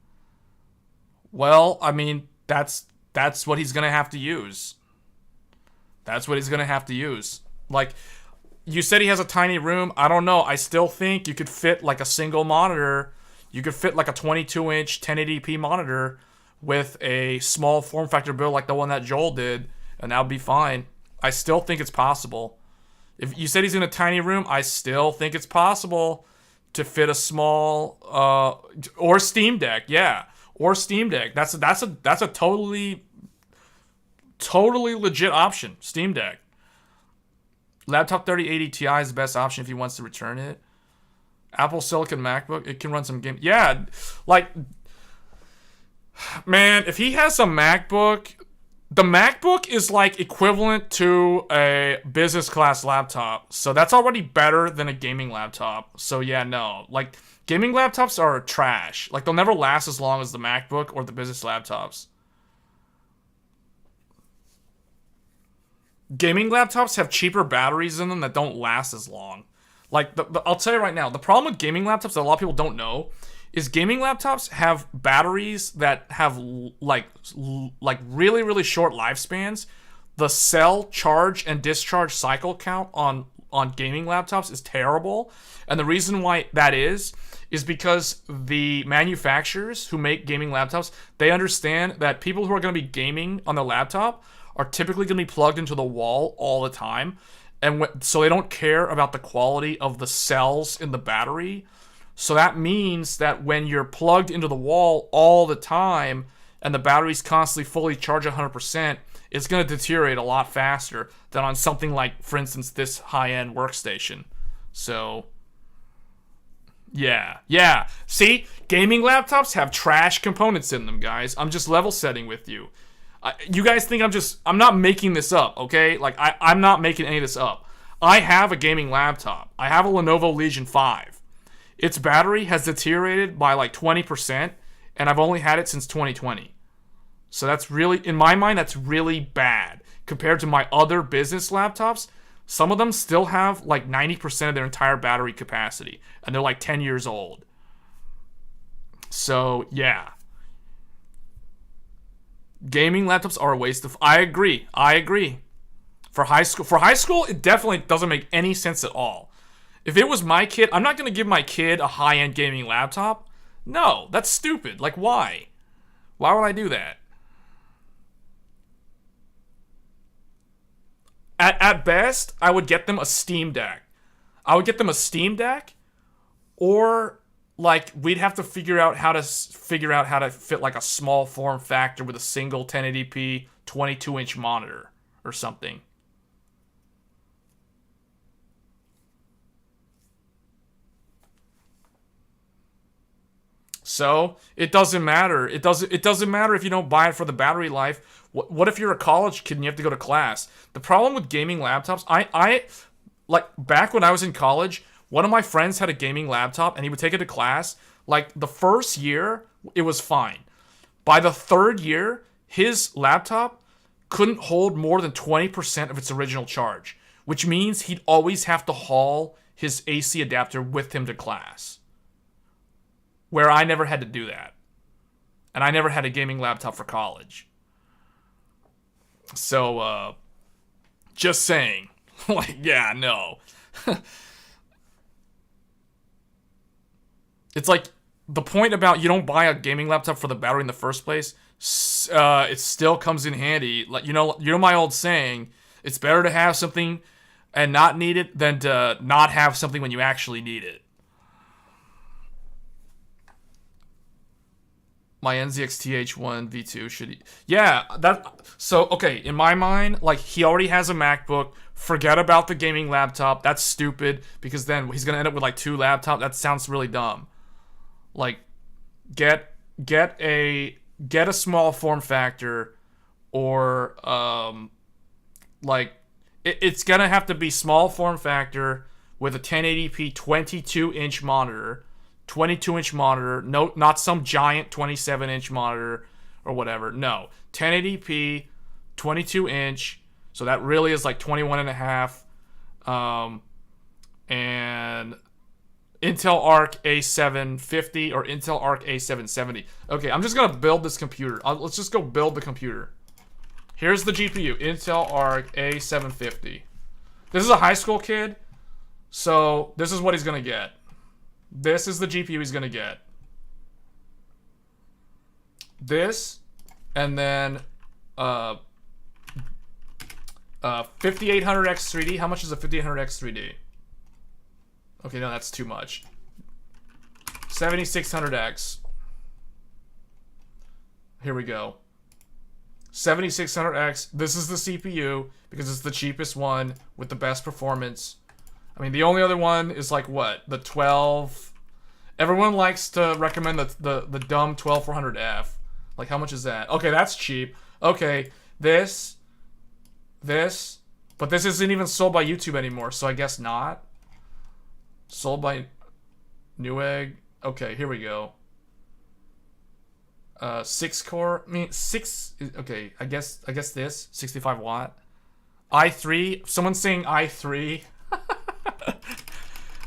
Well, I mean, that's what he's gonna have to use. That's what he's gonna have to use. Like, you said he has a tiny room. I don't know. I still think you could fit like a single monitor. You could fit like a 22-inch 1080p monitor with a small form factor build like the one that Joel did, and that would be fine. I still think it's possible. If you said he's in a tiny room, I still think it's possible to fit a small or Steam Deck, yeah, or Steam Deck. That's a totally legit option. Steam Deck. Laptop 3080 Ti is the best option if he wants to return it. Apple Silicon MacBook, it can run some game. Yeah, like, man, if he has a MacBook, the MacBook is like equivalent to a business class laptop. So that's already better than a gaming laptop. So yeah, no. Like, gaming laptops are trash. Like, they'll never last as long as the MacBook or the business laptops. Gaming laptops have cheaper batteries in them that don't last as long. Like, I'll tell you right now, the problem with gaming laptops that a lot of people don't know is gaming laptops have batteries that have like really, really short lifespans. The cell charge and discharge cycle count on gaming laptops is terrible. And the reason why that is because the manufacturers who make gaming laptops, they understand that people who are going to be gaming on the laptop are typically going to be plugged into the wall all the time. And so they don't care about the quality of the cells in the battery. So that means that when you're plugged into the wall all the time and the battery's constantly fully charged 100%, it's going to deteriorate a lot faster than on something like, for instance, this high-end workstation. So, yeah. See? Gaming laptops have trash components in them, guys. I'm just level setting with you. You guys think I'm not making this up, okay? Like, I'm not making any of this up. I have a gaming laptop. I have a Lenovo Legion 5. Its battery has deteriorated by like 20%, and I've only had it since 2020. So that's really, in my mind, that's really bad. Compared to my other business laptops, some of them still have like 90% of their entire battery capacity, and they're like 10 years old. So, yeah. Gaming laptops are a waste of... I agree. For high school, it definitely doesn't make any sense at all. If it was my kid, I'm not going to give my kid a high-end gaming laptop. No, that's stupid. Like, why? Why would I do that? At best, I would get them a Steam Deck. Or, like, we'd have to figure out how to fit like a small form factor with a single 1080p 22-inch monitor or something. So it doesn't matter. It doesn't matter if you don't buy it for the battery life. What if you're a college kid and you have to go to class? The problem with gaming laptops, I like back when I was in college, one of my friends had a gaming laptop and he would take it to class. Like the first year, it was fine. By the third year, his laptop couldn't hold more than 20% of its original charge, which means he'd always have to haul his AC adapter with him to class. Where I never had to do that. And I never had a gaming laptop for college. So, just saying. Like, yeah, no. It's like, the point about you don't buy a gaming laptop for the battery in the first place, it still comes in handy. Like, you know my old saying, it's better to have something and not need it than to not have something when you actually need it. My NZX TH1 V2 should... Yeah, so, okay, in my mind, like, he already has a MacBook. Forget about the gaming laptop. That's stupid, because then he's going to end up with, like, 2 laptops. That sounds really dumb. Like, get a small form factor, or, like, it's going to have to be small form factor with a 1080p 22-inch monitor. 22-inch monitor, no, not some giant 27-inch monitor or whatever. No, 1080p, 22-inch. So that really is like 21 and a half. And Intel Arc A750 or Intel Arc A770. Okay, I'm just gonna build this computer. Let's just go build the computer. Here's the GPU, Intel Arc A750. This is a high school kid, so this is what he's gonna get. This is the GPU he's gonna get. This, and then 5800X 3D. How much is a 5800X 3D? Okay, no, that's too much. 7600X. Here we go. 7600X. This is the CPU because it's the cheapest one with the best performance. I mean, the only other one is like what? The 12. Everyone likes to recommend the dumb 12400F. Like, how much is that? Okay, that's cheap. Okay, this. But this isn't even sold by YouTube anymore, so I guess not. Sold by Newegg. Okay, here we go. 6 core. I mean, 6. Okay, I guess this 65 watt. i3. Someone's saying i3.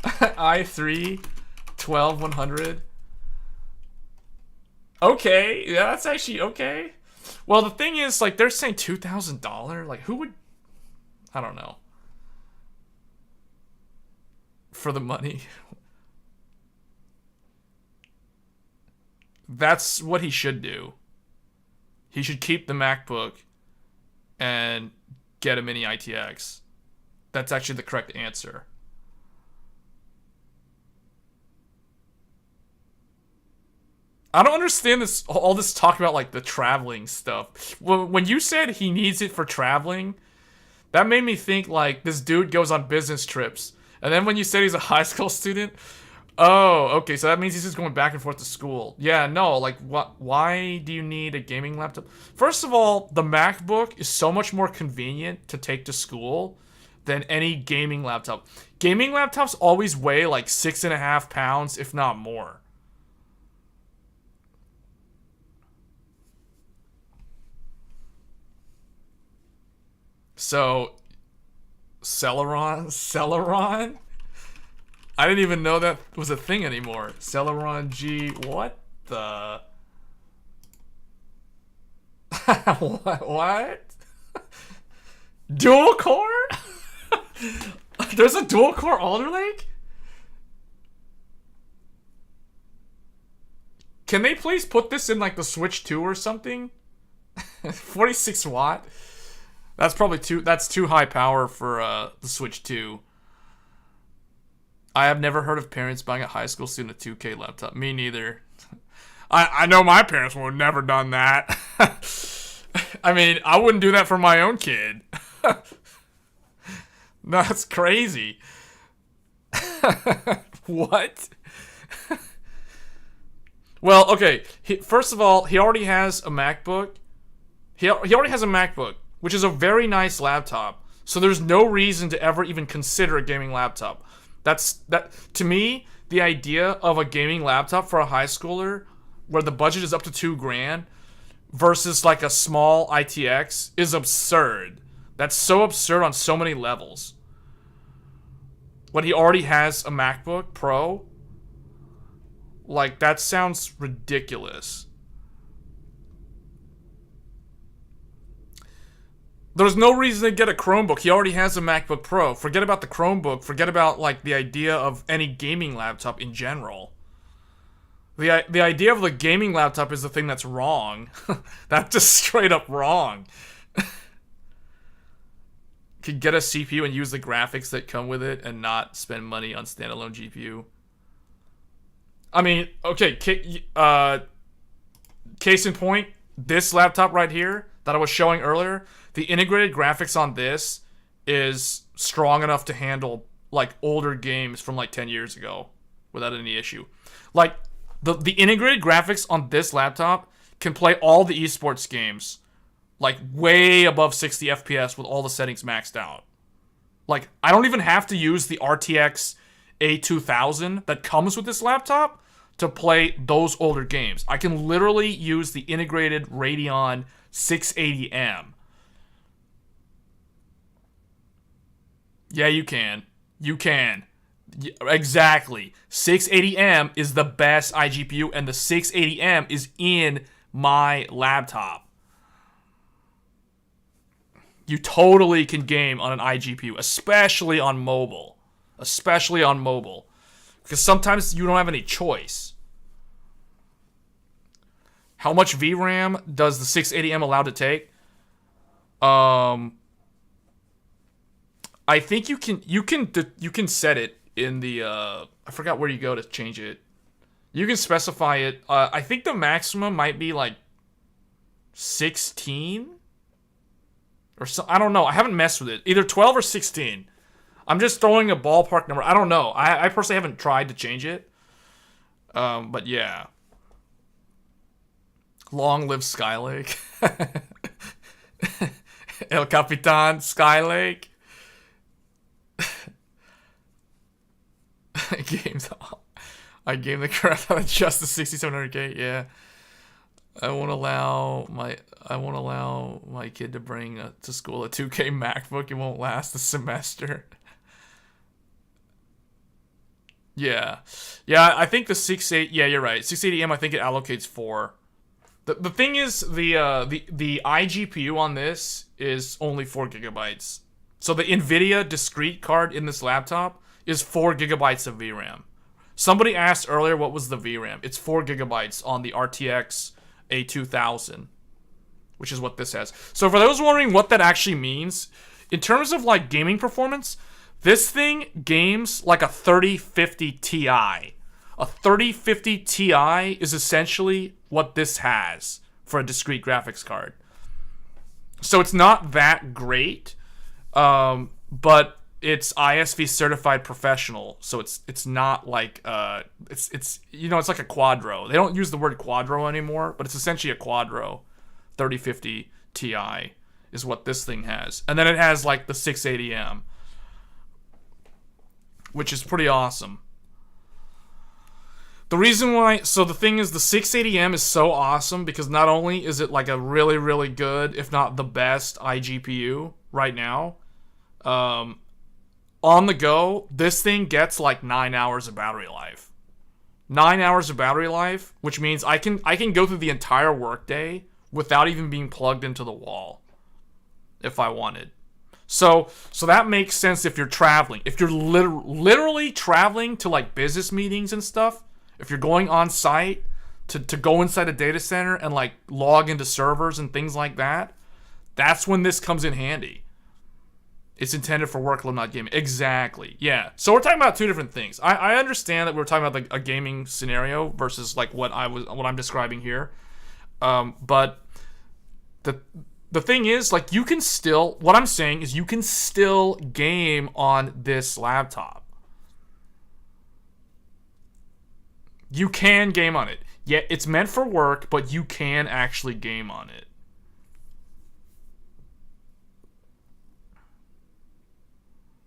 i3 12100. Okay, yeah, that's actually okay. Well, the thing is, like, they're saying $2,000. Like, who would? I don't know. For the money. That's what he should do. He should keep the MacBook and get a mini ITX. That's actually the correct answer. I don't understand this, all this talk about, like, the traveling stuff. When you said he needs it for traveling, that made me think, like, this dude goes on business trips. And then when you said he's a high school student, oh, okay, so that means he's just going back and forth to school. Yeah, no, like, why do you need a gaming laptop? First of all, the MacBook is so much more convenient to take to school than any gaming laptop. Gaming laptops always weigh, like, 6.5 pounds, if not more. So, Celeron? I didn't even know that was a thing anymore. Celeron G, what the? What? Dual core? There's a dual core Alder Lake? Can they please put this in, like, the Switch 2 or something? 46 watt? That's probably too high power for the Switch 2. I have never heard of parents buying a high school student a 2K laptop. Me neither. I know my parents would have never done that. I mean, I wouldn't do that for my own kid. That's crazy. What? Well, okay. First of all, he already has a MacBook. He already has a MacBook, which is a very nice laptop. So there's no reason to ever even consider a gaming laptop. That to me, the idea of a gaming laptop for a high schooler where the budget is up to $2,000, versus like a small ITX is absurd. That's so absurd on so many levels. When he already has a MacBook Pro, like, that sounds ridiculous. There's no reason to get a Chromebook. He already has a MacBook Pro. Forget about the Chromebook. Forget about, like, the idea of any gaming laptop in general. The idea of the gaming laptop is the thing that's wrong. That's just straight up wrong. Could get a CPU and use the graphics that come with it and not spend money on standalone GPU. I mean, okay, case in point, this laptop right here that I was showing earlier, the integrated graphics on this is strong enough to handle, like, older games from, like, 10 years ago without any issue. Like, the integrated graphics on this laptop can play all the esports games, like, way above 60 FPS with all the settings maxed out. Like, I don't even have to use the RTX A2000 that comes with this laptop to play those older games. I can literally use the integrated Radeon 680M. Yeah, you can. You can. Exactly. 680M is the best iGPU, and the 680M is in my laptop. You totally can game on an iGPU, especially on mobile. Especially on mobile. Because sometimes you don't have any choice. How much VRAM does the 680M allow to take? I think you can set it in the I forgot where you go to change it. You can specify it. I think the maximum might be like 16 or so. I don't know. I haven't messed with it. Either 12 or 16. I'm just throwing a ballpark number. I don't know. I personally haven't tried to change it. But yeah. Long live Skylake. El Capitan Skylake. I game the crap out of just the 6700K. Yeah, I won't allow my kid to bring to school a 2K MacBook. It won't last a semester. Yeah. I think the 680. Yeah, you're right. 680M. I think it allocates 4. The thing is, the iGPU on this is only 4 gigabytes. So the NVIDIA discrete card in this laptop is 4 gigabytes of VRAM. Somebody asked earlier what was the VRAM. It's 4 gigabytes on the RTX A2000, which is what this has. So for those wondering what that actually means, in terms of like gaming performance, this thing games like a 3050 Ti. A 3050 Ti is essentially what this has for a discrete graphics card. So it's not that great, but it's ISV certified professional, so it's not like it's it's like a Quadro. They don't use the word Quadro anymore, but it's essentially a Quadro. 3050 Ti is what this thing has, and then it has like the 680M, which is pretty awesome. The reason why, so the thing is, the 680M is so awesome because not only is it like a really, really good, if not the best iGPU right now, on the go, this thing gets like 9 hours of battery life. 9 hours of battery life, which means I can go through the entire workday without even being plugged into the wall, if I wanted. So that makes sense if you're traveling. If you're literally traveling to like business meetings and stuff, if you're going on site to go inside a data center and like log into servers and things like that, that's when this comes in handy. It's intended for workload, not gaming. Exactly. Yeah. So we're talking about two different things. I understand that we're talking about like a gaming scenario versus like what I'm describing here. But the thing is, like, you can still, what I'm saying is you can still game on this laptop. You can game on it. Yeah, it's meant for work, but you can actually game on it.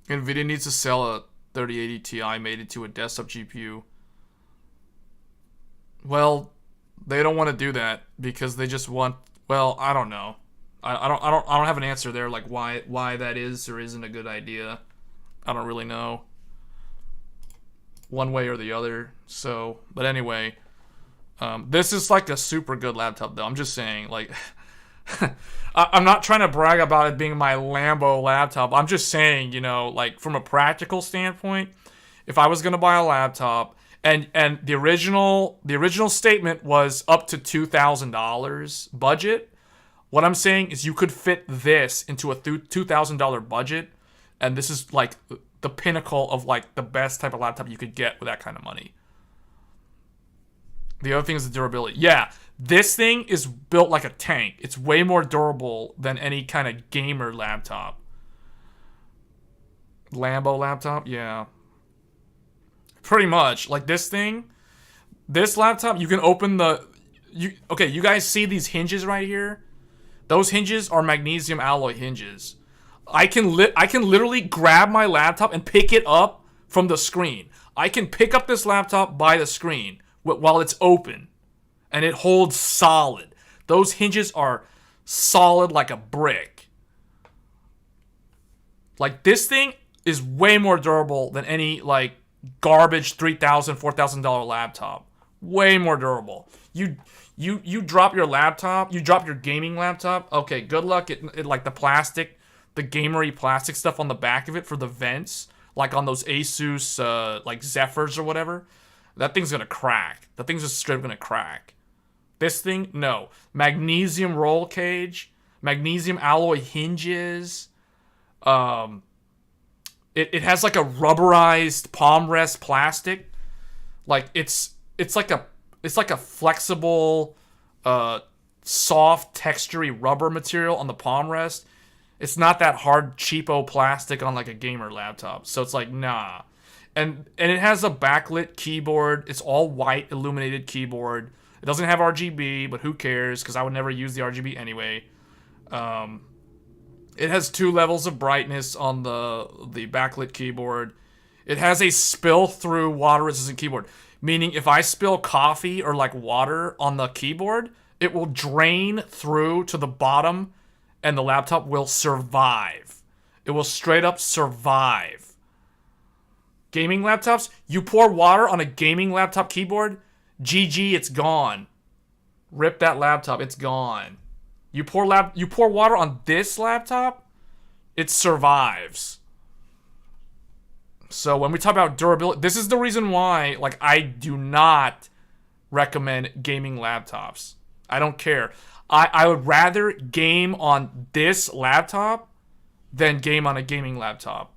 NVIDIA needs to sell a 3080 Ti made into a desktop GPU. Well, they don't want to do that because they just want Well, I don't know. I don't have an answer there, like why that is or isn't a good idea. I don't really know, one way or the other. So, but anyway, this is like a super good laptop, though. I'm just saying, like, I'm not trying to brag about it being my Lambo laptop. I'm just saying, you know, like from a practical standpoint, if I was gonna buy a laptop, and the original statement was up to $2,000 budget. What I'm saying is you could fit this into a $2,000 budget, and this is like the pinnacle of like the best type of laptop you could get with that kind of money. The other thing is the durability. Yeah, this thing is built like a tank. It's way more durable than any kind of gamer laptop. Lambo laptop, yeah. Pretty much. Like this laptop, you can open okay, you guys see these hinges right here? Those hinges are magnesium alloy hinges. I can literally grab my laptop and pick it up from the screen. I can pick up this laptop by the screen while it's open, and it holds solid. Those hinges are solid like a brick. Like this thing is way more durable than any like garbage $3,000, $4,000 laptop. Way more durable. You drop your laptop, you drop your gaming laptop. Okay, good luck. It like the plastic, the gamery plastic stuff on the back of it for the vents, like on those Asus like Zephyrs or whatever. That thing's gonna crack. That thing's just straight up gonna crack. This thing, no. Magnesium roll cage, magnesium alloy hinges. It has like a rubberized palm rest plastic. Like it's like a flexible, soft, textury rubber material on the palm rest. It's not that hard, cheapo plastic on like a gamer laptop. So it's like, nah. And it has a backlit keyboard. It's all white illuminated keyboard. It doesn't have RGB, but who cares? Because I would never use the RGB anyway. It has 2 levels of brightness on the backlit keyboard. It has a spill-through water-resistant keyboard, meaning if I spill coffee or like water on the keyboard, it will drain through to the bottom, and the laptop will survive. It will straight up survive. Gaming laptops, you pour water on a gaming laptop keyboard, GG, it's gone. Rip that laptop, it's gone. You pour water on this laptop, it survives. So when we talk about durability, this is the reason why, like, I do not recommend gaming laptops. I don't care. I would rather game on this laptop than game on a gaming laptop.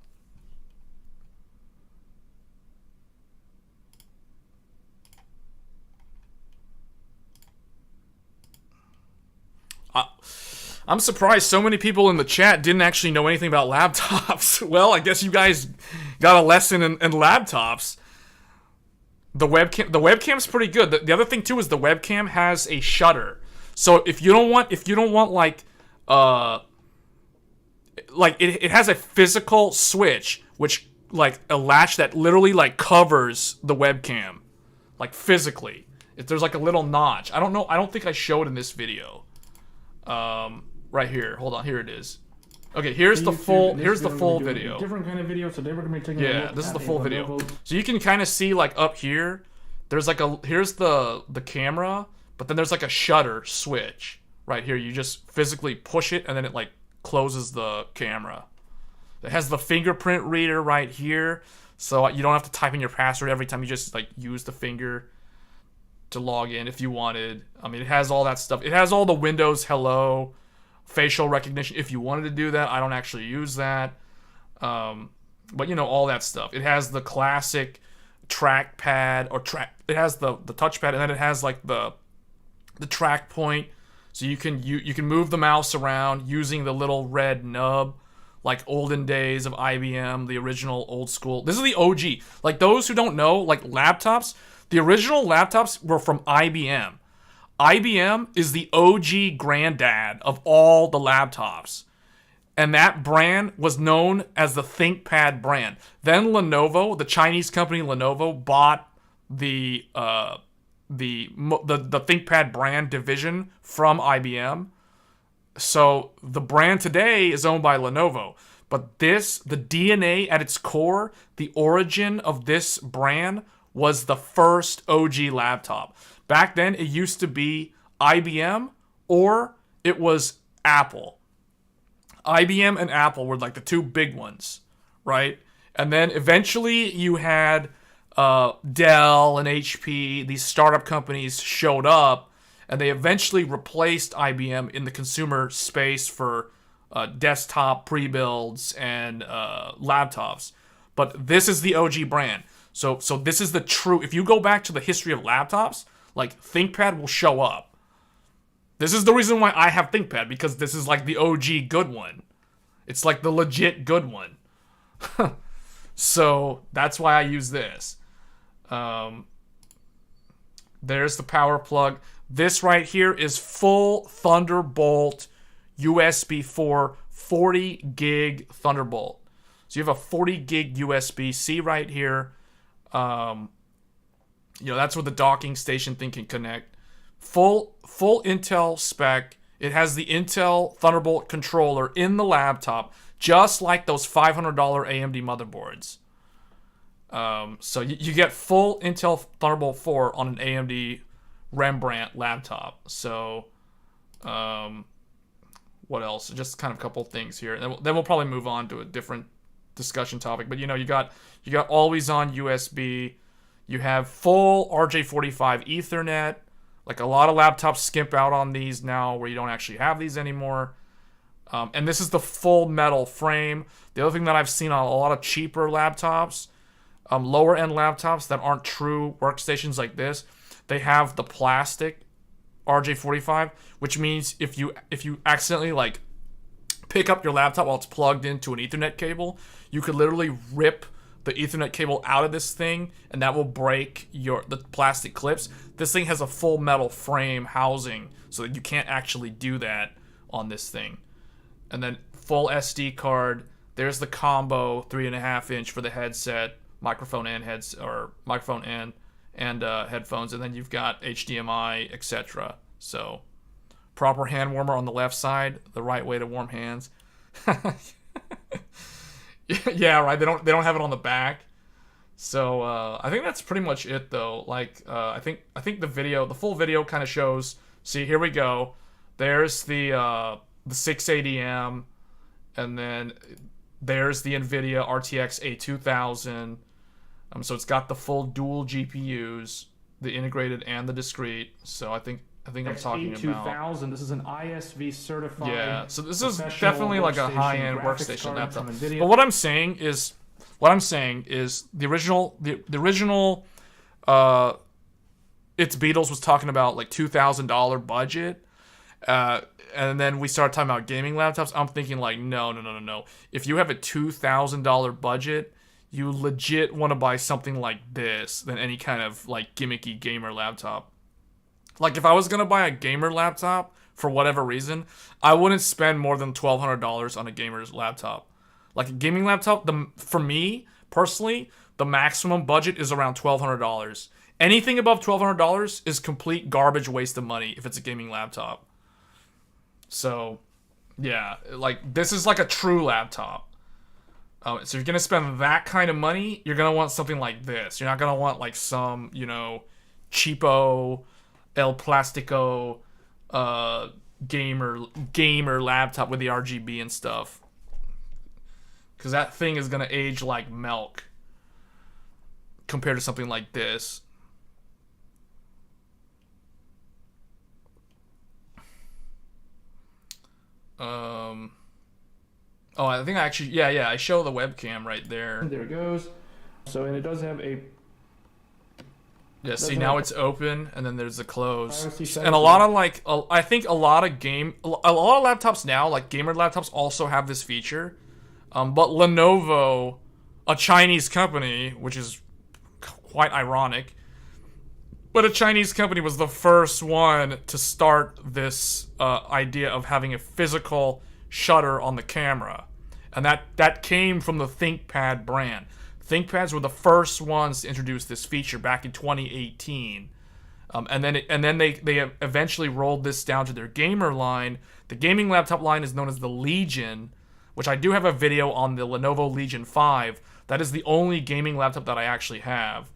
I'm surprised so many people in the chat didn't actually know anything about laptops. Well, I guess you guys got a lesson in laptops. The webcam's pretty good. The other thing too is the webcam has a shutter. So if you don't want like it has a physical switch, which like a latch that literally like covers the webcam, like physically. If there's like a little notch. I don't know. I don't think I showed in this video. Right here. Hold on. Here it is. Okay, here's the full video. Different kind of video, so they were gonna be taking a look this is at the full a video. Lenovo. So you can kind of see like up here, there's like here's the camera, but then there's like a shutter switch right here. You just physically push it and then it like closes the camera. It has the fingerprint reader right here, so you don't have to type in your password every time. You just like use the finger to log in if you wanted. I mean, it has all that stuff. It has all the Windows Hello facial recognition if you wanted to do that. I don't actually use that. But you know, all that stuff. It has the classic trackpad it has the touchpad, and then it has like the track point, so you can move the mouse around using the little red nub, like olden days of IBM, the original old school. This is the OG. Like those who don't know, like laptops, the original laptops were from IBM. IBM is the OG granddad of all the laptops. And that brand was known as the ThinkPad brand. Then Lenovo, the Chinese company Lenovo, bought the ThinkPad brand division from IBM. So the brand today is owned by Lenovo. But this, the DNA at its core, the origin of this brand was the first OG laptop. Back then, it used to be IBM or it was Apple. IBM and Apple were like the two big ones, right? And then eventually you had Dell and HP. These startup companies showed up, and they eventually replaced IBM in the consumer space for desktop pre-builds and laptops. But this is the OG brand. So this is the true. If you go back to the history of laptops, like ThinkPad will show up. This is the reason why I have ThinkPad, because this is like the OG good one. It's like the legit good one. So that's why I use this. There's the power plug. This right here is full Thunderbolt USB 4 40 gig Thunderbolt. So you have a 40 gig USB-C right here. That's where the docking station thing can connect. Full Intel spec. It has the Intel Thunderbolt controller in the laptop, just like those $500 AMD motherboards. So you get full Intel Thunderbolt 4 on an AMD Rembrandt laptop. So, what else? Just kind of a couple things here. Then we'll probably move on to a different discussion topic. But you got always on USB. You have full RJ45 Ethernet. Like a lot of laptops skimp out on these now, where you don't actually have these anymore. And this is the full metal frame. The other thing that I've seen on a lot of cheaper laptops, lower end laptops that aren't true workstations like this, they have the plastic RJ45, which means if you accidentally like pick up your laptop while it's plugged into an Ethernet cable, you could literally rip the Ethernet cable out of this thing, and that will break the plastic clips. This thing has a full metal frame housing, so that you can't actually do that on this thing. And then full SD card. There's the combo 3.5 inch for the headset, microphone and headphones, and then you've got HDMI, etc. So proper hand warmer on the left side, the right way to warm hands. Yeah, right. They don't have it on the back. So I think that's pretty much it, though. Like I think the full video kind of shows. See, here we go. There's the 680M, and then there's the NVIDIA RTX A2000. So it's got the full dual GPUs, the integrated and the discrete. So I think I'm talking about A2000. This is an ISV certified. Yeah. So this is definitely like a high-end workstation laptop. But what I'm saying is the original It's Beatles was talking about like $2,000 budget. And then we started talking about gaming laptops. I'm thinking like, no. If you have a $2,000 budget, you legit want to buy something like this than any kind of like gimmicky gamer laptop. Like if I was going to buy a gamer laptop for whatever reason, I wouldn't spend more than $1,200 on a gamer's laptop. Like a gaming laptop, for me personally, the maximum budget is around $1,200. Anything above $1,200 is complete garbage waste of money if it's a gaming laptop. So, yeah, like this is like a true laptop. So if you're gonna spend that kind of money, you're gonna want something like this. You're not gonna want like some, cheapo El Plastico gamer laptop with the RGB and stuff. Because that thing is gonna age like milk compared to something like this. I think I actually, I show the webcam right there. There it goes. So, and it does have a... Yeah, see, now it's open, and then there's the close. And a lot of, like, I think a lot of laptops now, like gamer laptops, also have this feature. But Lenovo, a Chinese company, which is quite ironic, but a Chinese company was the first one to start this idea of having a physical shutter on the camera. And that came from the ThinkPad brand. ThinkPads were the first ones to introduce this feature back in 2018. And then they eventually rolled this down to their gamer line. The gaming laptop line is known as the Legion, which I do have a video on the Lenovo Legion 5. That is the only gaming laptop that I actually have.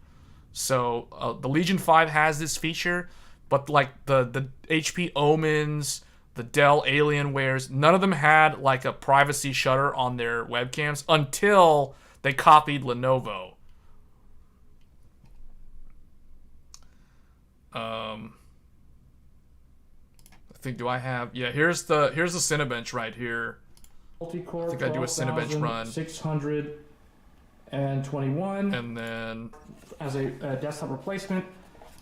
So the Legion 5 has this feature, but like the HP Omens, the Dell Alienwares, none of them had like a privacy shutter on their webcams until they copied Lenovo. I think, do I have? Yeah, here's the Cinebench right here. Multi-core, I think I do a Cinebench run. 621. And then as a desktop replacement.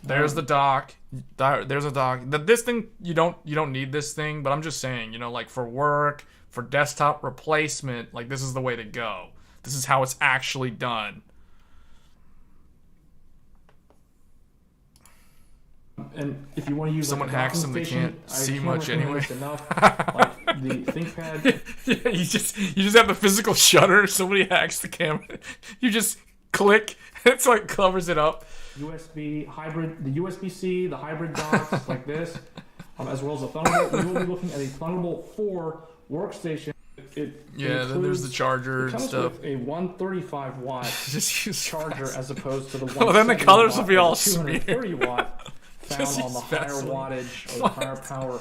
There's the dock. There's a dock. This thing, you don't need this thing, but I'm just saying, like for work, for desktop replacement, like this is the way to go. This is how it's actually done. And if you want to use someone like hacks them, they can't see much anyway. Like the ThinkPad. Yeah, you just have the physical shutter. Somebody hacks the camera. You just click. It's like covers it up. USB hybrid, the USB-C, the hybrid docks like this, as well as a Thunderbolt. We will be looking at a Thunderbolt 4 workstation. Then there's the charger and stuff. With a 135 watt just use charger as opposed to the well, then the colors will be all 230 watt found just on the higher wattage or the higher power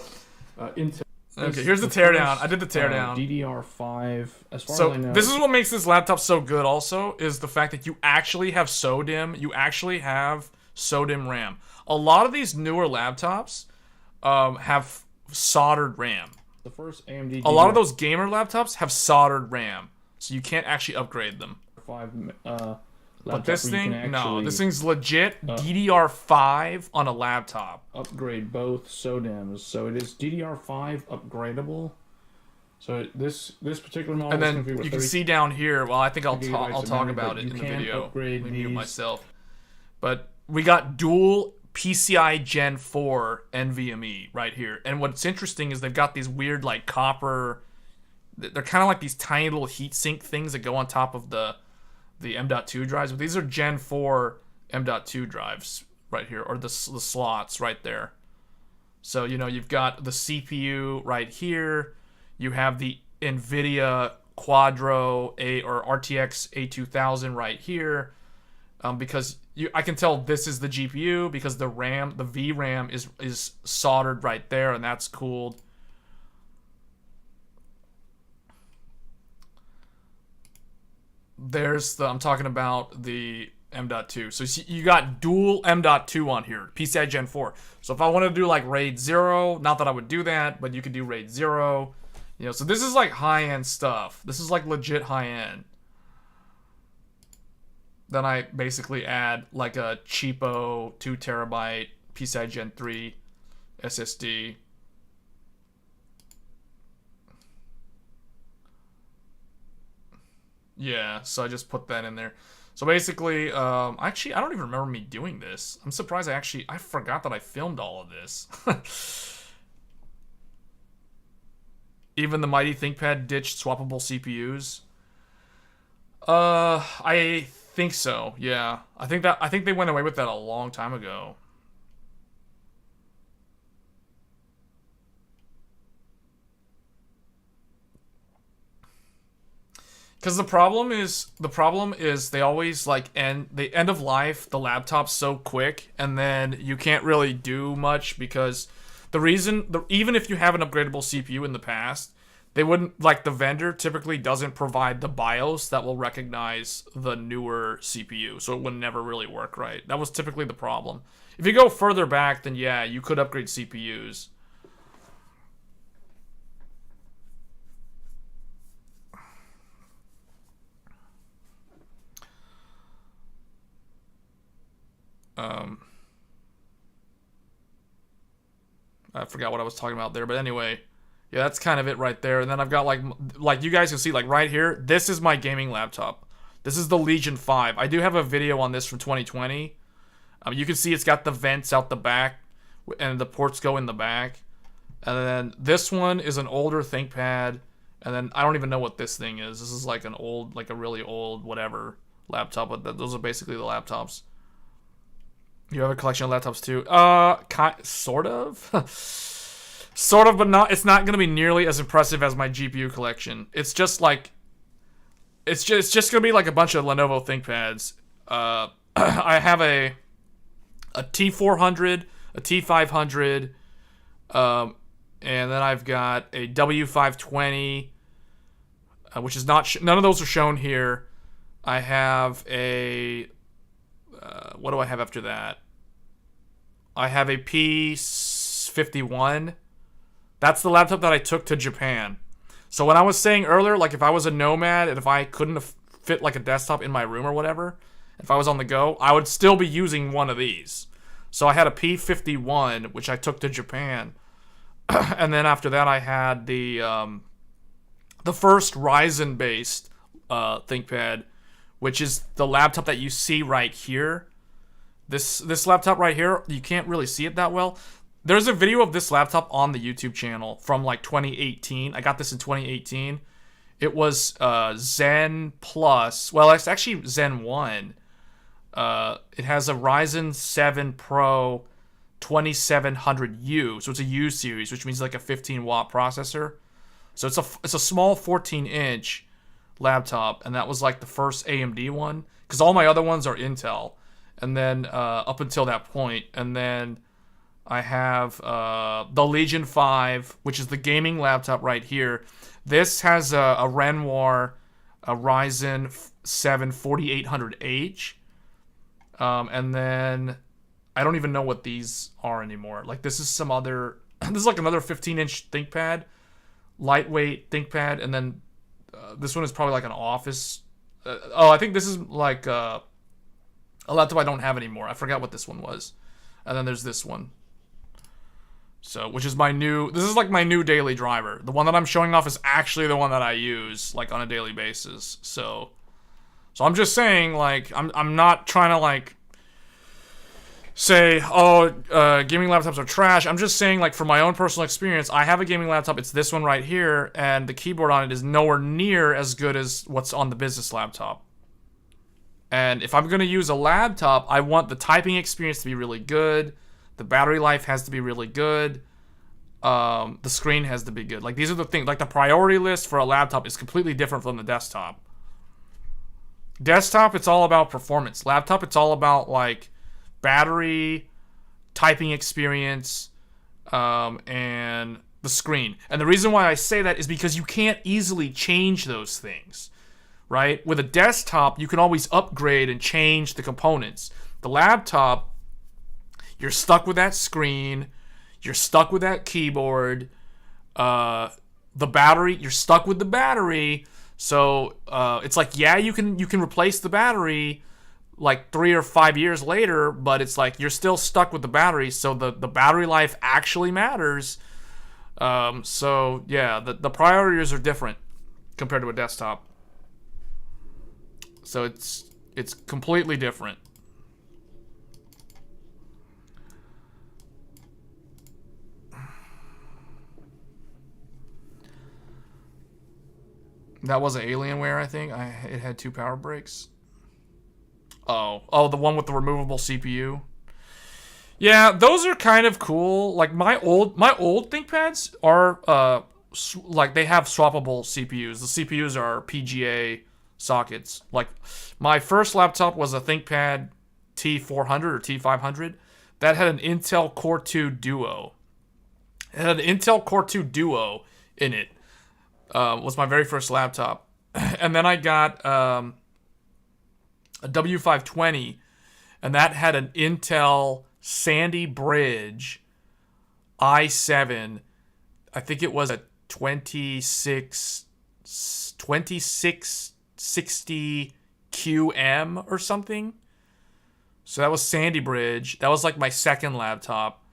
Intel. Okay, here's the teardown. I did the teardown. DDR5. As far as I know, this is what makes this laptop so good. Also, is the fact that you actually have SODIMM. You actually have SODIMM RAM. A lot of these newer laptops have soldered RAM. The first AMD. A lot of those gamer laptops have soldered RAM, so you can't actually upgrade them. But this thing, no, this thing's legit DDR5 on a laptop. Upgrade both SODIMMs, so it is DDR5 upgradable. So this particular model, and then you can see down here. Well, I think I'll talk about it in the video. Upgrade Let me mute myself. But we got dual PCI Gen 4 NVMe right here, and what's interesting is they've got these weird like copper. They're kind of like these tiny little heatsink things that go on top of the M.2 drives, but these are Gen 4 M.2 drives right here, or the slots right there. So, you've got the CPU right here. You have the NVIDIA Quadro or RTX A2000 right here. Because I can tell this is the GPU because the RAM, the VRAM is soldered right there, and that's cooled. I'm talking about the M.2. So you got dual M.2 on here, PCI Gen 4. So if I wanted to do like RAID 0, not that I would do that, but you could do RAID 0. So this is like high-end stuff. This is like legit high-end. Then I basically add like a cheapo 2 terabyte PCI Gen 3 SSD. Yeah, so I just put that in there. So basically, actually, I don't even remember me doing this. I'm surprised I forgot that I filmed all of this. Even the mighty ThinkPad ditched swappable CPUs. I think so. Yeah, I think they went away with that a long time ago. Because the problem is they always like end of life the laptop's so quick, and then you can't really do much because even if you have an upgradable CPU in the past, they wouldn't, like, the vendor typically doesn't provide the BIOS that will recognize the newer CPU, so it would never really work right. That was typically the problem. If you go further back, then yeah, you could upgrade CPUs. I forgot what I was talking about there, but anyway, yeah, that's kind of it right there. And then I've got like you guys can see, like right here, this is my gaming laptop. This is the Legion 5. I do have a video on this from 2020. You can see it's got the vents out the back, and the ports go in the back. And then this one is an older ThinkPad, and then I don't even know what this thing is. This is like an old, like a really old whatever laptop, but those are basically the laptops. You have a collection of laptops too. Sort of. Sort of, but not. It's not going to be nearly as impressive as my GPU collection. It's just like, it's just going to be like a bunch of Lenovo ThinkPads. I have a T400, a T500, and then I've got a W520, which is not. None of those are shown here. I have a. What do I have after that? I have a P51. That's the laptop that I took to Japan. So when I was saying earlier, like if I was a nomad and if I couldn't fit like a desktop in my room or whatever, if I was on the go, I would still be using one of these. So I had a P51, which I took to Japan. And then after that, I had the first Ryzen-based ThinkPad, which is the laptop that you see right here. This laptop right here, you can't really see it that well. There's a video of this laptop on the YouTube channel from like 2018. I got this in 2018. It was Zen Plus. Well, it's actually Zen 1. It has a Ryzen 7 Pro 2700U. So it's a U series, which means like a 15-watt processor. So it's a small 14-inch laptop, and that was like the first AMD one, because all my other ones are Intel. And then up until that point, and then I have the Legion 5, which is the gaming laptop right here. This has a Renoir, a Ryzen 7 4800H, and then I don't even know what these are anymore. Like this is some other, this is like another 15-inch ThinkPad, lightweight ThinkPad, and then this one is probably like an office. I think this is like a laptop I don't have anymore. I forgot what this one was. And then there's this one. So, which is my new, this is like my new daily driver. The one that I'm showing off is actually the one that I use like on a daily basis. So I'm just saying, like, I'm not trying to like say, gaming laptops are trash. I'm just saying, like, from my own personal experience, I have a gaming laptop. It's this one right here, and the keyboard on it is nowhere near as good as what's on the business laptop. And if I'm going to use a laptop, I want the typing experience to be really good. The battery life has to be really good. The screen has to be good. Like, these are the things. Like, the priority list for a laptop is completely different from the desktop. Desktop, it's all about performance. Laptop, it's all about, like, battery, typing experience, and the screen. And the reason why I say that is because you can't easily change those things. Right? With a desktop, you can always upgrade and change the components. The laptop, you're stuck with that screen. You're stuck with that keyboard. The battery, you're stuck with the battery. So it's like, yeah, you can replace the battery like 3 or 5 years later, but it's like you're still stuck with the battery. So the battery life actually matters. So yeah, the priorities are different compared to a desktop. So it's completely different. That wasn't Alienware, I think. It had 2 power breaks. Oh, the one with the removable CPU. Yeah, those are kind of cool. Like my old ThinkPads are like they have swappable CPUs. The CPUs are PGA sockets. Like my first laptop was a ThinkPad T400 or T500 that had an Intel Core 2 Duo. It had an Intel Core 2 Duo in it. Was my very first laptop. And then I got a W520, and that had an Intel Sandy Bridge i7. I think it was a 2660 QM or something. So that was Sandy Bridge. That was like my second laptop.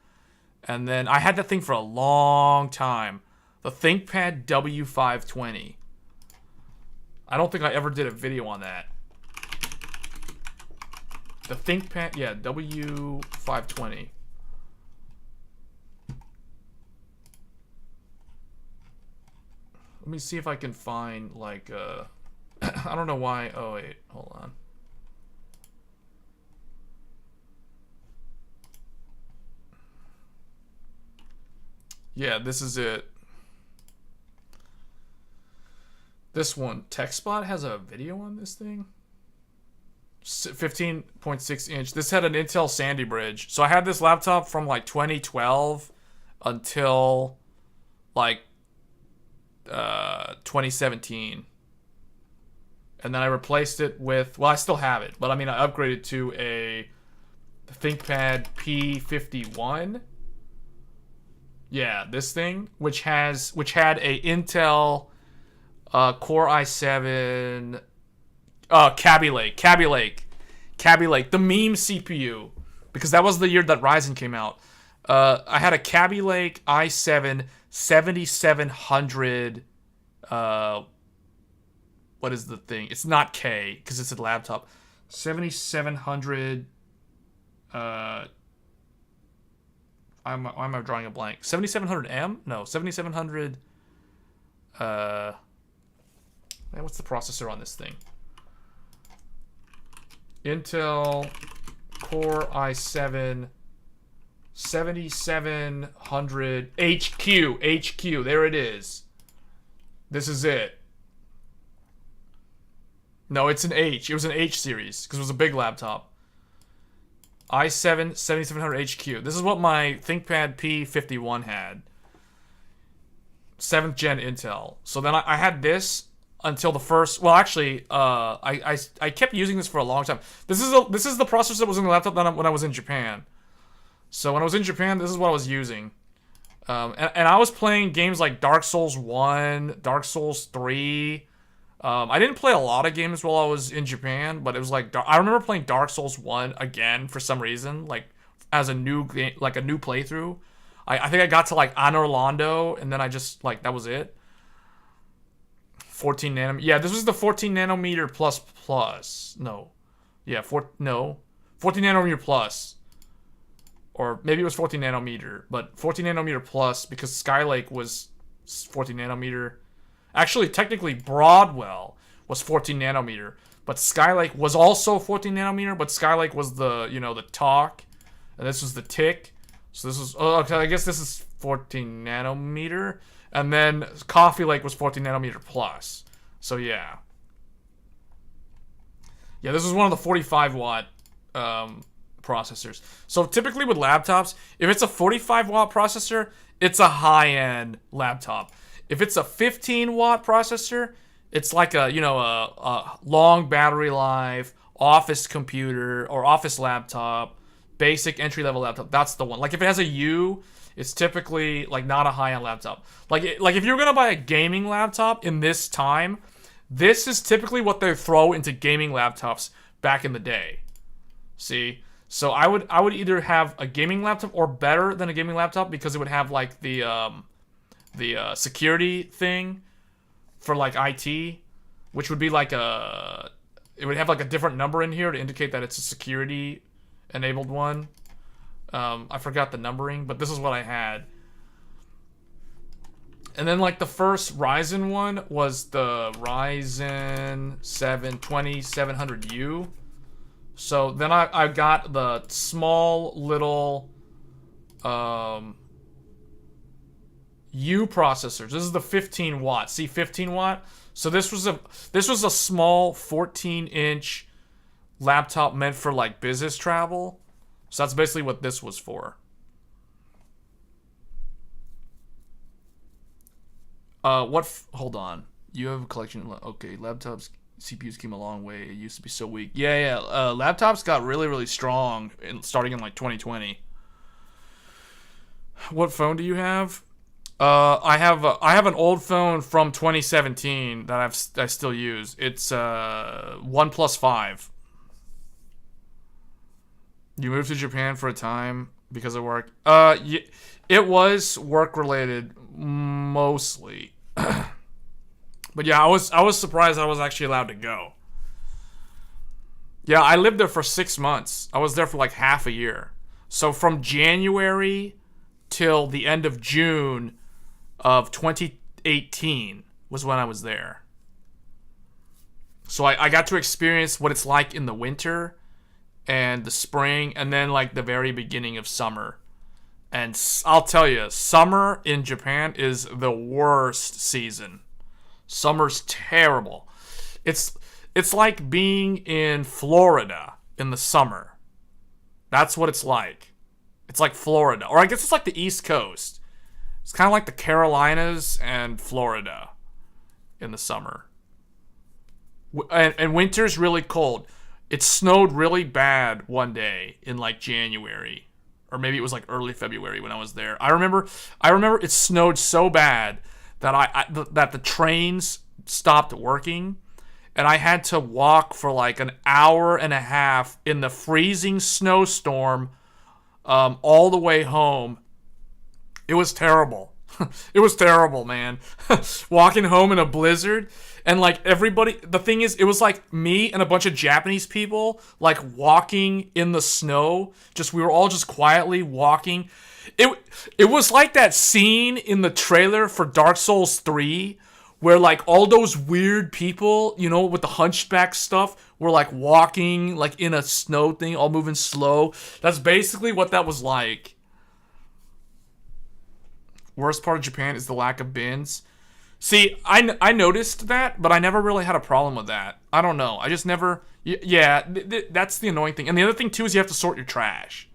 And then I had that thing for a long time. The ThinkPad W520. I don't think I ever did a video on that. The ThinkPad, yeah, W520. Let me see if I can find, like, I don't know why. Oh, wait, hold on. Yeah, this is it. This one, TechSpot has a video on this thing. 15.6 inch. This had an Intel Sandy Bridge. So I had this laptop from like 2012 until like 2017. And then I replaced it with, well, I still have it, but I mean, I upgraded to a ThinkPad P51. Yeah, this thing, which had a Intel Core i7 Kaby Lake, the meme CPU, because that was the year that Ryzen came out. I had a Kaby Lake i7 7700. What is the thing? It's not K because it's a laptop. 7700. Why am I drawing a blank? 7700M? No, 7700. Man, what's the processor on this thing? Intel Core i7 7700 HQ. There it is. This is it. No, it's an H. It was an H series because it was a big laptop. i7 7700 HQ. This is what my ThinkPad P51 had. 7th gen Intel. So then I had this until the first. Well, actually, I kept using this for a long time. This is the processor that was in the laptop when I was in Japan. So when I was in Japan, this is what I was using. And I was playing games like Dark Souls 1, Dark Souls 3. I didn't play a lot of games while I was in Japan, but it was like I remember playing Dark Souls 1 again for some reason, like as a new game, like a new playthrough. I think I got to like Anor Londo, and then I just like that was it. 14 nanometer. Yeah, this was the 14 nanometer plus. No, yeah, 14 nanometer plus, or maybe it was 14 nanometer, but 14 nanometer plus because Skylake was 14 nanometer. Actually, technically, Broadwell was 14 nanometer, but Skylake was also 14 nanometer, but Skylake was the, the talk, and this was the tick. So this was, okay, I guess this is 14 nanometer, and then Coffee Lake was 14 nanometer plus. So yeah. Yeah, this was one of the 45 watt processors. So typically with laptops, if it's a 45 watt processor, it's a high-end laptop. If it's a 15 watt processor, it's like a long battery life, office computer or office laptop, basic entry level laptop. That's the one. Like if it has a U, it's typically like not a high-end laptop. Like if you're gonna buy a gaming laptop in this time, this is typically what they throw into gaming laptops back in the day. See? So I would either have a gaming laptop or better than a gaming laptop because it would have like the security thing for like IT, which would be like it would have like a different number in here to indicate that it's a security enabled one. I forgot the numbering, but this is what I had. And then like the first Ryzen one was the Ryzen 2700U. So then I got the small little U processors. This is the 15 watt. See, 15 watt. So this was a small 14-inch laptop meant for like business travel. So that's basically what this was for. Hold on. You have a collection. Okay, laptops, CPUs came a long way. It used to be so weak. Yeah. Laptops got really, really strong starting in like 2020. What phone do you have? I have an old phone from 2017 that I still use. It's OnePlus 5. You moved to Japan for a time because of work. It was work related mostly. But yeah, I was surprised I was actually allowed to go. Yeah, I lived there for 6 months. I was there for like half a year. So from January till the end of June of 2018 was when I was there. So I got to experience what it's like in the winter and the spring and then like the very beginning of summer. And I'll tell you, summer in Japan is the worst season. Summer's terrible. It's like being in Florida in the summer. That's what it's like. It's like Florida. Or I guess it's like the East Coast. It's kind of like the Carolinas and Florida in the summer. And winter's really cold. It snowed really bad one day in like January. Or maybe it was like early February when I was there. I remember it snowed so bad that that the trains stopped working, and I had to walk for like an hour and a half in the freezing snowstorm all the way home. It was terrible. It was terrible, man. Walking home in a blizzard. And like everybody, the thing is, it was like me and a bunch of Japanese people like walking in the snow. We were all just quietly walking. It was like that scene in the trailer for Dark Souls 3 where like all those weird people, you know, with the hunchback stuff were like walking like in a snow thing, all moving slow. That's basically what that was like. Worst part of Japan is the lack of bins. See, I noticed that, but I never really had a problem with that. I don't know. I just never... Yeah, that's the annoying thing. And the other thing, too, is you have to sort your trash.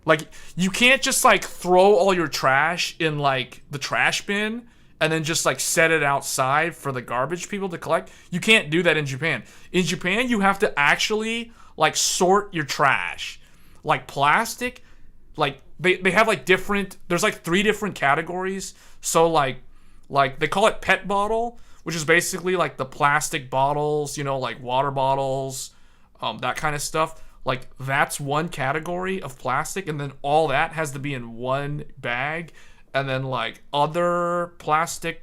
Like, you can't just, like, throw all your trash in, like, the trash bin and then just, like, set it outside for the garbage people to collect. You can't do that in Japan. In Japan, you have to actually, like, sort your trash. Like, plastic, like, they have, like, different... There's, like, 3 different categories. So, like, they call it PET bottle, which is basically like the plastic bottles, you know, like water bottles, that kind of stuff. Like that's one category of plastic, and then all that has to be in one bag, and then like other plastic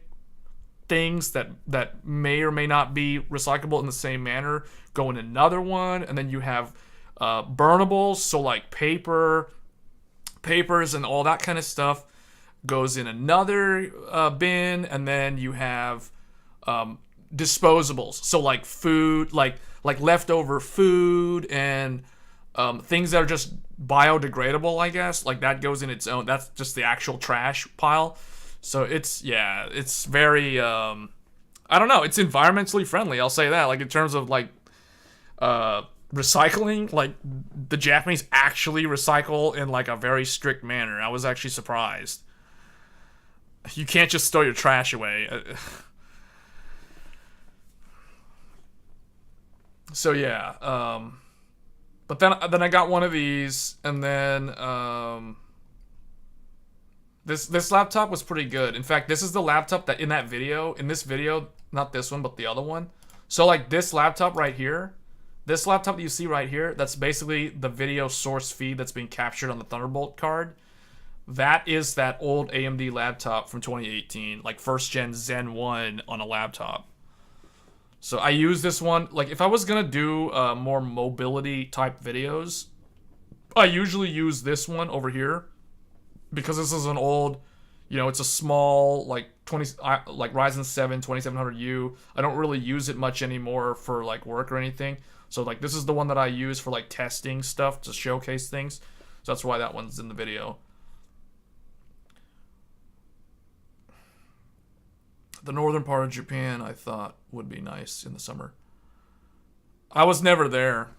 things that may or may not be recyclable in the same manner go in another one, and then you have burnables, so like papers and all that kind of stuff goes in another bin, and then you have disposables, so like food, like leftover food and things that are just biodegradable, I guess, like that goes in its own. That's just the actual trash pile. So it's very I don't know, it's environmentally friendly, I'll say that. Like in terms of like recycling, like the Japanese actually recycle in like a very strict manner. I was actually surprised. You can't just throw your trash away. So yeah, but then I got one of these, and then this laptop was pretty good. In fact, this is the laptop that in this video, not this one, but the other one. So like this laptop right here, this laptop that you see right here, that's basically the video source feed that's being captured on the Thunderbolt card. That is that old AMD laptop from 2018, like first gen Zen 1 on a laptop. So I use this one, like if I was gonna do more mobility type videos, I usually use this one over here, because this is an old, you know, it's a small like Ryzen 7 2700U. I don't really use it much anymore for like work or anything. So like this is the one that I use for like testing stuff to showcase things. So that's why that one's in the video. The northern part of Japan, I thought, would be nice in the summer. I was never there.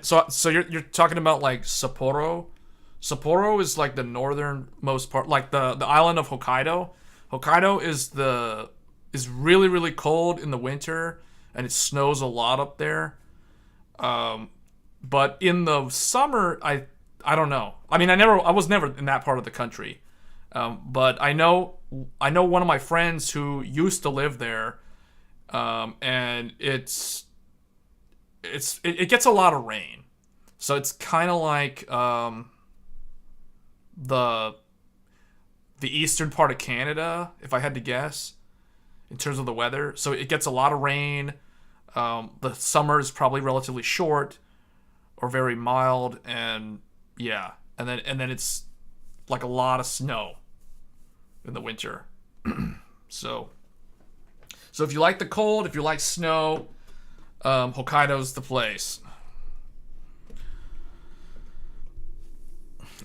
So you're talking about like Sapporo. Sapporo is like the northernmost part, like the island of Hokkaido. Hokkaido is really really cold in the winter, and it snows a lot up there. But in the summer, I don't know. I mean, I was never in that part of the country. But I know one of my friends who used to live there, and it gets a lot of rain, so it's kind of like the eastern part of Canada, if I had to guess, in terms of the weather. So it gets a lot of rain. The summer is probably relatively short or very mild, and yeah, and then it's like a lot of snow in the winter. so if you like the cold, if you like snow, Hokkaido's the place.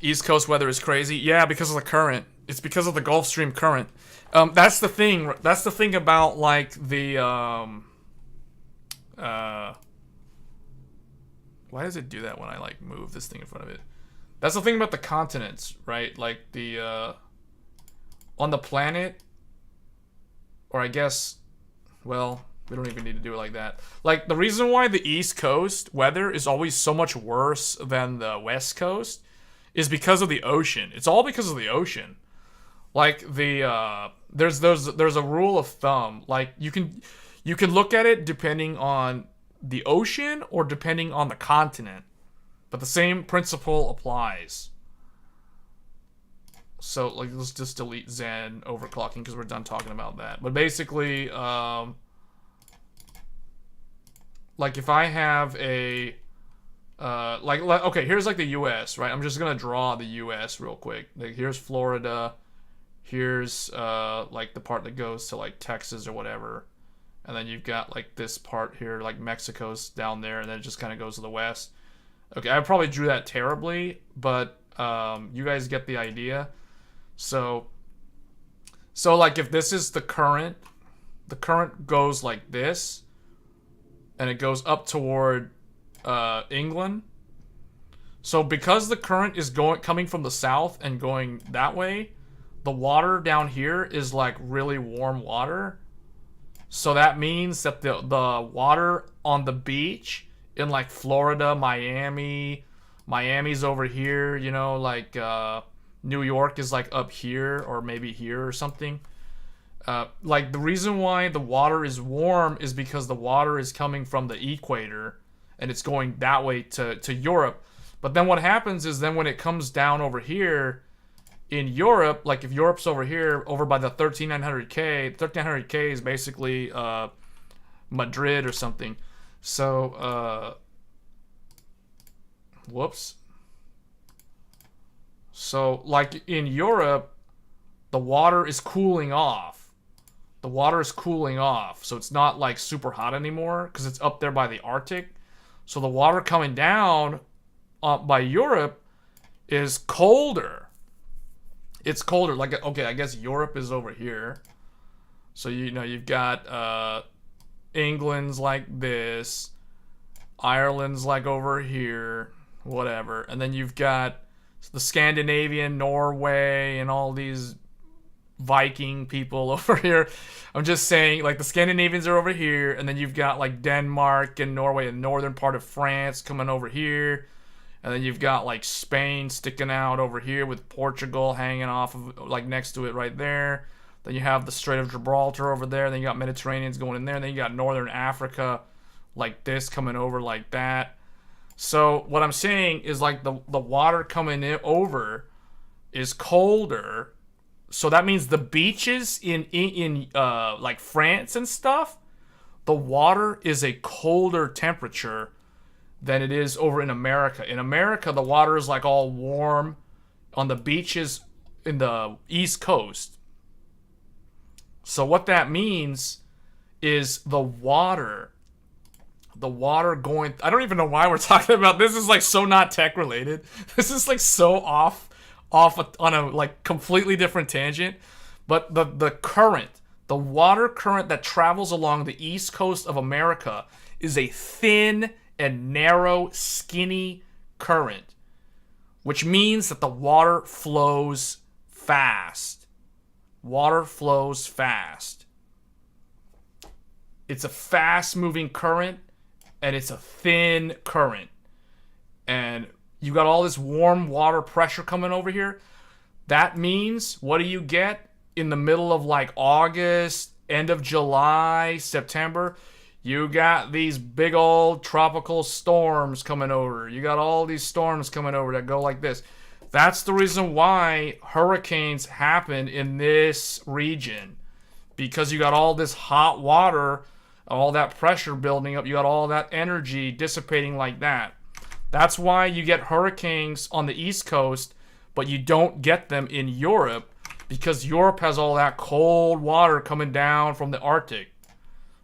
East Coast weather is crazy. Yeah, because of the current. It's because of the Gulf Stream current. That's the thing. That's the thing about like the why does it do that when I like move this thing in front of it? That's the thing about the continents, right? Like the on the planet, or I guess, well, we don't even need to do it like that. Like the reason why the East Coast weather is always so much worse than the West Coast is because of the ocean. It's all because of the ocean. Like the there's a rule of thumb. Like you can look at it depending on the ocean or depending on the continent, but the same principle applies. So like let's just delete Zen overclocking because we're done talking about that. But basically, like if I have a okay, here's like the U.S., right? I'm just gonna draw the U.S. real quick. Like here's Florida, here's like the part that goes to like Texas or whatever, and then you've got like this part here, like Mexico's down there, and then it just kind of goes to the west. Okay, I probably drew that terribly, but you guys get the idea. So like if this is the current goes like this, and it goes up toward England. So because the current is coming from the south and going that way, the water down here is like really warm water. So that means that the water on the beach in like Florida, Miami's over here, you know, like New York is like up here or maybe here or something. Like the reason why the water is warm is because the water is coming from the equator and it's going that way to Europe. But then what happens is then when it comes down over here in Europe, like if Europe's over here, over by the 1300K is basically Madrid or something. So, whoops. So, like in Europe, the water is cooling off. The water is cooling off, so it's not like super hot anymore because it's up there by the Arctic. So the water coming down by Europe is colder. It's colder. Like, okay, I guess Europe is over here. So, you know, you've got England's like this. Ireland's like over here. Whatever. And then you've got the Scandinavian, Norway, and all these Viking people over here. I'm just saying, like, the Scandinavians are over here, and then you've got, like, Denmark and Norway and northern part of France coming over here. And then you've got, like, Spain sticking out over here with Portugal hanging off of, like, next to it right there. Then you have the Strait of Gibraltar over there. Then you got Mediterraneans going in there. And then you got northern Africa like this coming over like that. So what I'm saying is, like, the water coming in over is colder. So that means the beaches in like France and stuff, the water is a colder temperature than it is over in America. In America, the water is like all warm on the beaches in the East Coast. So what that means is the water going, I don't even know why we're talking about this. Is like so not tech related. This is like so off on a like completely different tangent. But the current, the water current that travels along the East Coast of America is a thin and narrow, skinny current, which means that the water flows fast. Water flows fast. It's a fast-moving current, and it's a thin current. And you got all this warm water pressure coming over here. That means, what do you get in the middle of like August, end of July, September? You got these big old tropical storms coming over. You got all these storms coming over that go like this. That's the reason why hurricanes happen in this region. Because you got all this hot water, all that pressure building up. You got all that energy dissipating like that. That's why you get hurricanes on the East Coast, but you don't get them in Europe. Because Europe has all that cold water coming down from the Arctic.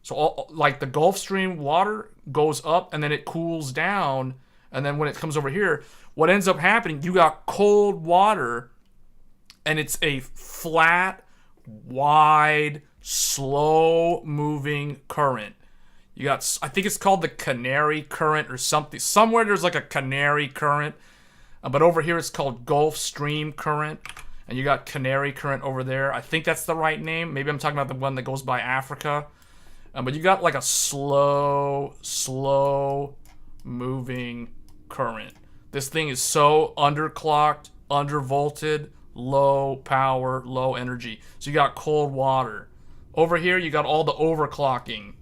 So, like, the Gulf Stream water goes up and then it cools down. And then when it comes over here, what ends up happening, you got cold water, and it's a flat, wide, slow-moving current. You got, I think it's called the canary current or something. Somewhere there's like a canary current, but over here it's called Gulf Stream current, and you got canary current over there. I think that's the right name. Maybe I'm talking about the one that goes by Africa. But you got like a slow moving current. This thing is so underclocked, undervolted, low power, low energy. So you got cold water. Over here you got all the overclocking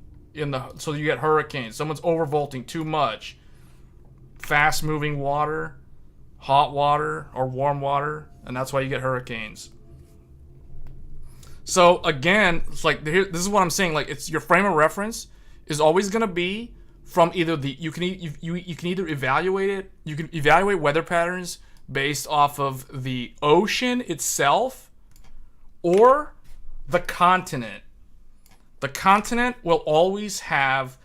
so you get hurricanes. Someone's overvolting too much. Fast moving water, hot water or warm water, and that's why you get hurricanes. So again, it's like this is what I'm saying. Like, it's your frame of reference is always gonna be from either you can either evaluate it. You can evaluate weather patterns based off of the ocean itself or the continent. The continent will always have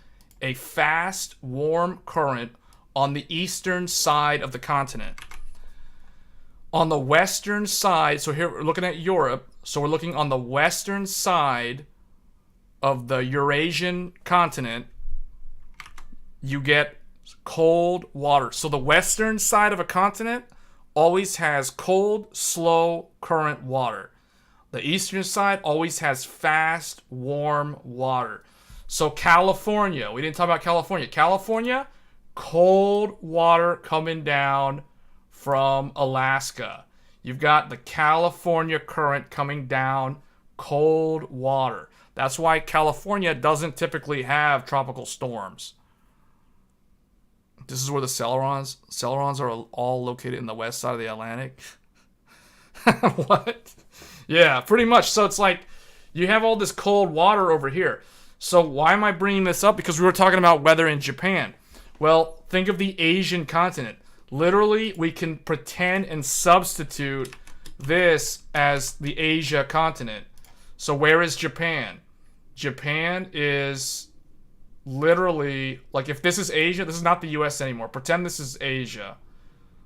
a fast, warm current on the eastern side of the continent. On the western side, so here we're looking at Europe, so we're looking on the western side of the Eurasian continent, you get cold water. So the western side of a continent always has cold, slow current water. The eastern side always has fast, warm water. So California, we didn't talk about California. California, cold water coming down from Alaska. You've got the California current coming down, cold water. That's why California doesn't typically have tropical storms. This is where the Celerons are all located in the west side of the Atlantic. What? Yeah, pretty much. So it's like you have all this cold water over here. So why am I bringing this up? Because we were talking about weather in Japan. Well, think of the Asian continent. Literally, we can pretend and substitute this as the Asia continent. So where is Japan? Japan is literally, like, if this is Asia, this is not the US anymore. Pretend this is Asia.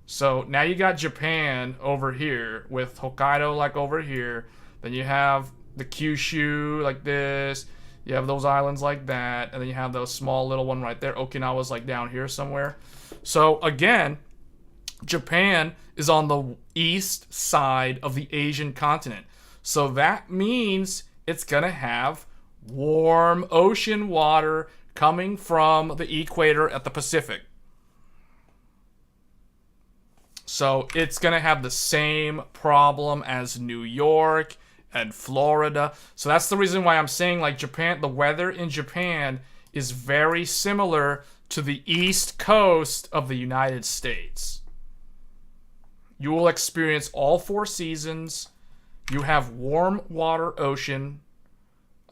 So now you got Japan over here with Hokkaido like over here. Then you have the Kyushu like this. You have those islands like that. And then you have those small little one right there. Okinawa's like down here somewhere. So again, Japan is on the east side of the Asian continent. So that means it's going to have warm ocean water coming from the equator at the Pacific. So it's going to have the same problem as New York and Florida. So that's the reason why I'm saying, like, Japan, the weather in Japan is very similar to the east coast of the United States. You will experience all 4 seasons. You have warm water ocean.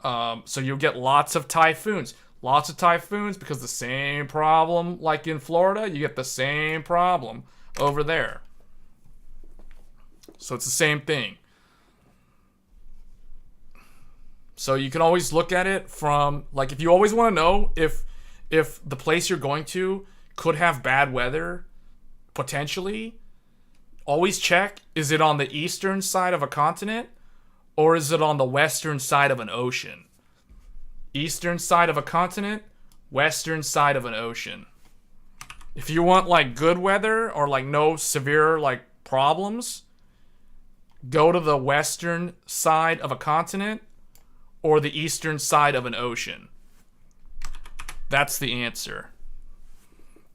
So you'll get lots of typhoons. Lots of typhoons because the same problem like in Florida, you get the same problem over there. So it's the same thing. So you can always look at it from, like, if you always want to know if the place you're going to could have bad weather, potentially, always check, is it on the eastern side of a continent or is it on the western side of an ocean? Eastern side of a continent, western side of an ocean. If you want, like, good weather or, like, no severe, like, problems, go to the western side of a continent or the eastern side of an ocean. That's the answer.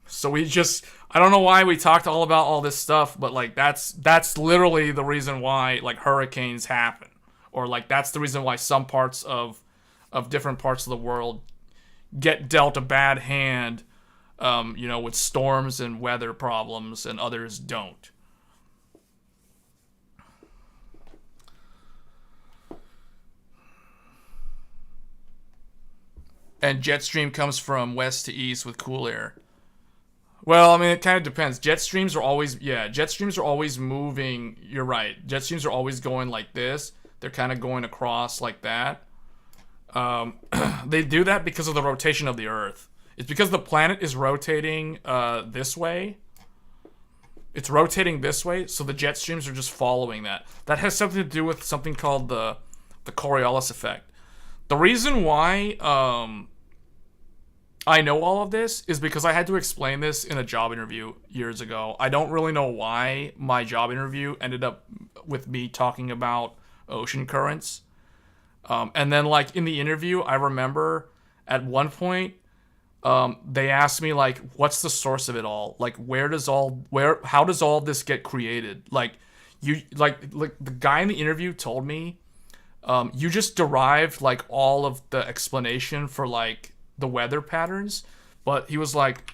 So we just, I don't know why we talked all about all this stuff, but, like, that's literally the reason why, like, hurricanes happen. Or, like, that's the reason why some parts of different parts of the world get dealt a bad hand, with storms and weather problems, and others don't. And jet stream comes from west to east with cool air. Well, I mean, it kind of depends. Jet streams are always moving. You're right. Jet streams are always going like this. They're kind of going across like that. They do that because of the rotation of the Earth. It's because the planet is rotating this way. It's rotating this way, so the jet streams are just following that. That has something to do with something called the Coriolis effect. The reason why I know all of this is because I had to explain this in a job interview years ago. I don't really know why my job interview ended up with me talking about ocean currents. And then, like, in the interview, I remember at one point, they asked me, like, what's the source of it all? Like, how does all this get created? Like, the guy in the interview told me, you just derived, like, all of the explanation for, like, the weather patterns, but he was like,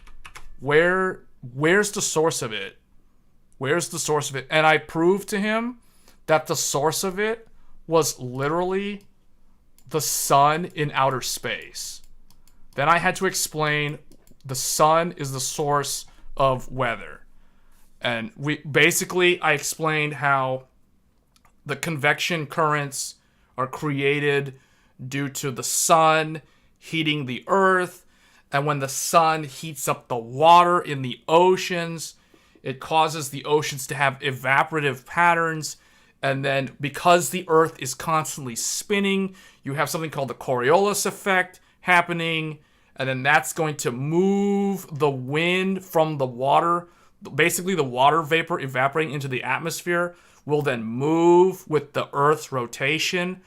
where's the source of it? Where's the source of it? And I proved to him that the source of it was literally the sun in outer space. Then I had to explain the sun is the source of weather. And I explained how the convection currents are created due to the sun heating the earth, and when the sun heats up the water in the oceans, it causes the oceans to have evaporative patterns, and then because the earth is constantly spinning, you have something called the Coriolis effect happening, and then that's going to move the wind from the water. Basically, the water vapor evaporating into the atmosphere will then move with the earth's rotation,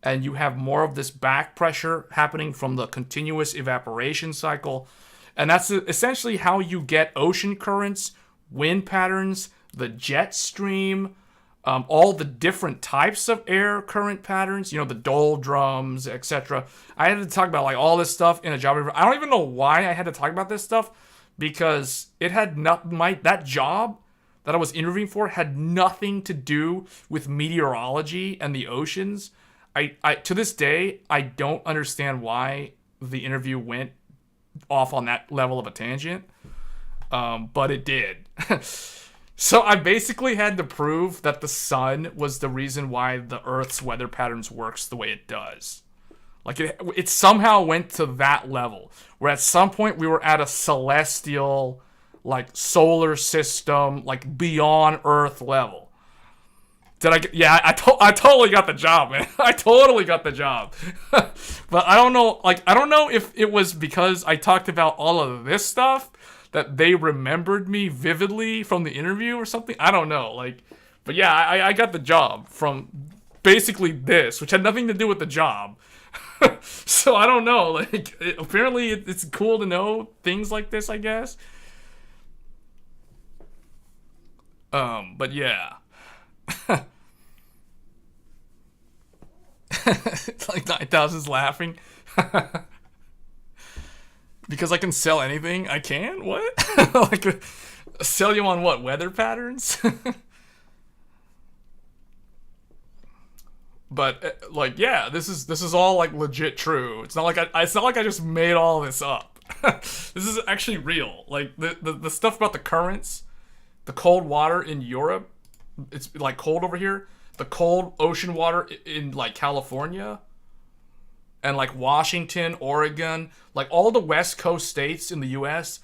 and you have more of this back pressure happening from the continuous evaporation cycle. And that's essentially how you get ocean currents, wind patterns, the jet stream, all the different types of air current patterns, the doldrums, etc. I had to talk about, like, all this stuff in a job interview. I don't even know why I had to talk about this stuff, because it had that job that I was interviewing for had nothing to do with meteorology and the oceans. I to this day, I don't understand why the interview went off on that level of a tangent, but it did. So I basically had to prove that the sun was the reason why the Earth's weather patterns works the way it does. Like, it somehow went to that level, where at some point we were at a celestial, like, solar system, like, beyond Earth level. I totally got the job, man. I totally got the job. But I don't know if it was because I talked about all of this stuff that they remembered me vividly from the interview or something. I don't know. But yeah, I got the job from basically this, which had nothing to do with the job. So I don't know. Apparently it's cool to know things like this, I guess. But yeah. Like 9,000's laughing. Because I can sell anything. I can? What? Like, sell you on what? Weather patterns? But yeah, this is all, like, legit true. It's not like I just made all this up. This is actually real. Like, the stuff about the currents, the cold water in Europe, it's, like, cold over here. The cold ocean water in, like, California and, like, Washington, Oregon, like, all the West Coast states in the U.S.,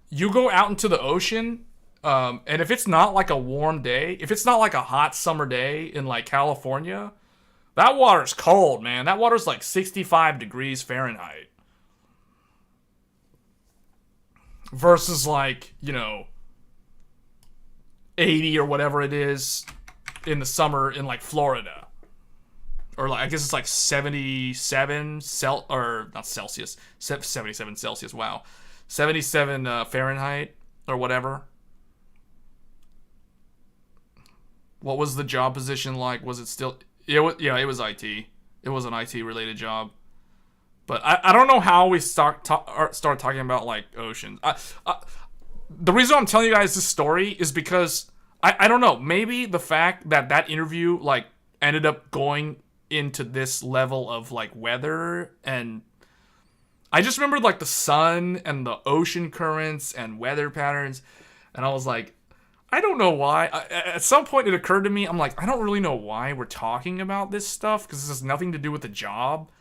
you go out into the ocean, and if it's not, like, a warm day, if it's not, like, a hot summer day in, like, California, that water's cold, man. That water's, like, 65 degrees Fahrenheit. Versus, like, 80 or whatever it is in the summer in, like, Florida, or, like, I guess it's like 77 not Celsius, 77 Celsius. Wow, 77 Fahrenheit or whatever. What was the job position like? Was it still? It was IT. It was an IT related job. But I don't know how we start talking about, like, oceans. The reason I'm telling you guys this story is because I don't know, maybe the fact that interview, like, ended up going into this level of, like, weather, and I just remembered, like, the sun and the ocean currents and weather patterns, and I was like, I don't know why. At some point it occurred to me, I'm like, I don't really know why we're talking about this stuff, because this has nothing to do with the job.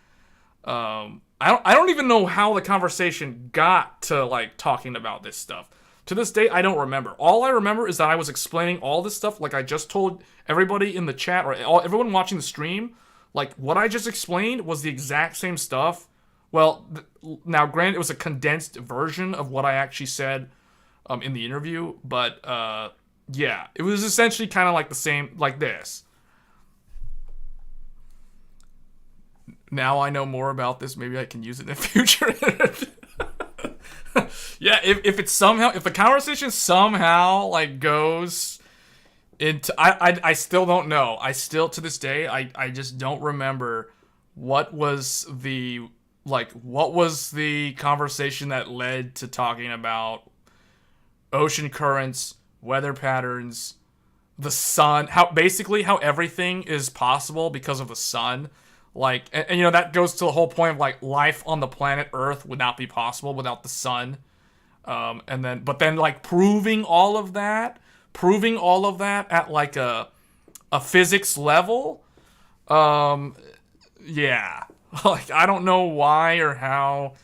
I don't even know how the conversation got to, like, talking about this stuff. To this day, I don't remember. All I remember is that I was explaining all this stuff like I just told everybody in the chat, or everyone watching the stream. Like, what I just explained was the exact same stuff. Well, now, granted, it was a condensed version of what I actually said in the interview, but yeah, it was essentially kind of like the same, like this. Now I know more about this, maybe I can use it in the future. Yeah, if the conversation somehow like goes into, I still don't know. I still, to this day, I just don't remember what was the conversation that led to talking about ocean currents, weather patterns, the sun, how everything is possible because of the sun. Like, and you know, that goes to the whole point of like life on the planet Earth would not be possible without the sun. But then like proving all of that at like a physics level. Yeah. Like, I don't know why or how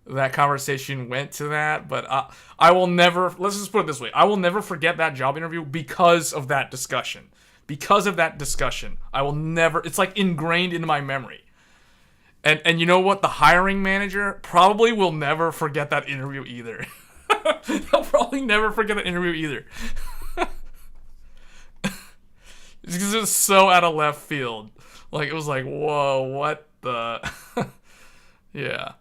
that conversation went to that, but I will never, let's just put it this way, I will never forget that job interview because of that discussion. Because of that discussion, I will never, it's like ingrained into my memory. And you know what? The hiring manager probably will never forget that interview either. They'll probably never forget that interview either. Because it was so out of left field. Like, it was like, whoa, what the... Yeah.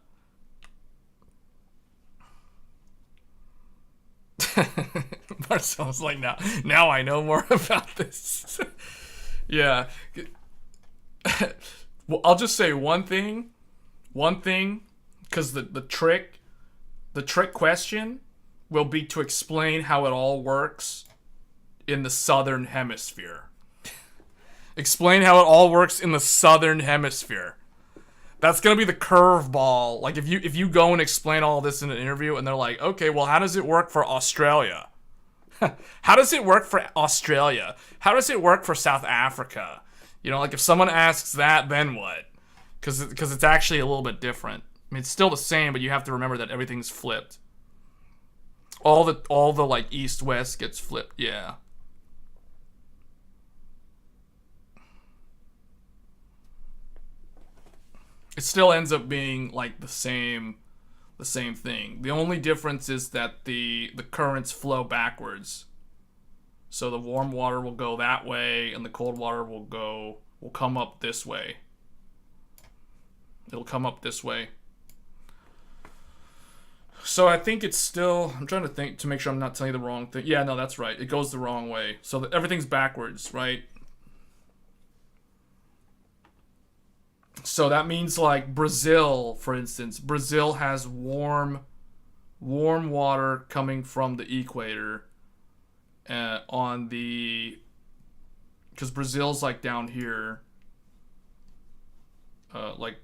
Marcel's like, now I know more about this. Yeah. Well, I'll just say one thing, because the trick question will be to explain how it all works in the southern hemisphere. Explain how it all works in the southern hemisphere. That's gonna be the curveball. Like, if you go and explain all this in an interview and they're like, okay, well, how does it work for Australia? How does it work for Australia? How does it work for South Africa? You know, like, if someone asks that, then what? Because it's actually a little bit different. I mean, it's still the same, but you have to remember that everything's flipped. All the like east-west gets flipped. Yeah. It still ends up being like the same thing. The only difference is that the currents flow backwards. So the warm water will go that way, and the cold water will come up this way. It'll come up this way. So I think it's still, I'm trying to think to make sure I'm not telling you the wrong thing. Yeah, no, that's right. It goes the wrong way. So everything's backwards, right? So that means, like, Brazil, for instance. Brazil has warm water coming from the equator because Brazil's like down here, like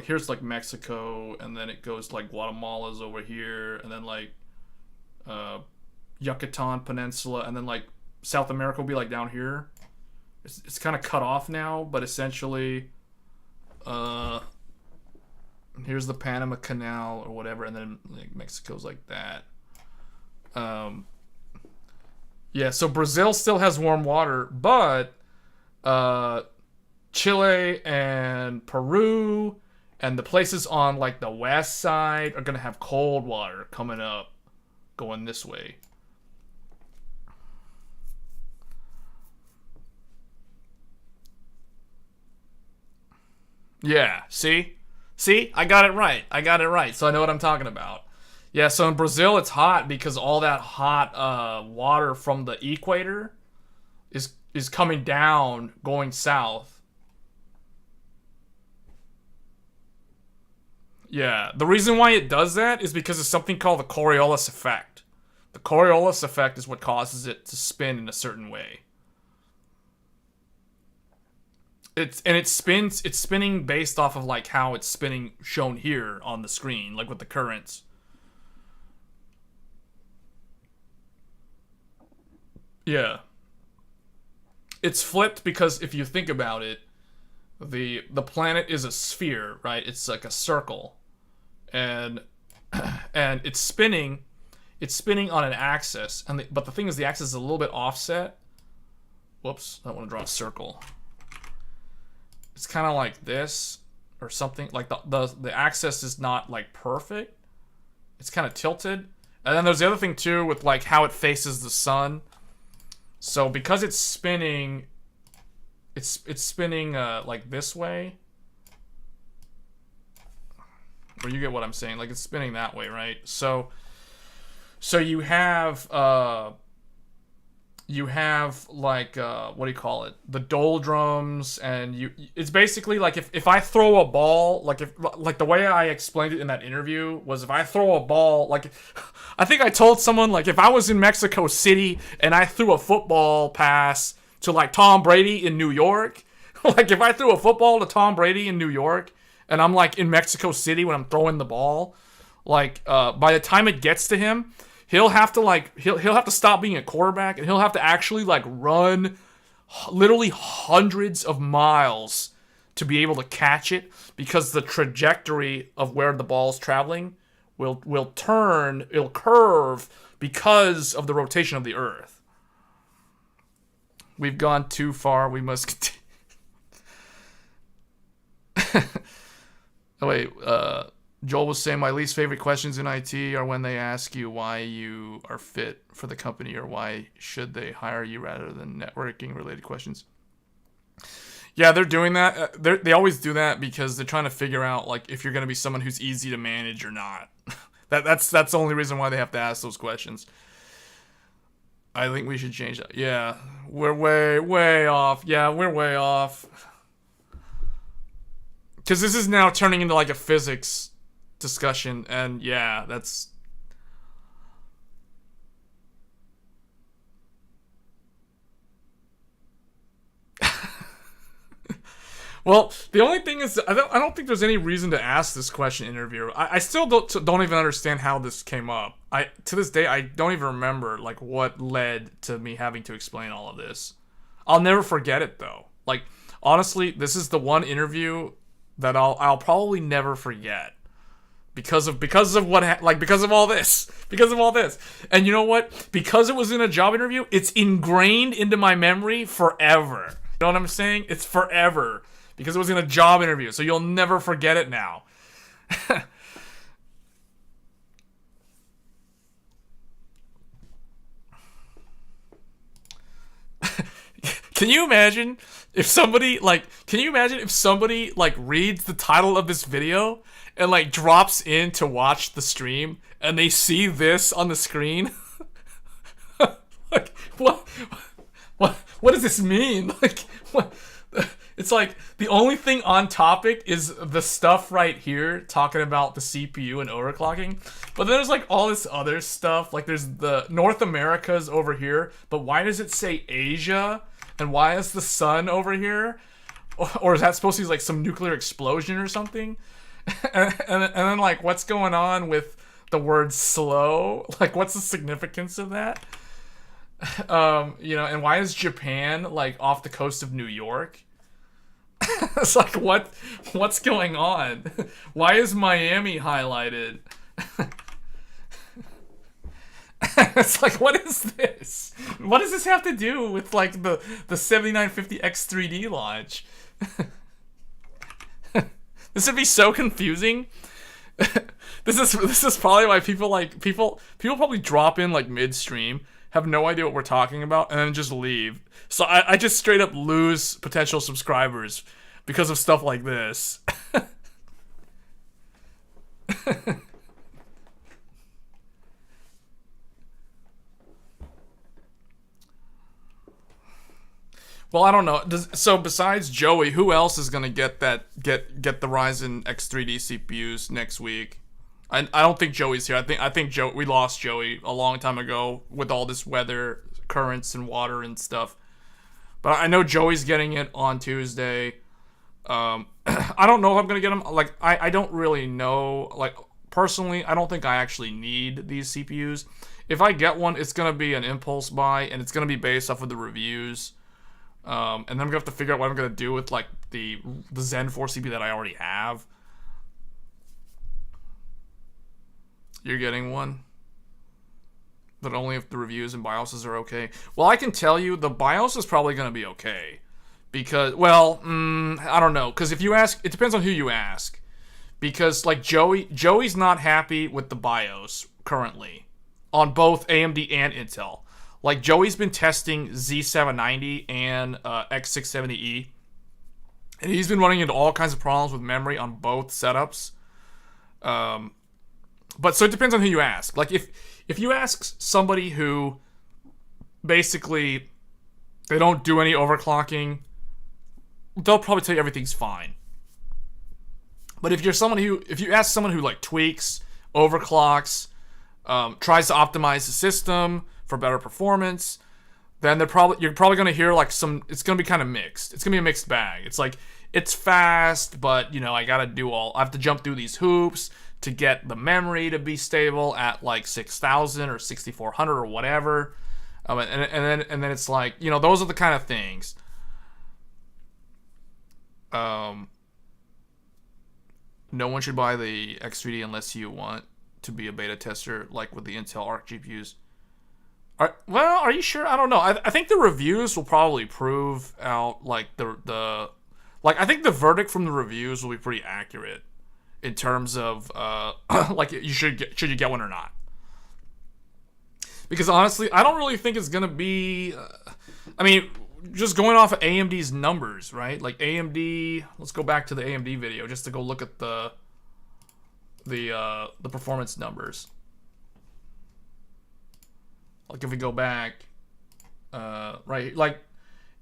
here's like Mexico, and then it goes like Guatemala's over here, and then like Yucatan Peninsula, and then like South America will be like down here. It's kind of cut off now, but essentially, here's the Panama Canal or whatever, and then like Mexico's like that. Yeah, so Brazil still has warm water, but Chile and Peru and the places on like the west side are gonna have cold water coming up, going this way. Yeah, see, I got it right. So I know what I'm talking about. Yeah, so in Brazil it's hot because all that hot water from the equator is coming down, going south. Yeah, the reason why it does that is because of something called the Coriolis effect. The Coriolis effect is what causes it to spin in a certain way. It's spinning based off of like how it's spinning shown here on the screen, like with the currents. Yeah. It's flipped because if you think about it, the planet is a sphere, right? It's like a circle. And it's spinning it's spinning on an axis, but the thing is the axis is a little bit offset. Whoops, I want to draw a circle. It's kind of like this or something. Like the axis is not like perfect. It's kind of tilted. And then there's the other thing too with like how it faces the sun. So because it's spinning, it's spinning like this way. Or you get what I'm saying? Like it's spinning that way, right? So you have like what do you call it? The doldrums, and it's basically like if I throw a ball, like the way I explained it in that interview was if I throw a ball, like I think I told someone like if I was in Mexico City and I threw a football pass to like Tom Brady in New York, like if I threw a football to Tom Brady in New York and I'm like in Mexico City when I'm throwing the ball, like by the time it gets to him, he'll have to stop being a quarterback and he'll have to actually like run literally hundreds of miles to be able to catch it, because the trajectory of where the ball's traveling will curve because of the rotation of the earth. We've gone too far. We must continue. Oh, wait, Joel was saying my least favorite questions in IT are when they ask you why you are fit for the company or why should they hire you rather than networking related questions. Yeah, they're doing that. They always do that because they're trying to figure out like if you're going to be someone who's easy to manage or not. That's the only reason why they have to ask those questions. I think we should change that. Yeah, we're way off. Yeah, we're way off. Because this is now turning into like a physics discussion, and yeah, that's... Well, the only thing is, I don't think there's any reason to ask this question, interviewer. I still don't even understand how this came up. To this day, I don't even remember like what led to me having to explain all of this. I'll never forget it though. Like honestly, this is the one interview that I'll probably never forget because of all this. And you know what? Because it was in a job interview, it's ingrained into my memory forever. You know what I'm saying? It's forever because it was in a job interview. So you'll never forget it now. Can you imagine if somebody reads the title of this video and like drops in to watch the stream and they see this on the screen? Like what does this mean? Like what? It's like the only thing on topic is the stuff right here talking about the CPU and overclocking. But then there's like all this other stuff. Like there's the North America's over here, but why does it say Asia? And why is the sun over here? Or is that supposed to be like some nuclear explosion or something? And then like what's going on with the word slow? Like what's the significance of that? And why is Japan like off the coast of New York? It's like what's going on? Why is Miami highlighted? It's like, what is this? What does this have to do with like the 7950X 3D launch? This would be so confusing. This is probably why people probably drop in like midstream, have no idea what we're talking about, and then just leave. So I just straight up lose potential subscribers because of stuff like this. Well, I don't know. So besides Joey, who else is gonna get the Ryzen X3D CPUs next week? I don't think Joey's here. I think we lost Joey a long time ago with all this weather, currents, and water and stuff. But I know Joey's getting it on Tuesday. I don't know if I'm gonna get them. Like I don't really know. Like personally, I don't think I actually need these CPUs. If I get one, it's gonna be an impulse buy, and it's gonna be based off of the reviews. And then I'm gonna have to figure out what I'm gonna do with like the Zen 4 CPU that I already have. You're getting one? that only if the reviews and BIOSes are okay. Well, I can tell you the BIOS is probably going to be okay. Because, well, I don't know. Because if you ask, it depends on who you ask. Because, like, Joey's not happy with the BIOS currently on both AMD and Intel. Like, Joey's been testing Z790 and X670E. And he's been running into all kinds of problems with memory on both setups. But so it depends on who you ask. Like, if you ask somebody who basically they don't do any overclocking, they'll probably tell you everything's fine. But if you ask someone who like tweaks, overclocks, tries to optimize the system for better performance, then you're probably going to hear like it's going to be kind of mixed. It's going to be a mixed bag. It's like, it's fast, but I have to jump through these hoops to get the memory to be stable at like 6,000 or 6,400 or whatever. And then it's like, those are the kind of things. No one should buy the X3D unless you want to be a beta tester, like with the Intel Arc GPUs. Are you sure? I don't know. I think the reviews will probably prove out like I think the verdict from the reviews will be pretty accurate in terms of like should you get one or not. Because honestly, I don't really think it's gonna be. Just going off of AMD's numbers, right? Like AMD, let's go back to the AMD video just to go look at the performance numbers. Like if we go back, right? Like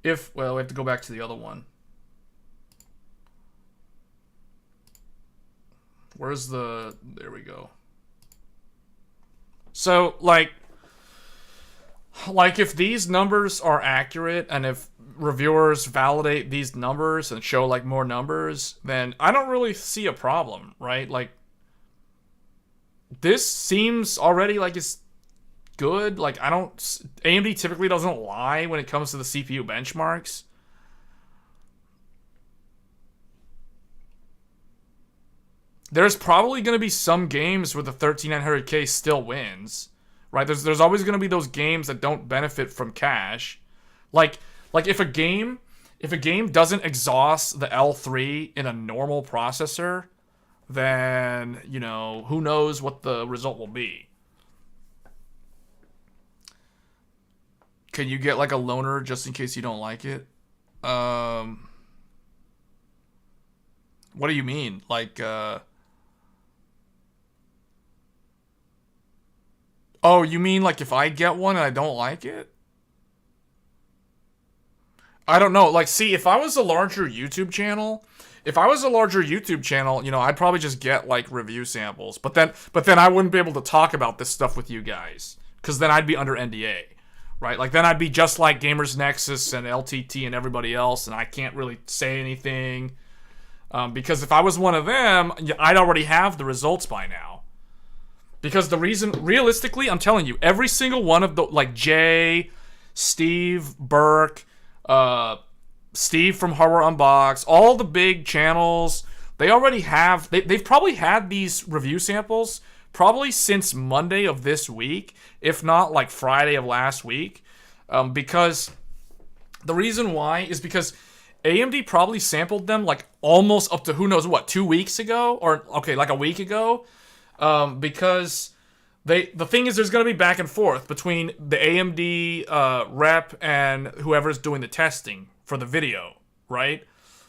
we have to go back to the other one. There we go. So like if these numbers are accurate and if reviewers validate these numbers and show like more numbers, then I don't really see a problem, right? Like this seems already like it's good. Like AMD typically doesn't lie when it comes to the CPU benchmarks. There's probably going to be some games where the 13900K still wins. Right, there's always going to be those games that don't benefit from cache, like if a game doesn't exhaust the L3 in a normal processor, then who knows what the result will be. Can you get like a loaner just in case you don't like it? What do you mean? Like oh, you mean like if I get one and I don't like it? I don't know. Like, see, if I was a larger YouTube channel, I'd probably just get like review samples. But then I wouldn't be able to talk about this stuff with you guys because then I'd be under NDA, right? Like then I'd be just like Gamers Nexus and LTT and everybody else, and I can't really say anything because if I was one of them, I'd already have the results by now. Because the reason, realistically, I'm telling you, every single one of the, like Jay, Steve, Burke, Steve from Hardware Unbox, all the big channels, they already have, they've probably had these review samples probably since Monday of this week, if not like Friday of last week. Because the reason why is because AMD probably sampled them like almost up to who knows what, 2 weeks ago? Or, okay, like a week ago. Because the thing is there's going to be back and forth between the AMD rep and whoever's doing the testing for the video, right?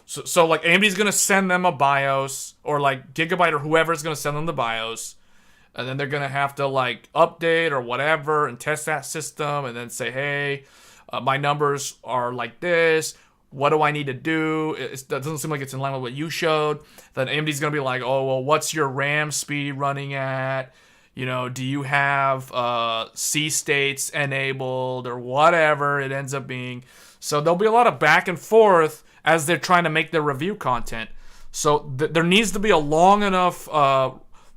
So like AMD's going to send them a BIOS, or like Gigabyte or whoever's going to send them the BIOS, and then they're going to have to like update or whatever and test that system and then say, hey, my numbers are like this. What do I need to do? That doesn't seem like it's in line with what you showed. Then AMD's going to be like, oh, well, what's your RAM speed running at? Do you have C states enabled or whatever it ends up being? So there'll be a lot of back and forth as they're trying to make their review content. So there needs to be a long enough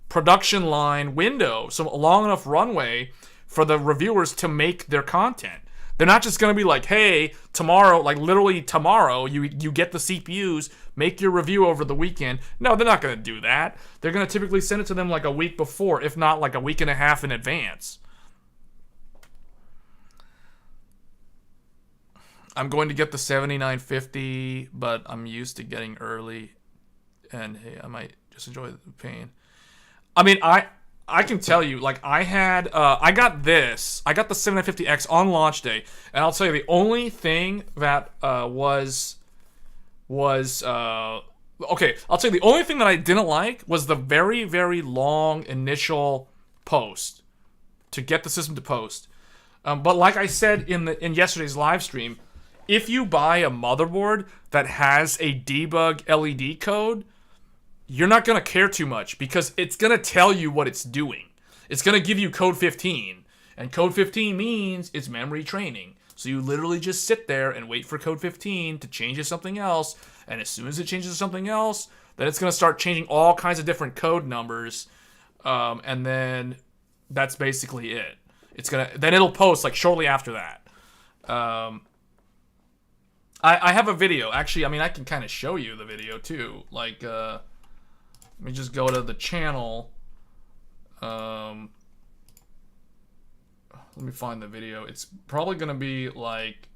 production line window, so a long enough runway for the reviewers to make their content. They're not just going to be like, hey, tomorrow, like literally tomorrow, you get the CPUs, make your review over the weekend. No, they're not going to do that. They're going to typically send it to them like a week before, if not like a week and a half in advance. I'm going to get the 7950, but I'm used to getting early, and hey, I might just enjoy the pain. I mean, I can tell you, like, I got the 7950X on launch day, and I'll tell you the only thing that okay, I'll tell you the only thing that I didn't like was the very, very long initial post to get the system to post. But like I said in yesterday's live stream, if you buy a motherboard that has a debug LED code, you're not going to care too much because it's going to tell you what it's doing. It's going to give you code 15, and code 15 means it's memory training. So you literally just sit there and wait for code 15 to change to something else, and as soon as it changes to something else, then it's going to start changing all kinds of different code numbers, and then that's basically it. Then it'll post like shortly after that. I have a video. Actually, I mean, I can kind of show you the video too. Like, let me just go to the channel. Let me find the video. It's probably gonna be like,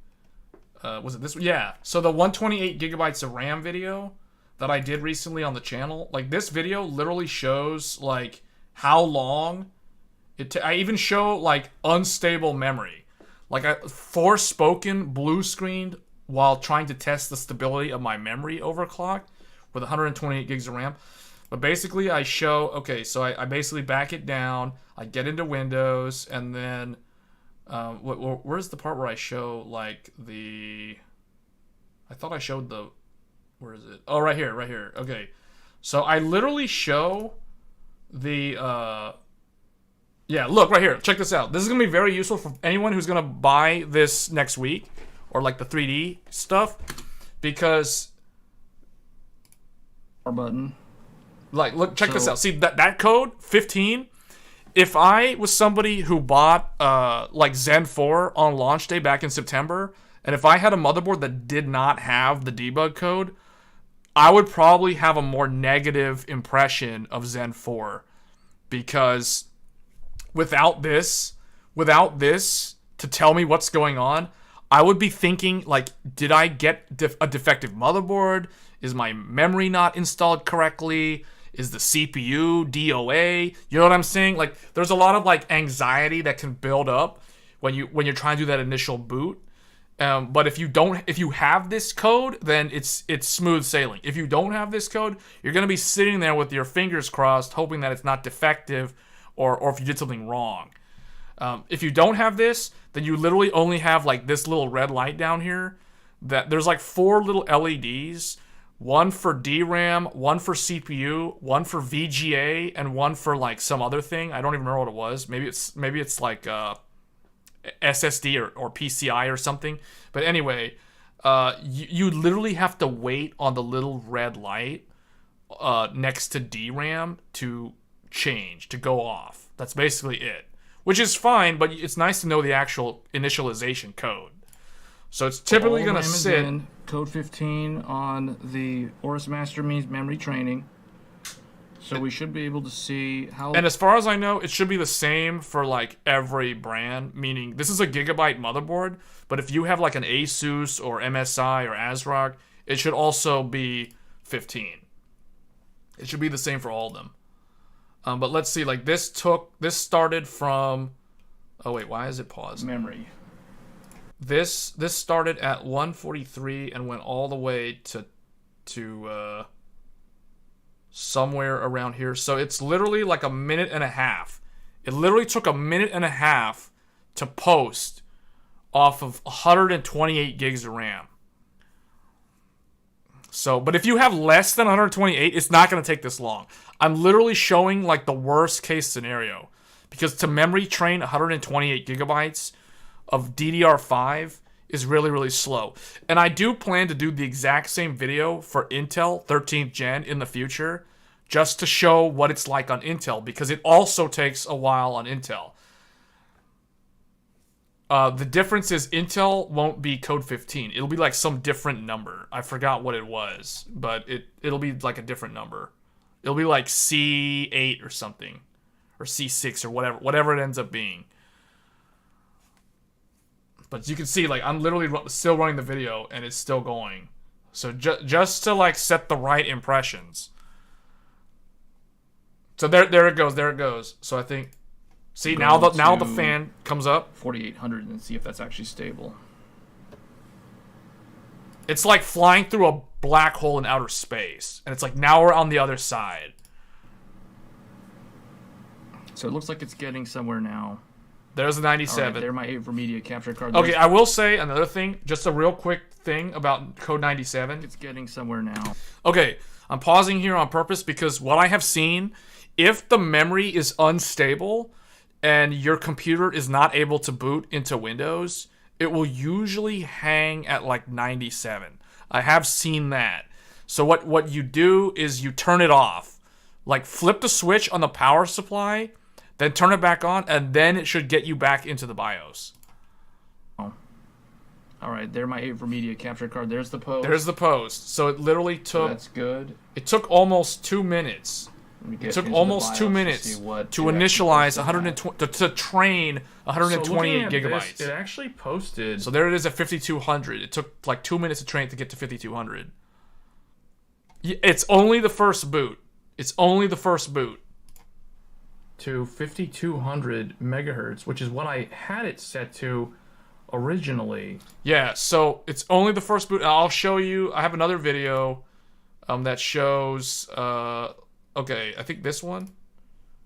was it this one? Yeah. So the 128 gigabytes of RAM video that I did recently on the channel, like this video literally shows like how long I even show like unstable memory. Like I Forspoken blue screened while trying to test the stability of my memory overclock with 128 gigs of RAM. But basically I show, okay, so I basically back it down, I get into Windows, and then, where's the part where I show like I thought I showed where is it? Oh, right here, okay. So I literally show yeah, look right here. Check this out. This is going to be very useful for anyone who's going to buy this next week, or like the 3D stuff, because button. Like, look, check this out. See that code 15. If I was somebody who bought like Zen 4 on launch day back in September, and if I had a motherboard that did not have the debug code, I would probably have a more negative impression of Zen 4, because without this to tell me what's going on, I would be thinking, like, did I get a defective motherboard? Is my memory not installed correctly? Is the CPU DOA? You know what I'm saying? Like, there's a lot of like anxiety that can build up when you're trying to do that initial boot. But if you have this code, then it's smooth sailing. If you don't have this code, you're gonna be sitting there with your fingers crossed, hoping that it's not defective, or if you did something wrong. If you don't have this, then you literally only have like this little red light down here. That there's like 4 little LEDs, one for DRAM, one for CPU, one for VGA, and one for like some other thing. I don't even remember what it was. Maybe it's like SSD or PCI or something. But anyway, you literally have to wait on the little red light next to DRAM to go off. That's basically it. Which is fine, but it's nice to know the actual initialization code. So it's typically going to sit... Code 15 on the Aorus Master means memory training. So we should be able to see how... And as far as I know, it should be the same for like every brand, meaning this is a gigabyte motherboard, but if you have like an Asus or MSI or ASRock, it should also be 15. It should be the same for all of them. But let's see, like this started from... Oh wait, why is it paused? Memory. This started at 143 and went all the way to somewhere around here. So it's literally like a minute and a half. It literally took a minute and a half to post off of 128 gigs of RAM. So, but if you have less than 128, it's not going to take this long. I'm literally showing like the worst case scenario, because to memory train 128 gigabytes of DDR5 is really, really slow. And I do plan to do the exact same video for Intel 13th gen in the future, just to show what it's like on Intel, because it also takes a while on Intel. The difference is Intel won't be code 15. It'll be like some different number. I forgot what it was, but it'll be like a different number. It'll be like C8 or something, or C6 or whatever it ends up being. But you can see, like, I'm literally still running the video, and it's still going. So just to, like, set the right impressions. So there it goes. So I think, see, now the fan comes up. 4800 and see if that's actually stable. It's like flying through a black hole in outer space. And it's like, now we're on the other side. So it looks like it's getting somewhere now. There's the 97. Right, there my Overmedia capture card. Okay, I will say another thing, just a real quick thing about code 97. It's getting somewhere now. Okay, I'm pausing here on purpose because what I have seen, if the memory is unstable and your computer is not able to boot into Windows, it will usually hang at like 97. I have seen that. So what you do is you turn it off. Like flip the switch on the power supply, then turn it back on, and then it should get you back into the BIOS. Oh. All right, there my Overmedia capture card. There's the post. There's the post. So it literally took... So that's good. It took almost 2 minutes. It took almost 2 minutes to initialize 120 to train 128 gigabytes. It actually posted. So there it is at 5200. It took like 2 minutes to train to get to 5200. It's only the first boot. It's only the first boot. To 5200 megahertz, which is what I had it set to originally. Yeah, so it's only the first boot. I'll show you. I have another video that shows okay, I think this one.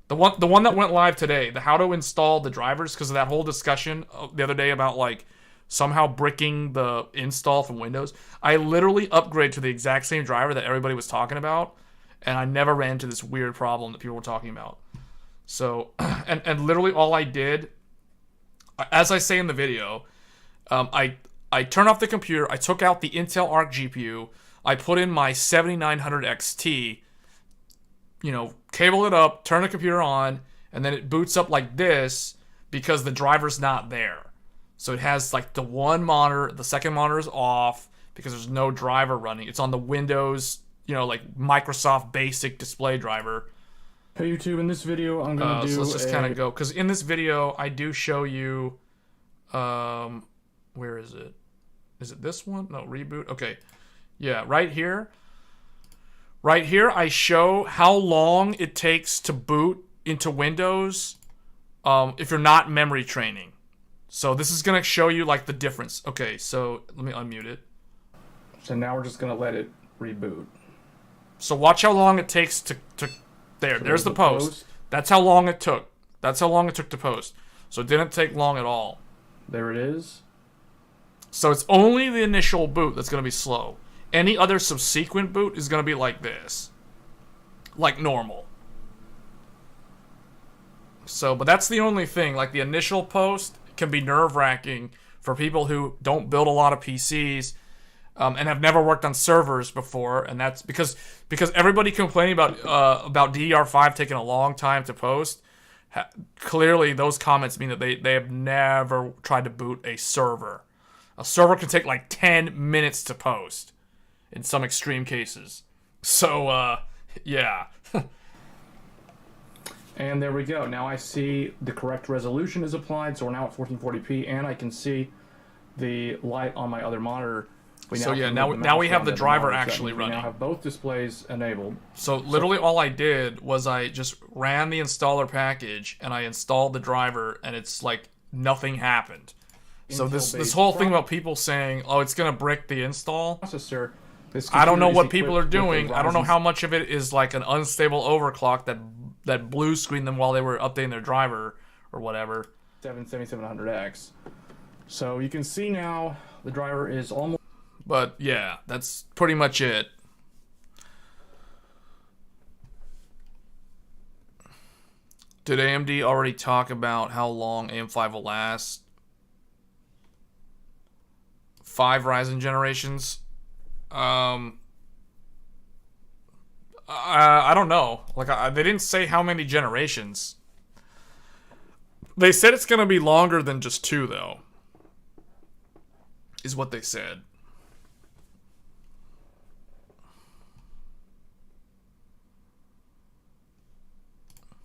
The one that went live today, the how to install the drivers, because of that whole discussion the other day about like somehow bricking the install from Windows. I literally upgrade to the exact same driver that everybody was talking about, and I never ran into this weird problem that people were talking about. So, and literally all I did, as I say in the video, I turned off the computer, I took out the Intel Arc GPU, I put in my 7900 XT, you know, cable it up, turn the computer on, and then it boots up like this because the driver's not there. So it has like the one monitor, the second monitor is off because there's no driver running. It's on the Windows, you know, like Microsoft basic display driver. Hey YouTube, in this video I'm going to do so let's just kind of go, because in this video I do show you, where is it? Is it this one? No, reboot. Okay. Yeah, right here. Right here I show how long it takes to boot into Windows if you're not memory training. So this is going to show you like the difference. Okay, so let me unmute it. So now we're just going to let it reboot. So watch how long it takes to there's the post. That's how long it took. That's how long it took to post. So it didn't take long at all. There it is. So it's only the initial boot that's going to be slow. Any other subsequent boot is going to be like this. Like normal. So, but that's the only thing. Like the initial post can be nerve-wracking for people who don't build a lot of PCs and have never worked on servers before, and that's because everybody complaining about DDR5 taking a long time to post. Clearly, those comments mean that they have never tried to boot a server. A server can take like 10 minutes to post in some extreme cases. So, yeah. And there we go. Now I see the correct resolution is applied, so we're now at 1440p, and I can see the light on my other monitor. So yeah, now we have the driver actually running. We now have both displays enabled. So literally all I did was I just ran the installer package and I installed the driver, and it's like nothing happened. So this whole thing about people saying, "Oh, it's gonna brick the install," processor. I don't know what people are doing. I don't know how much of it is like an unstable overclock that blue screened them while they were updating their driver or whatever. 7700X. So you can see now the driver is almost. But yeah, that's pretty much it. Did AMD already talk about how long AM5 will last? 5 Ryzen generations? I don't know. Like, they didn't say how many generations. They said it's going to be longer than just 2, though. Is what they said.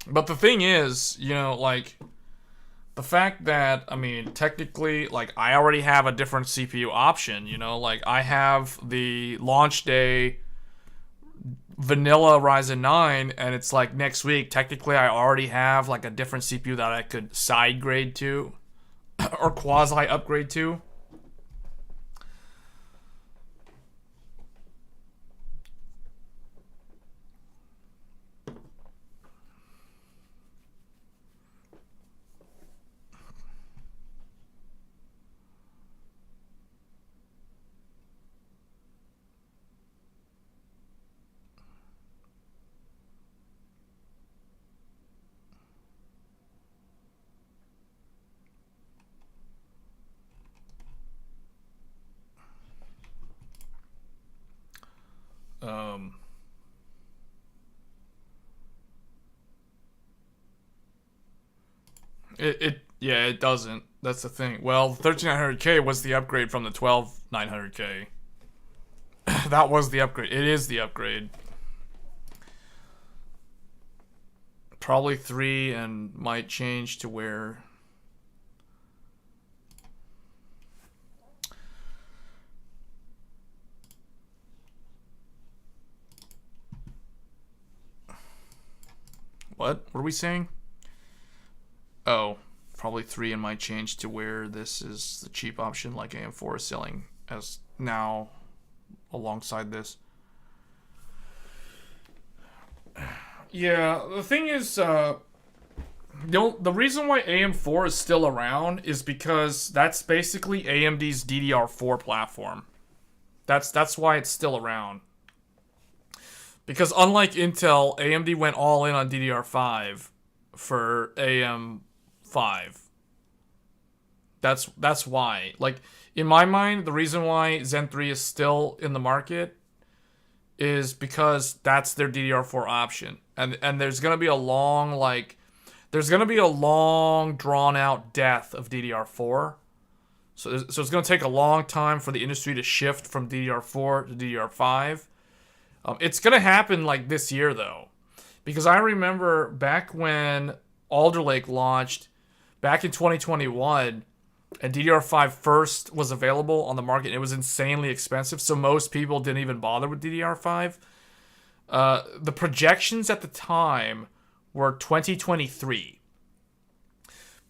But the thing is, you know, like, the fact that, I mean, technically, like, I already have a different CPU option, you know? Like, I have the launch day vanilla Ryzen 9, and it's like next week. Technically, I already have, like, a different CPU that I could side grade to or quasi upgrade to. Um, yeah, it doesn't. That's the thing. Well, 13900K was the upgrade from the 12900K. That was the upgrade. It is the upgrade. Probably 3 and might change to where... What were we saying? Oh, probably 3 and might change to where this is the cheap option, like AM4 is selling as now alongside this. Yeah, the thing is, the reason why AM4 is still around is because that's basically AMD's DDR4 platform. That's why it's still around. Because unlike Intel, AMD went all in on DDR5 for AM5. That's why. Like, in my mind, the reason why Zen 3 is still in the market is because that's their DDR4 option. And there's going to be a long, drawn out death of DDR4. So it's going to take a long time for the industry to shift from DDR4 to DDR5. It's going to happen like this year, though. Because I remember back when Alder Lake launched, back in 2021, and DDR5 first was available on the market, it was insanely expensive, so most people didn't even bother with DDR5. The projections at the time were 2023.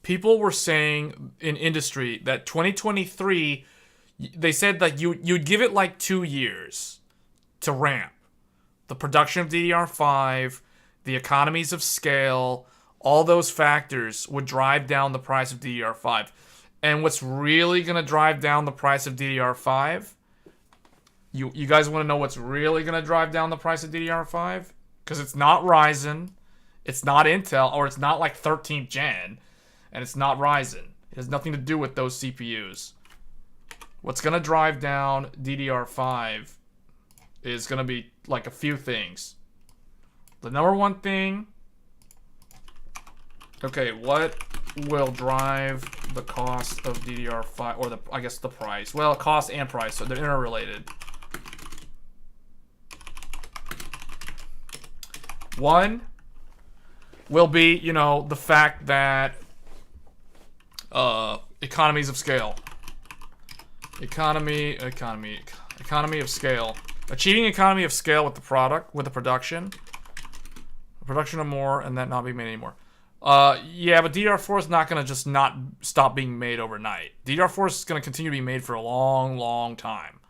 People were saying in industry that 2023, they said that you'd give it like 2 years to ramp. The production of DDR5, the economies of scale, all those factors would drive down the price of DDR5. And what's really going to drive down the price of DDR5? You guys want to know what's really going to drive down the price of DDR5? Because it's not Ryzen, it's not Intel, or it's not like 13th gen, and it's not Ryzen. It has nothing to do with those CPUs. What's going to drive down DDR5 is going to be like a few things. The number one thing... Okay, what will drive the cost of DDR5, or I guess the price? Well, cost and price, so they're interrelated. One will be, the fact that economies of scale. Economy of scale. Achieving economy of scale with the production of more, and that not be made anymore. Yeah, but DDR4 is not going to just not stop being made overnight. DDR4 is going to continue to be made for a long, long time.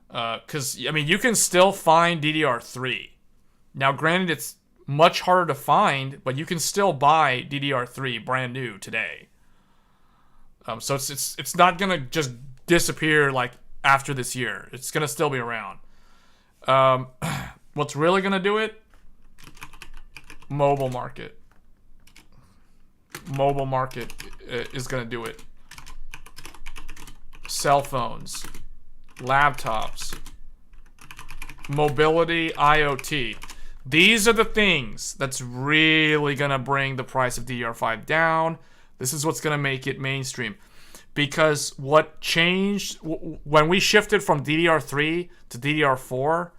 Because, you can still find DDR3. Now, granted, it's much harder to find, but you can still buy DDR3 brand new today. So it's not going to just disappear, like, after this year. It's going to still be around. What's really going to do it? Mobile market. Mobile market is going to do it. Cell phones, laptops, mobility, IoT. These are the things that's really going to bring the price of DDR5 down. This is what's going to make it mainstream. Because what changed when we shifted from DDR3 to DDR4,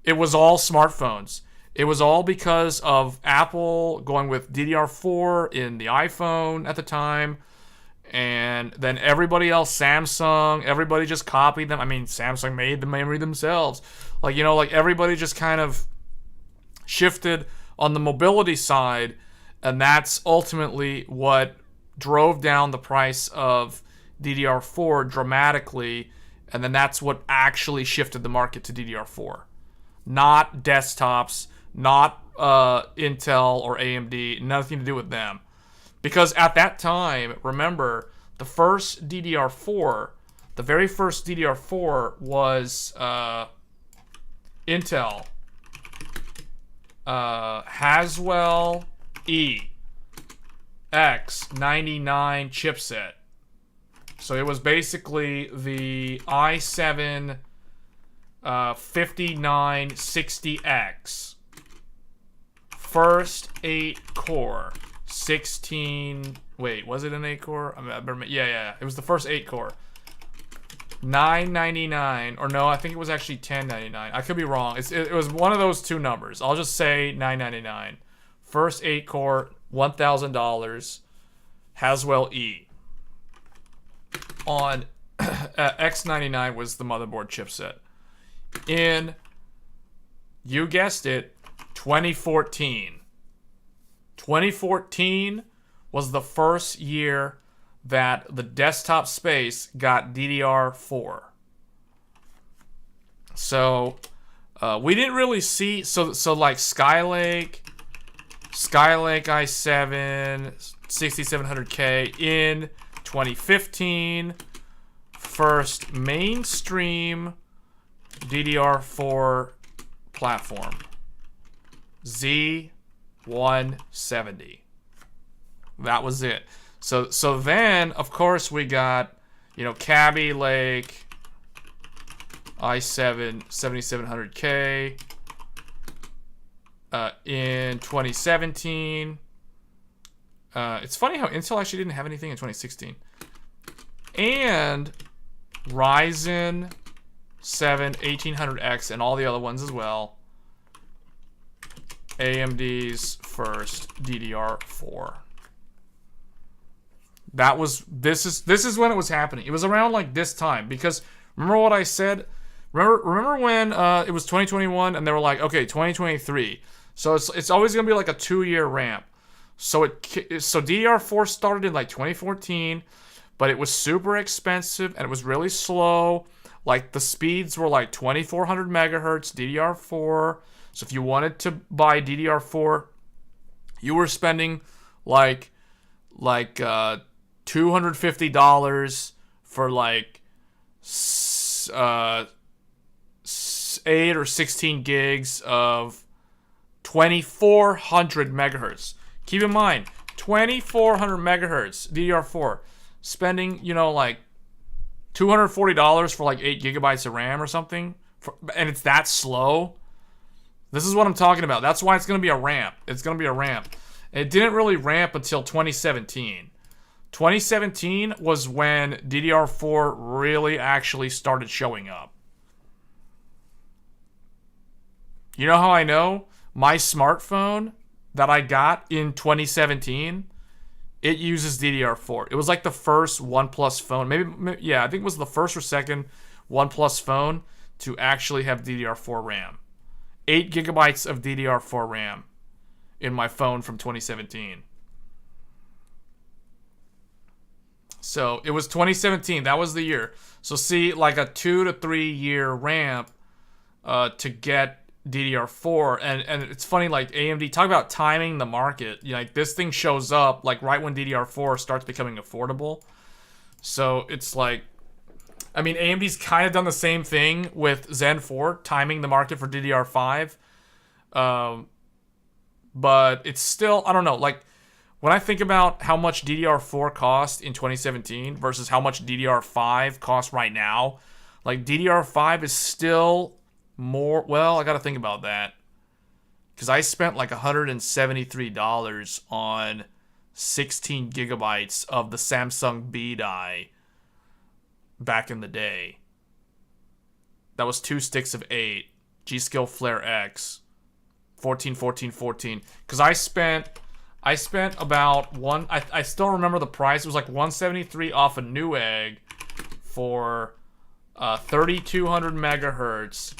it was all smartphones. It was all because of Apple going with DDR4 in the iPhone at the time. And then everybody else, Samsung, everybody just copied them. I mean, Samsung made the memory themselves. Like, you know, like everybody just kind of shifted on the mobility side. And that's ultimately what drove down the price of DDR4 dramatically. And then that's what actually shifted the market to DDR4. Not desktops, not Intel or AMD, nothing to do with them. Because at that time, remember, the first DDR4, the very first DDR4 was Intel Haswell X99 chipset. So it was basically the i7 5960X. First 8 core. 16. Wait, was it an 8 core? Yeah. It was the first 8 core. $999, or no, I think it was actually $1099. I could be wrong. It was one of those two numbers. I'll just say $999. First 8 core, $1,000. Haswell E. On X99 was the motherboard chipset. In, you guessed it, 2014. 2014 was the first year that the desktop space got DDR4. So we didn't really see so like Skylake i7 6700K in 2015, first mainstream DDR4 platform, Z170. That was it. So then, of course, we got, you know, Kaby Lake, i7 7700K in 2017. It's funny how Intel actually didn't have anything in 2016. And Ryzen 7 1800X and all the other ones as well. AMD's first DDR4. This is when it was happening. It was around like this time, because remember what I said? Remember when it was 2021 and they were like, okay, 2023. So it's always gonna be like a 2-year ramp. So DDR4 started in like 2014, but it was super expensive and it was really slow. Like the speeds were like 2400 megahertz DDR4. So if you wanted to buy DDR4, you were spending like $250 for like 8 or 16 gigs of 2400 megahertz. Keep in mind, 2400 megahertz DDR4. Spending, you know, like $240 for like 8 gigabytes of RAM or something. And it's that slow. This is what I'm talking about. That's why it's going to be a ramp. It's going to be a ramp. It didn't really ramp until 2017. 2017 was when DDR4 really actually started showing up. You know how I know? My smartphone that I got in 2017, it uses DDR4. It was like the first OnePlus phone. Maybe yeah, I think it was the first or second OnePlus phone to actually have DDR4 RAM. 8 gigabytes of DDR4 RAM in my phone from 2017. So it was 2017. That was the year. So see, like a 2 to 3 year ramp to get DDR4. And it's funny, like AMD, talk about timing the market. You know, like this thing shows up like right when DDR4 starts becoming affordable. So it's like, I mean, AMD's kind of done the same thing with Zen 4, timing the market for DDR5. But it's still, I don't know, like when I think about how much DDR4 cost in 2017 versus how much DDR5 costs right now, like DDR5 is still more, well, I got to think about that. Because I spent like $173 on 16 gigabytes of the Samsung B die back in the day. That was 2 sticks of 8, G-Skill Flare X. 14, 14, 14. Because I spent about I still remember the price. It was like 173 off a Newegg for 3200 megahertz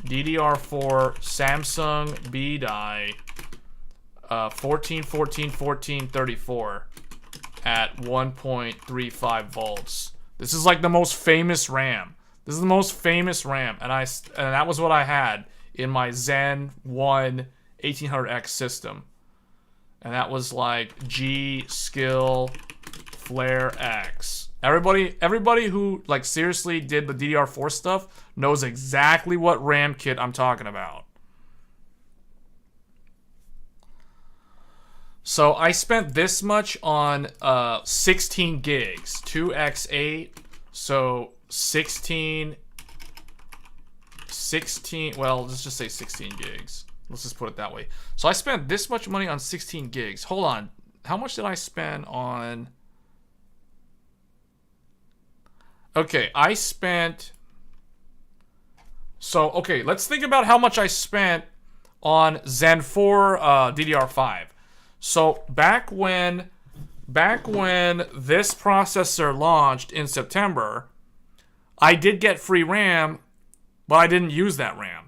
DDR4 Samsung B die 14, 14, 14, 34 at 1.35 volts. This is like the most famous RAM. This is the most famous RAM, and that was what I had in my Zen 1 1800X system. And that was like G Skill Flare X. Everybody who like seriously did the DDR4 stuff knows exactly what RAM kit I'm talking about. So I spent this much on 16 gigs, 2x8, so 16, well, let's just say 16 gigs. Let's just put it that way. So I spent this much money on 16 gigs. Hold on. How much did I spend on... Okay, I spent... So, okay, let's think about how much I spent on Zen 4 DDR5. So, back when this processor launched in September, I did get free RAM, but I didn't use that RAM.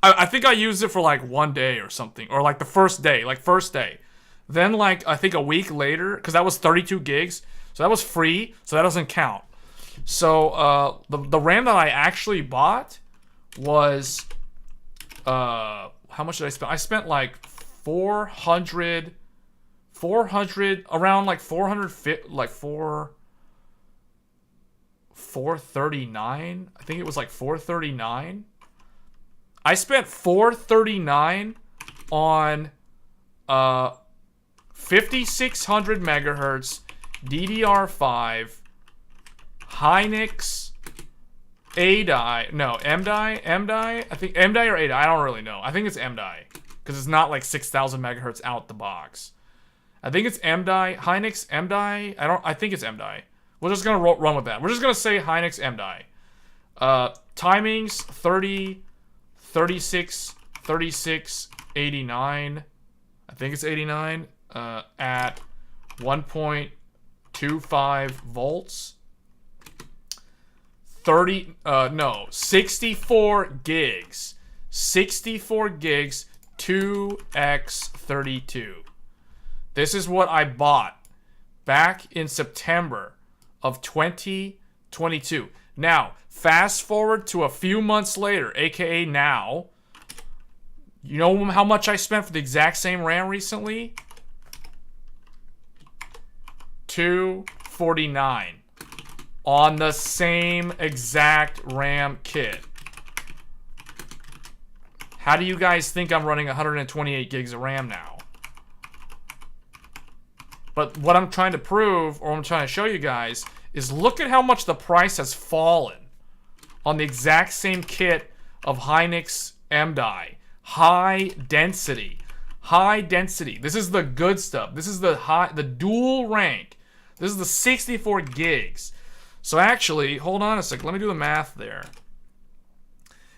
I think I used it for like 1 day or something, or like the first day. Then like I think a week later, because that was 32 gigs, so that was free, so that doesn't count. So the RAM that I actually bought was how much did I spend? I spent like 400 around like 400 like 439. I think it was like 439. I spent $439 on 5600 megahertz DDR5 Hynix A die. No, M die. I think M die or A die. I don't really know. I think it's M die because it's not like 6000 megahertz out the box. I think it's M die. Hynix M die. I think it's M die. We're just gonna run with that. We're just gonna say Hynix M die. Timings 30. 36, 89, I think it's 89, at 1.25 volts. 64 gigs. 64 gigs, 2x32. This is what I bought back in September of 2022. Now, fast forward to a few months later, aka now. You know how much I spent for the exact same RAM recently? $249 on the same exact RAM kit. How do you guys think I'm running 128 gigs of RAM now? But what I'm trying to prove, or I'm trying to show you guys, is look at how much the price has fallen on the exact same kit of Hynix M die. High density. This is the good stuff. This is the dual rank. This is the 64 gigs. So actually, hold on a sec. Let me do the math there.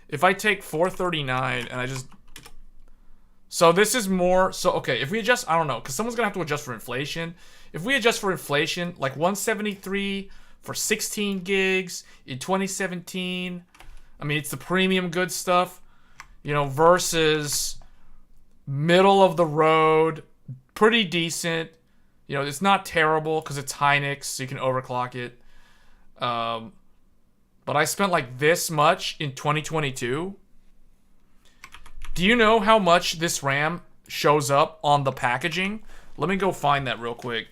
If I take 439 and I just... So this is more... So, okay, if we adjust... I don't know, because someone's going to have to adjust for inflation. If we adjust for inflation, like 173 for 16 gigs in 2017, I mean, it's the premium good stuff, you know, versus middle of the road, pretty decent. You know, it's not terrible because it's Hynix, so you can overclock it. But I spent like this much in 2022. Do you know how much this RAM shows up on the packaging? Let me go find that real quick.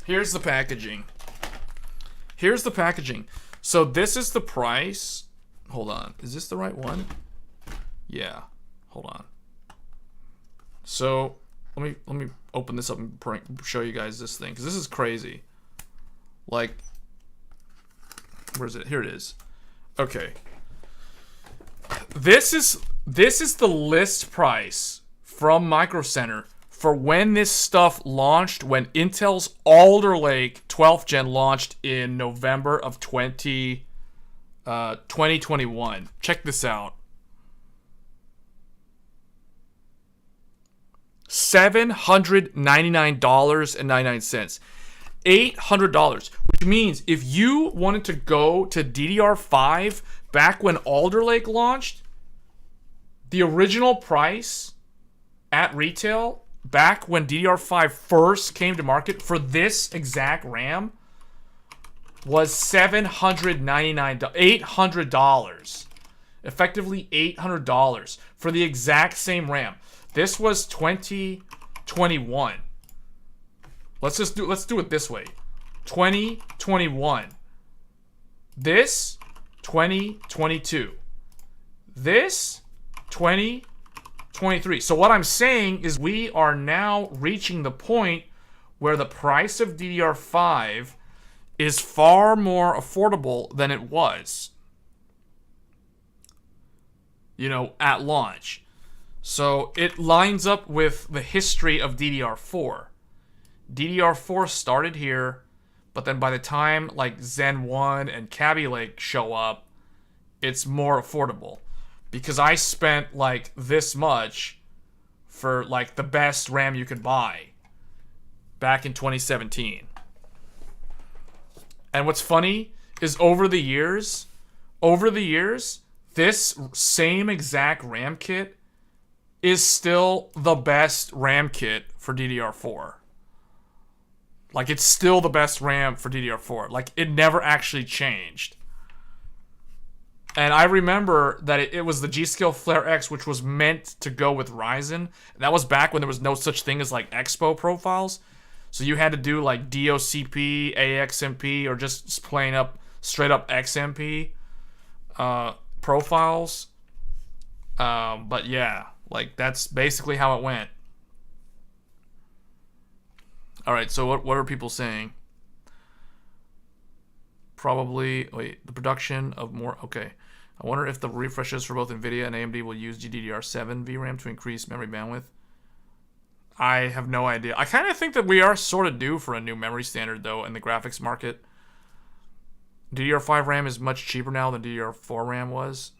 Here's the packaging. Here's the packaging. So this is the price. Hold on. Is this the right one? Yeah. Hold on. So let me open this up and show you guys this thing, because this is crazy. Like, where is it? Here it is. Okay. This is the list price from Micro Center for when this stuff launched, when Intel's Alder Lake 12th gen launched in November of 2021. Check this out. $799.99. $800. Which means if you wanted to go to DDR5 back when Alder Lake launched, the original price at retail back when DDR5 first came to market for this exact RAM was $800. Effectively $800 for the exact same RAM. This was 2021. Let's do it this way. 2021. This 2022. This 2023. So what I'm saying is we are now reaching the point where the price of DDR5 is far more affordable than it was, you know, at launch. So it lines up with the history of DDR4. DDR4 started here, but then by the time like Zen 1 and Kaby Lake show up, it's more affordable. Because I spent like this much for like the best RAM you could buy back in 2017. And what's funny is over the years, this same exact RAM kit is still the best RAM kit for DDR4. Like, it's still the best RAM for DDR4. Like, it never actually changed. And I remember that it was the G-Skill Flare X, which was meant to go with Ryzen. And that was back when there was no such thing as, like, Expo profiles. So you had to do, like, DOCP, AXMP, or just plain up, straight up XMP profiles. But yeah, like, that's basically how it went. Alright, so what are people saying? Probably, wait, the production of more, okay. I wonder if the refreshes for both NVIDIA and AMD will use GDDR7 VRAM to increase memory bandwidth. I have no idea. I kind of think that we are sort of due for a new memory standard, though, in the graphics market. DDR5 RAM is much cheaper now than DDR4 RAM was.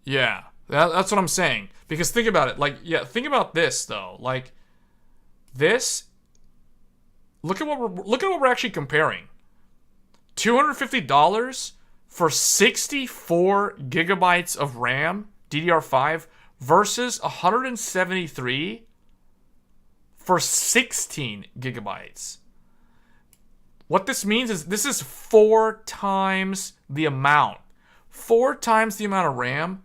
Yeah, that's what I'm saying. Because think about it. Like, yeah, think about this, though. Like, this, look at what we're actually comparing. $250 for 64 gigabytes of RAM, DDR5, versus 173 for 16 gigabytes. What this means is this is 4 times the amount. 4 times the amount of RAM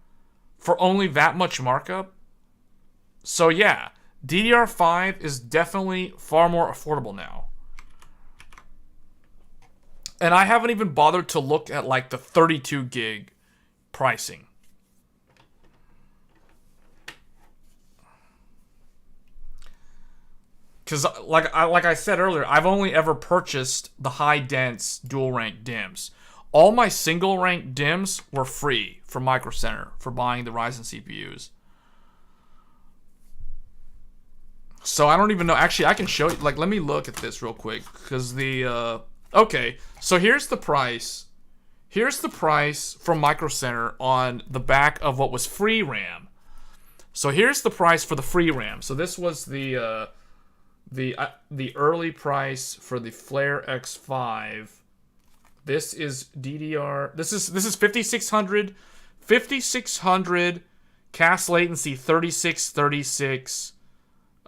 for only that much markup. So yeah, DDR5 is definitely far more affordable now. And I haven't even bothered to look at like the 32 gig pricing. Because like I said earlier, I've only ever purchased the high-dense dual-rank DIMMs. All my single-rank DIMMs were free from Micro Center for buying the Ryzen CPUs. So I don't even know. Actually, I can show you. Like, let me look at this real quick. Because the... okay, so here's the price. Here's the price from Micro Center on the back of what was free RAM. So here's the price for the free RAM. So this was the early price for the Flare X5. This is DDR. This is 5600 cast latency 3636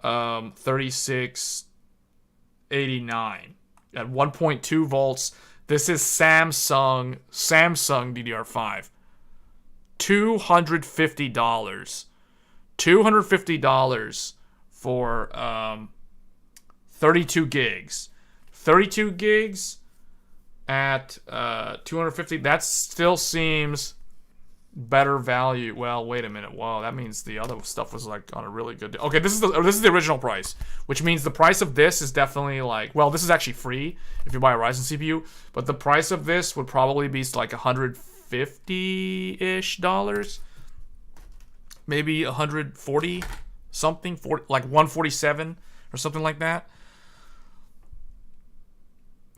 3689 at 1.2 volts. This is Samsung DDR5. $250. $250 for 32 gigs. 32 gigs at 250. That still seems better value. Well, wait a minute. Wow, that means the other stuff was like on a really good deal. Okay, this is the original price, which means the price of this is definitely like, well, this is actually free if you buy a Ryzen CPU, but the price of this would probably be like $150-ish, maybe $140 something, like 147 or something like that.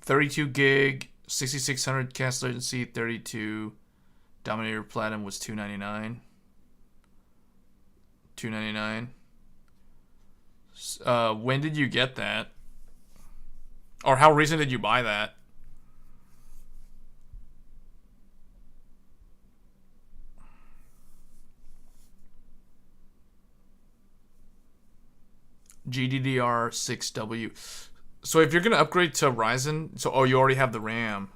32 gig, 6600 cancel latency, 32. Dominator Platinum was $299. $299. When did you get that? Or how recent did you buy that? GDDR6W. So if you're going to upgrade to Ryzen, you already have the RAM.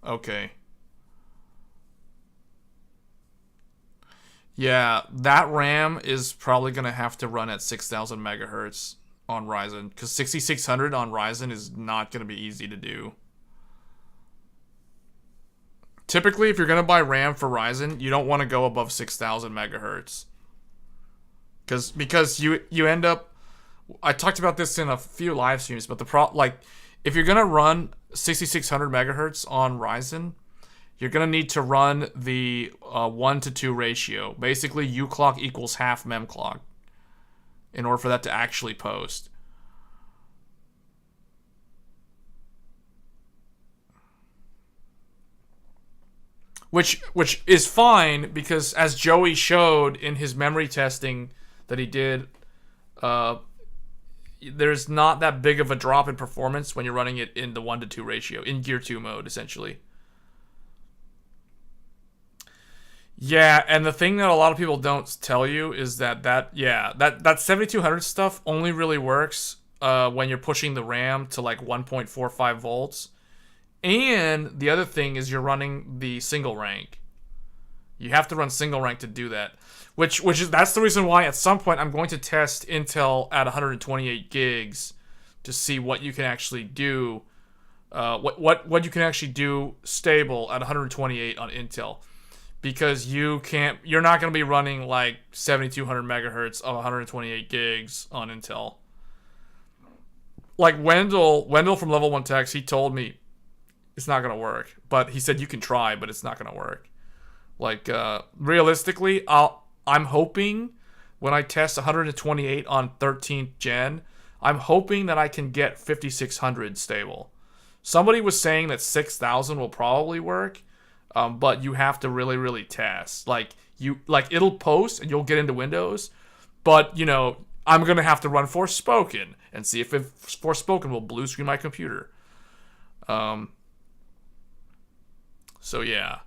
Okay. Yeah, that RAM is probably going to have to run at 6,000 megahertz on Ryzen, because 6600 on Ryzen is not going to be easy to do. Typically, if you're going to buy RAM for Ryzen, you don't want to go above 6,000 megahertz. Because you end up... I talked about this in a few live streams, but if you're going to run 6600 megahertz on Ryzen, you're going to need to run the 1-to-2 ratio. Basically, U clock equals half mem clock in order for that to actually post. Which is fine, because as Joey showed in his memory testing that he did, there's not that big of a drop in performance when you're running it in the 1-to-2 ratio, in Gear 2 mode, essentially. Yeah, and the thing that a lot of people don't tell you is that 7200 stuff only really works when you're pushing the RAM to like 1.45 volts. And the other thing is you're running the single rank. You have to run single rank to do that. That's the reason why at some point I'm going to test Intel at 128 gigs to see what you can actually do. What you can actually do stable at 128 on Intel. Because you're not going to be running like 7200 megahertz of 128 gigs on Intel. Like Wendell from Level 1 Techs, he told me it's not going to work. But he said you can try, but it's not going to work. Like, realistically, I'm hoping when I test 128 on 13th gen, I'm hoping that I can get 5600 stable. Somebody was saying that 6000 will probably work, but you have to really, really test. It'll post and you'll get into Windows, but, I'm going to have to run Forspoken and see if Forspoken will blue screen my computer. So, yeah.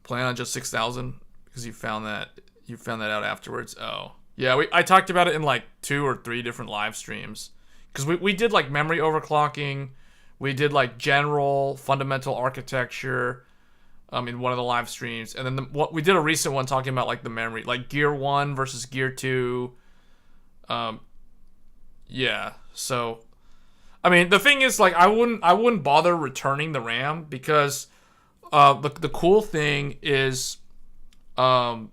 Plan on just 6,000 because you found that out afterwards. Oh, yeah. I talked about it in like 2 or 3 different live streams because we did like memory overclocking, we did like general fundamental architecture, in one of the live streams, and then we did a recent one talking about like the memory, like Gear 1 versus Gear 2. Yeah. So, the thing is, like, I wouldn't bother returning the RAM because. The cool thing is, in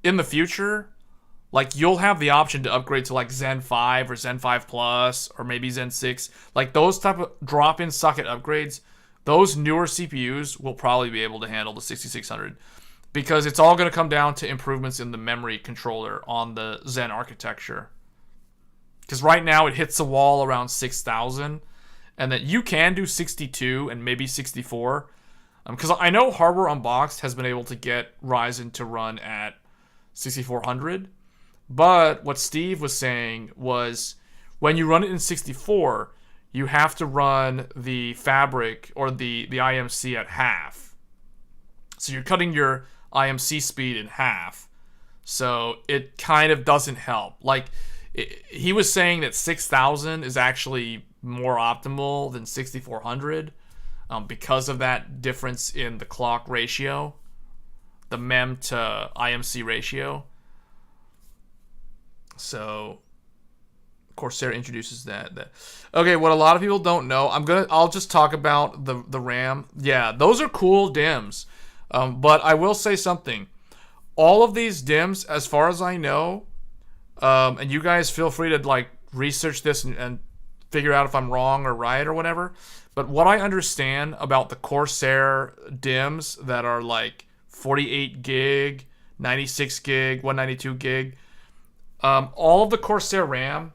the future, like, you'll have the option to upgrade to, like, Zen 5 or Zen 5 Plus or maybe Zen 6. Like, those type of drop-in socket upgrades, those newer CPUs will probably be able to handle the 6600 because it's all going to come down to improvements in the memory controller on the Zen architecture. Because right now it hits a wall around 6000, and that you can do 62 and maybe 64. Because I know Hardware Unboxed has been able to get Ryzen to run at 6400, but what Steve was saying was when you run it in 64, you have to run the fabric or the IMC at half. So you're cutting your IMC speed in half. So it kind of doesn't help. Like, he was saying that 6000 is actually more optimal than 6400. Because of that difference in the clock ratio, the MEM to IMC ratio. So, Corsair introduces that. Okay, what a lot of people don't know, I'll just talk about the RAM. Yeah, those are cool DIMMs. But I will say something. All of these DIMMs, as far as I know, and you guys feel free to like research this and figure out if I'm wrong or right or whatever. But what I understand about the Corsair DIMMs that are like 48 gig, 96 gig, 192 gig, All of the Corsair RAM,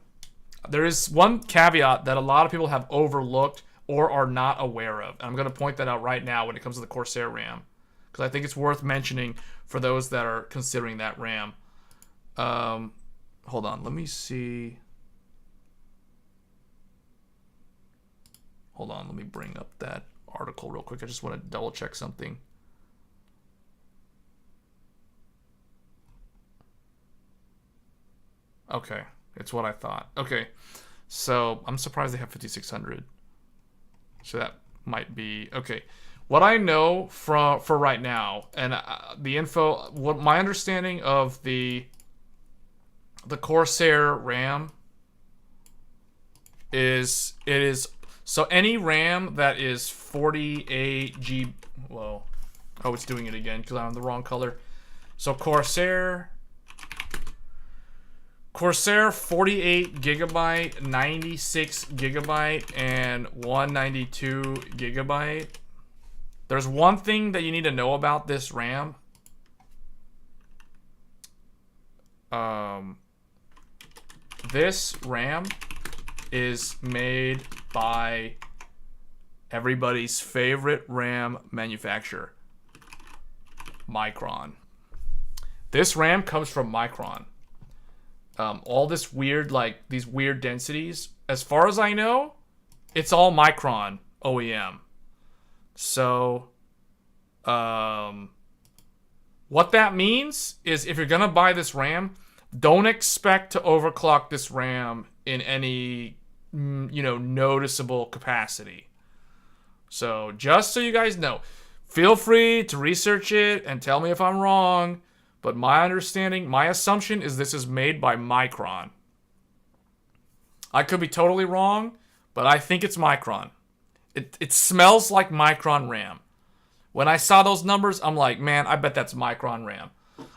there is one caveat that a lot of people have overlooked or are not aware of. And I'm going to point that out right now when it comes to the Corsair RAM, because I think it's worth mentioning for those that are considering that RAM. Hold on, let me see. Hold on, let me bring up that article real quick. I just want to double check something. Okay, it's what I thought. Okay, so I'm surprised they have 5600. So that might be okay. What I know for right now, and the info, what my understanding of the Corsair RAM is, it is so any RAM that is 48 GB. Whoa, oh, it's doing it again because I'm the wrong color. So Corsair 48 gigabyte, 96 gigabyte, and 192 gigabyte. There's one thing that you need to know about this RAM. This RAM is made by everybody's favorite RAM manufacturer, Micron. This RAM comes from Micron. All this weird, like, these weird densities, as far as I know, it's all Micron OEM. So, what that means is if you're going to buy this RAM, don't expect to overclock this RAM in any, noticeable capacity. So, just so you guys know, feel free to research it and tell me if I'm wrong. But my understanding, my assumption is this is made by Micron. I could be totally wrong, but I think it's Micron. It smells like Micron RAM. When I saw those numbers, I'm like, man, I bet that's Micron RAM.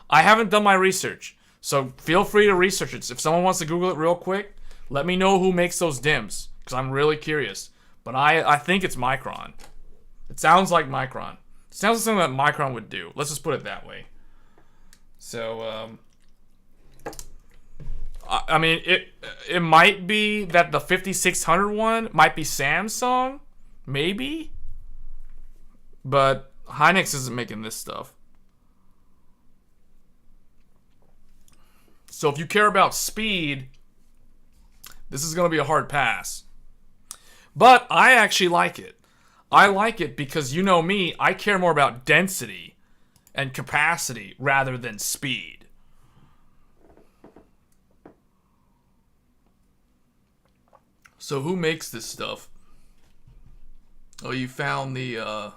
I haven't done my research, so feel free to research it. If someone wants to Google it real quick, let me know who makes those DIMMs, because I'm really curious. But I think it's Micron. It sounds like Micron. It sounds like something that Micron would do. Let's just put it that way. So, I mean, it might be that the 5600 one might be Samsung, maybe, but Hynix isn't making this stuff. So if you care about speed, this is going to be a hard pass. But I actually like it. I like it because, you know me, I care more about density and capacity rather than speed. So who makes this stuff? Oh, you found the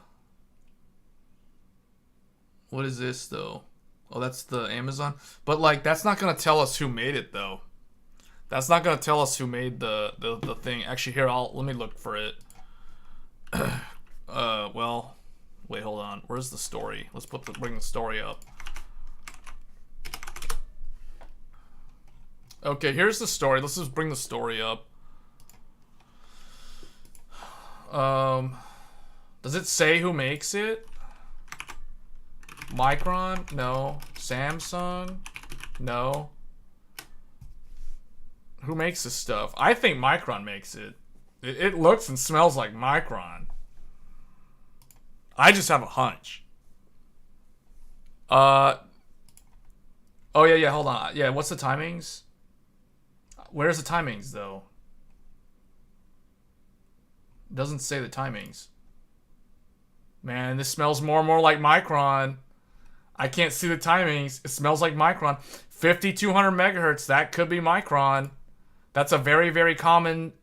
what is this though? Oh, that's the Amazon. But like, that's not gonna tell us who made it though. That's not gonna tell us who made the thing. Actually, here, let me look for it. Well, wait, hold on. Where's the story? Let's bring the story up. Okay, here's the story. Let's just bring the story up. Does it say who makes it? Micron? No. Samsung? No. Who makes this stuff? I think Micron makes it. It looks and smells like Micron. I just have a hunch. Oh yeah, hold on. Yeah, what's the timings? Where's the timings though? Doesn't say the timings. Man, this smells more and more like Micron. I can't see the timings. It smells like Micron. 5200 megahertz, that could be Micron. That's a very, very common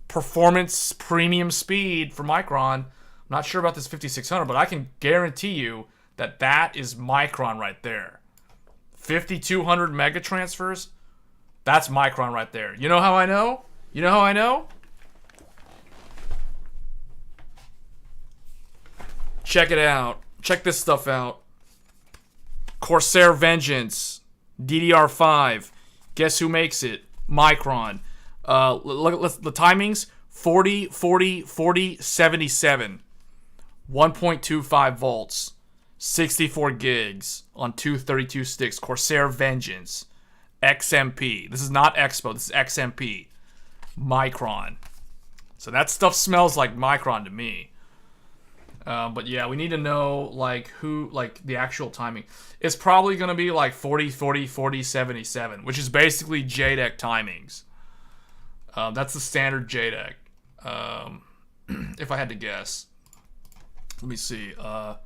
performance premium speed for Micron. I'm not sure about this 5600, but I can guarantee you that that is Micron right there. 5200 mega transfers, that's Micron right there. You know how I know? You know how I know? Check it out. Check this stuff out. Corsair Vengeance, DDR5. Guess who makes it? Micron. Look at the timings. 40, 40, 40, 77. 1.25 volts. 64 gigs on 232 sticks. Corsair Vengeance. XMP. This is not Expo. This is XMP. Micron. So that stuff smells like Micron to me. But yeah, we need to know like who, like the actual timing. It's probably going to be like 40, 40, 40, 77, which is basically JDEC timings. That's the standard JDEC. If I had to guess. Let me see. Oh,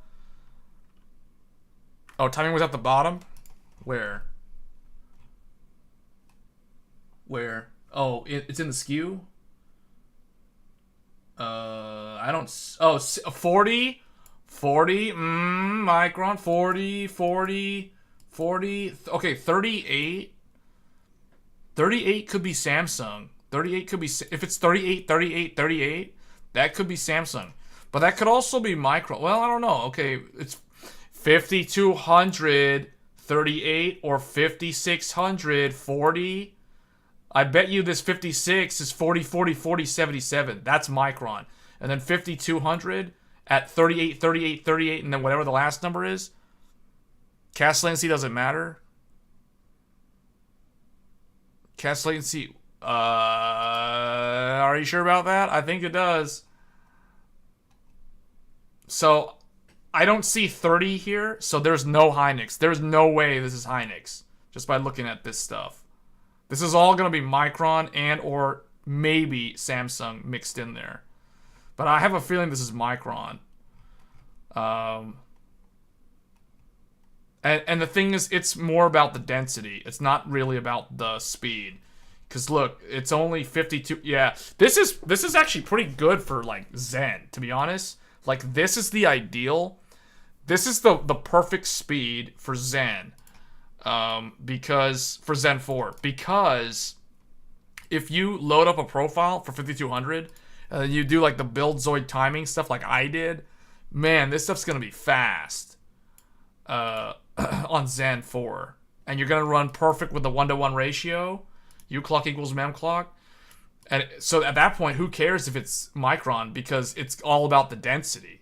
timing was at the bottom? Where? Where? Oh, it's in the SKU? I don't... Oh, 40? 40? Micron. 40, 40, 40... Okay, 38? 38 could be Samsung. 38 could be... If it's 38, 38, 38, that could be Samsung. But that could also be Micron. Well, I don't know. Okay, it's 5200, 38, or 5600, 40... I bet you this 56 is 40, 40, 40, 77. That's Micron. And then 5200 at 38, 38, 38, and then whatever the last number is. Cast latency doesn't matter. Cast latency. Are you sure about that? I think it does. So, I don't see 30 here, so there's no Hynix. There's no way this is Hynix, just by looking at this stuff. This is all going to be Micron and or maybe Samsung mixed in there. But I have a feeling this is Micron. And the thing is, it's more about the density. It's not really about the speed. Because look, it's only 52. Yeah, this is actually pretty good for like Zen, to be honest. Like this is the ideal. This is the perfect speed for Zen. Because for Zen 4, because if you load up a profile for 5200 and then you do like the build Zoid timing stuff like I did, man, this stuff's gonna be fast on Zen 4, and you're gonna run perfect with the 1-to-1 ratio, uclock equals memclock, and so at that point, who cares if it's Micron, because it's all about the density.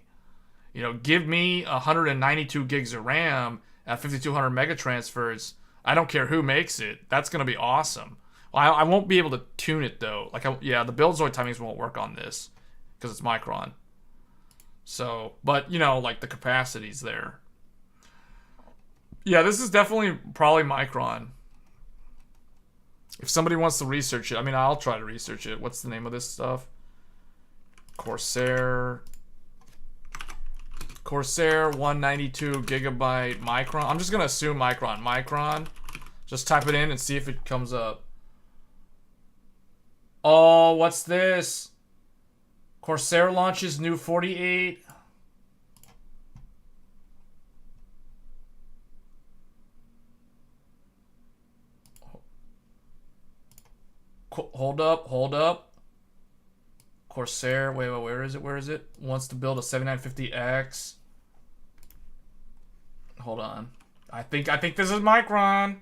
You know, give me 192 gigs of RAM at 5200 megatransfers. I don't care who makes it. That's going to be awesome. Well, I won't be able to tune it, though. Like, yeah, the build Zoid timings won't work on this because it's Micron. So, but, you know, like, the capacity's there. Yeah, this is definitely probably Micron. If somebody wants to research it, I mean, I'll try to research it. What's the name of this stuff? Corsair 192 gigabyte Micron. I'm just gonna assume Micron. Just type it in and see if it comes up. Oh, what's this? Corsair launches new 48. Hold up. Corsair, wait, where is it? Wants to build a 7950X. Hold on. I think this is Micron.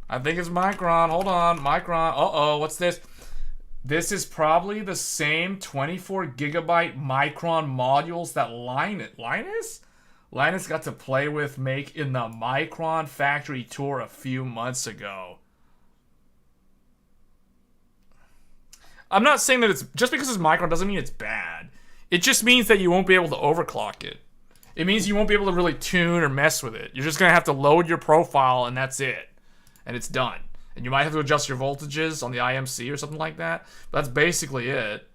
I think it's Micron. Hold on, Micron. Uh-oh, what's this? This is probably the same 24 gigabyte Micron modules that Linus got to play with, make in the Micron factory tour a few months ago. I'm not saying that it's... Just because it's Micron doesn't mean it's bad. It just means that you won't be able to overclock it. It means you won't be able to really tune or mess with it. You're just going to have to load your profile and that's it. And it's done. And you might have to adjust your voltages on the IMC or something like that. But that's basically it.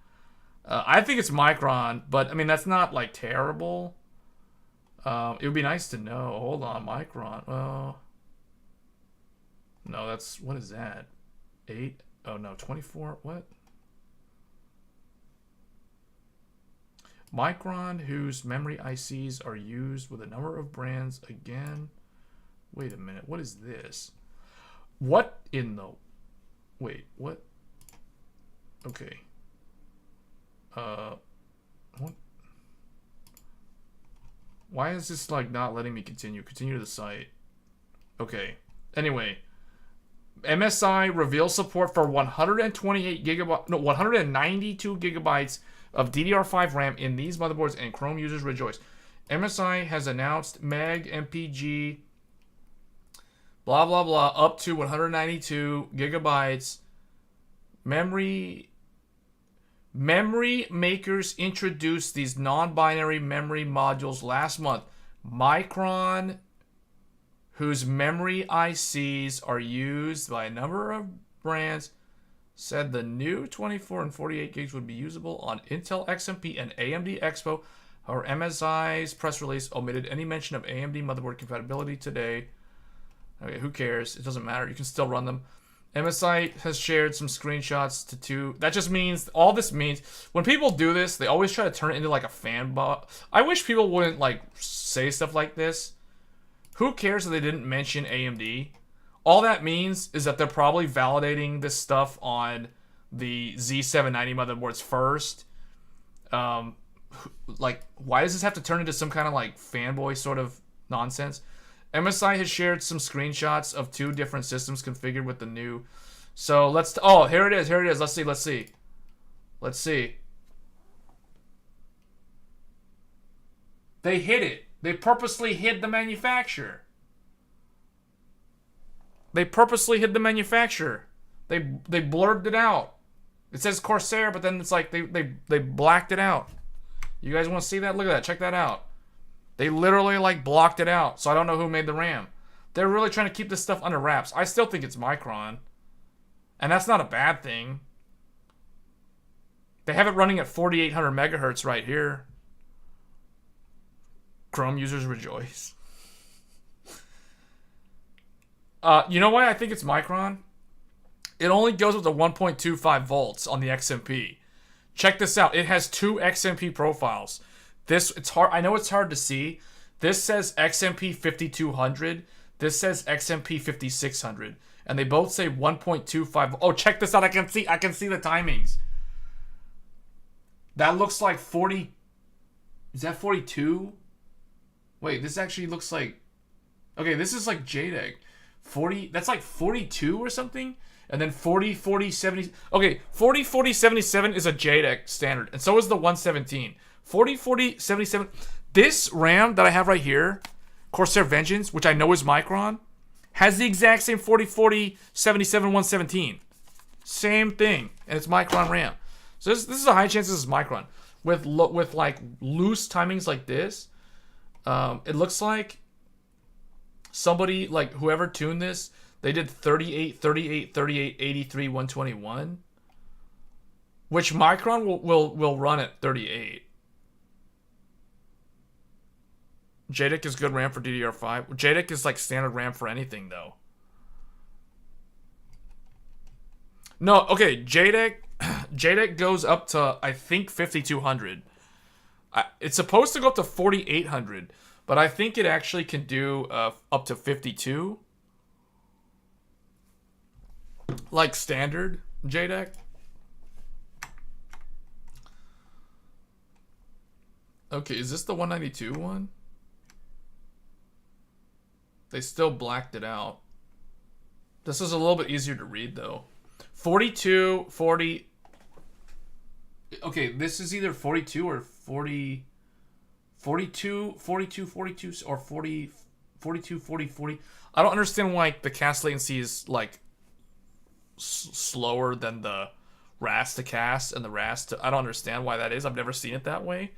I think it's Micron, but I mean, that's not like terrible. It would be nice to know. Hold on, Micron. Well... No, that's... What is that? 8? Oh, no, 24? What? Micron, whose memory ICs are used with a number of brands again. Wait a minute. What is this? What in the... Wait, what? Okay. What? Why is this, like, not letting me continue? Continue to the site. Okay. Anyway. MSI reveals support for 128 gigabyte... No, 192 gigabytes of DDR5 RAM in these motherboards, and Chrome users rejoice. MSI has announced MAG MPG blah blah blah, up to 192 gigabytes. Memory makers introduced these non-binary memory modules last month. Micron, whose memory ICs are used by a number of brands, said the new 24 and 48 gigs would be usable on Intel XMP and AMD Expo. However, MSI's press release omitted any mention of AMD motherboard compatibility today. Okay, who cares? It doesn't matter. You can still run them. MSI has shared some screenshots to two. That just means, all this means, when people do this, they always try to turn it into like a fanbot. I wish people wouldn't like say stuff like this. Who cares if they didn't mention AMD? All that means is that they're probably validating this stuff on the Z790 motherboards first. Like, why does this have to turn into some kind of like fanboy sort of nonsense? MSI has shared some screenshots of two different systems configured with the new. So let's. Oh, here it is. Here it is. Let's see. Let's see. Let's see. They hid it. They purposely hid the manufacturer. They purposely hid the manufacturer. They blurred it out. It says Corsair, but then it's like they blacked it out. You guys want to see that? Look at that. Check that out. They literally like blocked it out. So I don't know who made the RAM. They're really trying to keep this stuff under wraps. I still think it's Micron. And that's not a bad thing. They have it running at 4800 megahertz right here. Chrome users rejoice. You know why I think it's Micron? It only goes up to 1.25 volts on the XMP. Check this out. It has two XMP profiles. It's hard. I know it's hard to see. This says XMP 5200. This says XMP 5600, and they both say 1.25. Oh, check this out. I can see the timings. That looks like 40. Is that 42? Wait, this actually looks like. Okay, this is like JDEC. 40. That's like 42 or something. And then 40, 40, 70. Okay, 40, 40, 77 is a JDEC standard, and so is the 117. 40, 40, 77. This RAM that I have right here, Corsair Vengeance, which I know is Micron, has the exact same 40, 40, 77, 117. Same thing. And it's Micron RAM. So this is a high chance this is Micron. With like loose timings like this, it looks like somebody, like whoever tuned this, they did 38, 38, 38, 83, 121. Which Micron will run at 38. JDEC is good RAM for DDR5. JDEC is like standard RAM for anything, though. No, okay, JDEC goes up to, I think, 5200. It's supposed to go up to 4800, but I think it actually can do up to 52. Like standard JDEC. Okay, is this the 192 one? They still blacked it out. This is a little bit easier to read, though. 42, 40. Okay, this is either 42 or 40. 42, 42, 42, or 40, 42, 40, 40. I don't understand why the cast latency is, like, slower than the RAS to cast and the RAS to... I don't understand why that is. I've never seen it that way.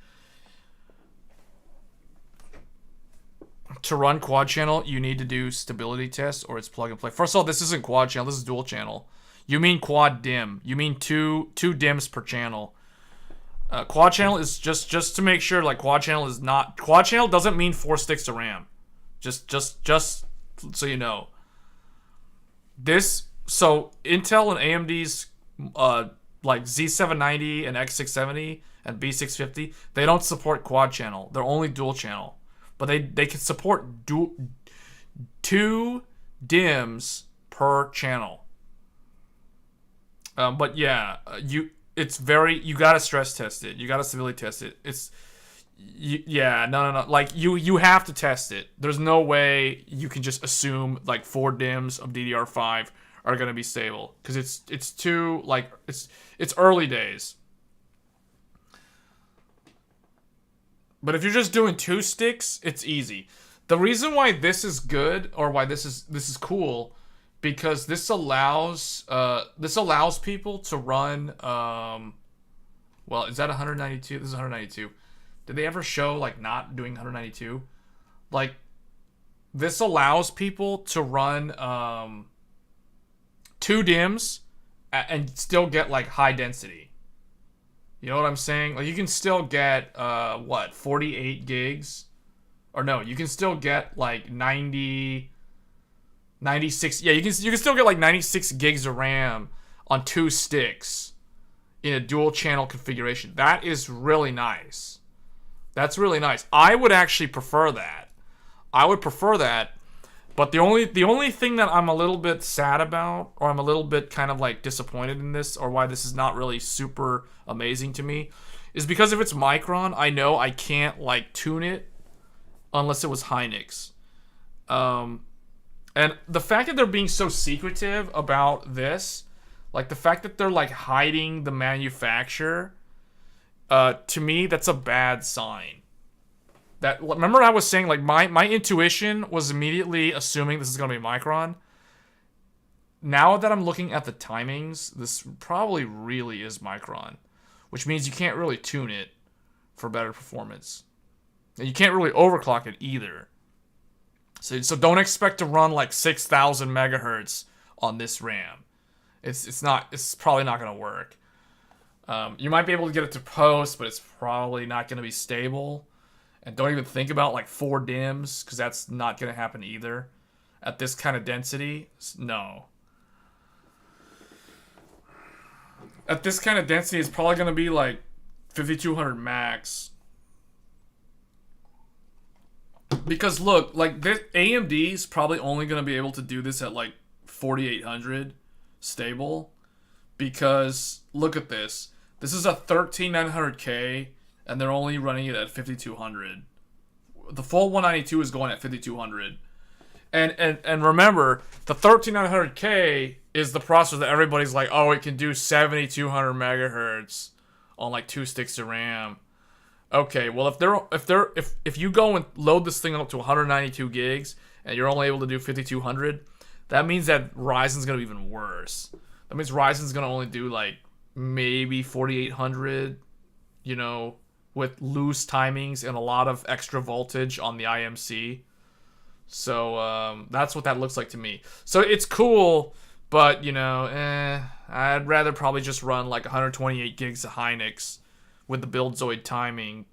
To run quad channel, you need to do stability tests or it's plug and play. First of all, this isn't quad channel. This is dual channel. You mean quad dim. You mean two DIMMs per channel. Quad channel is just to make sure, like, quad channel is not... Quad channel doesn't mean 4 sticks of RAM. Just so you know. So Intel and AMD's like Z790 and X670 and B650, they don't support quad channel. They're only dual channel. But they can support two DIMMs per channel. But yeah, you gotta stress test it. You gotta stability test it. No. Like you have to test it. There's no way you can just assume like 4 DIMMs of DDR5 are gonna be stable because it's too like it's early days. But if you're just doing 2 sticks, it's easy. The reason why this is good, or why this is cool, because this allows people to run well, is that 192? This is 192. Did they ever show like not doing 192? Like, this allows people to run 2 DIMMs and still get like high density. You know what I'm saying? Like, you can still get 48 gigs, or no, you can still get like 96. Yeah, you can still get like 96 gigs of RAM on 2 sticks in a dual channel configuration. That is really nice. That's really nice. I would actually prefer that. I would prefer that. But the only thing that I'm a little bit sad about, or I'm a little bit kind of like disappointed in this, or why this is not really super amazing to me, is because if it's Micron, I know I can't like tune it unless it was Hynix. And the fact that they're being so secretive about this, like the fact that they're like hiding the manufacturer, to me that's a bad sign. That, remember I was saying, like, my intuition was immediately assuming this is going to be Micron. Now that I'm looking at the timings, this probably really is Micron, which means you can't really tune it for better performance. And you can't really overclock it either. So don't expect to run like 6,000 megahertz on this RAM. It's probably not going to work. You might be able to get it to post, but it's probably not going to be stable. And don't even think about like 4 DIMMs, because that's not going to happen either. At this kind of density, no. At this kind of density, it's probably going to be like 5200 max. Because look, like this, AMD is probably only going to be able to do this at like 4800 stable. Because look at this. This is a 13900K. And they're only running it at 5200. The full 192 is going at 5200. And remember, the 13900K is the processor that everybody's like, oh, it can do 7200 megahertz on like 2 sticks of RAM. Okay, well if you go and load this thing up to 192 gigs and you're only able to do 5200, that means that Ryzen's gonna be even worse. That means Ryzen's gonna only do like maybe 4800, you know, with loose timings and a lot of extra voltage on the IMC. So that's what that looks like to me. So it's cool, but you know, I'd rather probably just run like 128 gigs of Hynix with the Buildzoid timing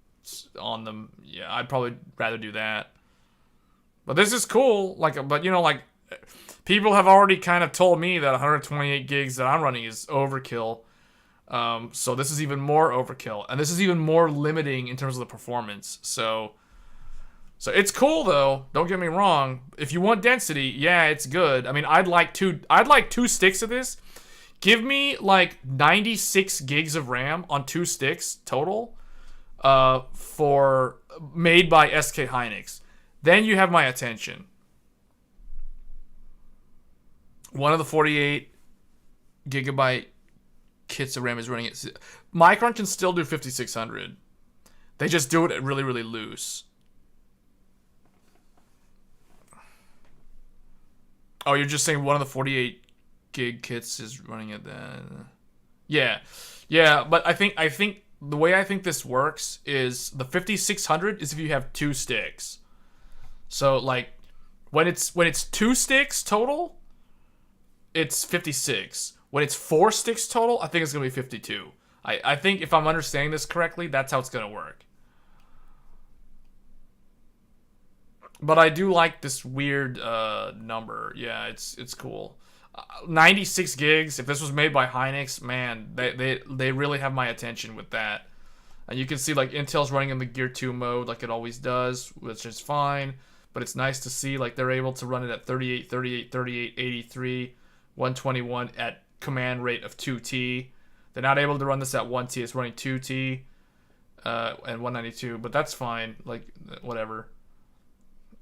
on them. Yeah, I'd probably rather do that. But this is cool. Like, but you know, like people have already kind of told me that 128 gigs that I'm running is overkill. So this is even more overkill, and this is even more limiting in terms of the performance. So it's cool though. Don't get me wrong. If you want density, yeah, it's good. I mean, I'd like 2 sticks of this. Give me like 96 gigs of RAM on 2 sticks total, for made by SK Hynix. Then you have my attention. One of the 48 gigabyte kits of RAM is running it. Micron can still do 5600. They just do it really, really loose. Oh, you're just saying one of the 48 gig kits is running it then? Yeah, but I think the way I think this works is the 5600 is if you have 2 sticks. So like when it's 2 sticks total, it's 56. When it's 4 sticks total, I think it's going to be 52. I think if I'm understanding this correctly, that's how it's going to work. But I do like this weird number. Yeah, it's cool. 96 gigs. If this was made by Hynix, man, they really have my attention with that. And you can see like Intel's running in the Gear 2 mode like it always does, which is fine. But it's nice to see like they're able to run it at 38, 38, 38, 83, 121 at command rate of 2T. They're not able to run this at 1T. It's running 2T and 192, but that's fine. Like, whatever.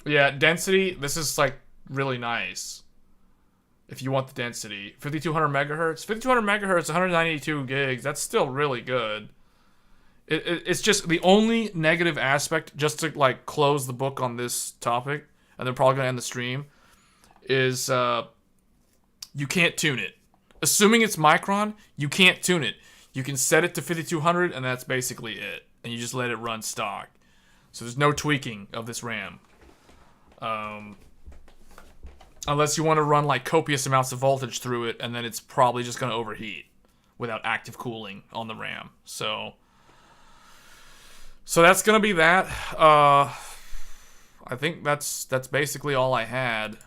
Yeah, density, this is like really nice. If you want the density. 5200 megahertz. 5200 megahertz, 192 gigs. That's still really good. It's just the only negative aspect, just to like close the book on this topic, and they're probably gonna end the stream, is you can't tune it. Assuming it's Micron, you can't tune it. You can set it to 5200, and that's basically it. And you just let it run stock. So there's no tweaking of this RAM. Unless you want to run like copious amounts of voltage through it, and then it's probably just going to overheat without active cooling on the RAM. So that's going to be that. I think that's basically all I had.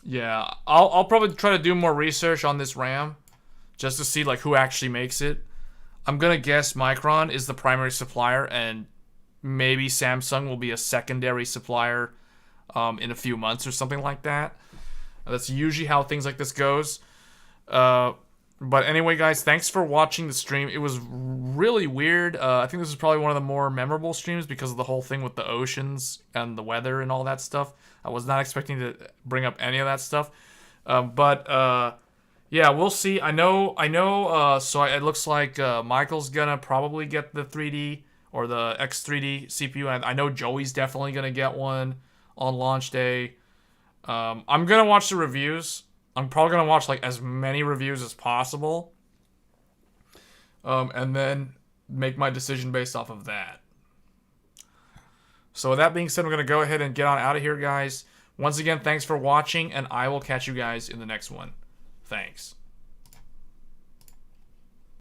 Yeah, I'll probably try to do more research on this RAM just to see like who actually makes it. I'm gonna guess Micron is the primary supplier, and maybe Samsung will be a secondary supplier in a few months or something like that. That's usually how things like this goes. But anyway, guys, thanks for watching the stream. It was really weird. I think this is probably one of the more memorable streams because of the whole thing with the oceans and the weather and all that stuff. I was not expecting to bring up any of that stuff. Yeah, we'll see. I know. So it looks like Michael's gonna probably get the 3D or the X3D CPU, and I know Joey's definitely gonna get one on launch day. I'm gonna watch the reviews. I'm probably gonna watch like as many reviews as possible, and then make my decision based off of that. So with that being said, we're gonna go ahead and get on out of here, guys. Once again, thanks for watching, and I will catch you guys in the next one. Thanks.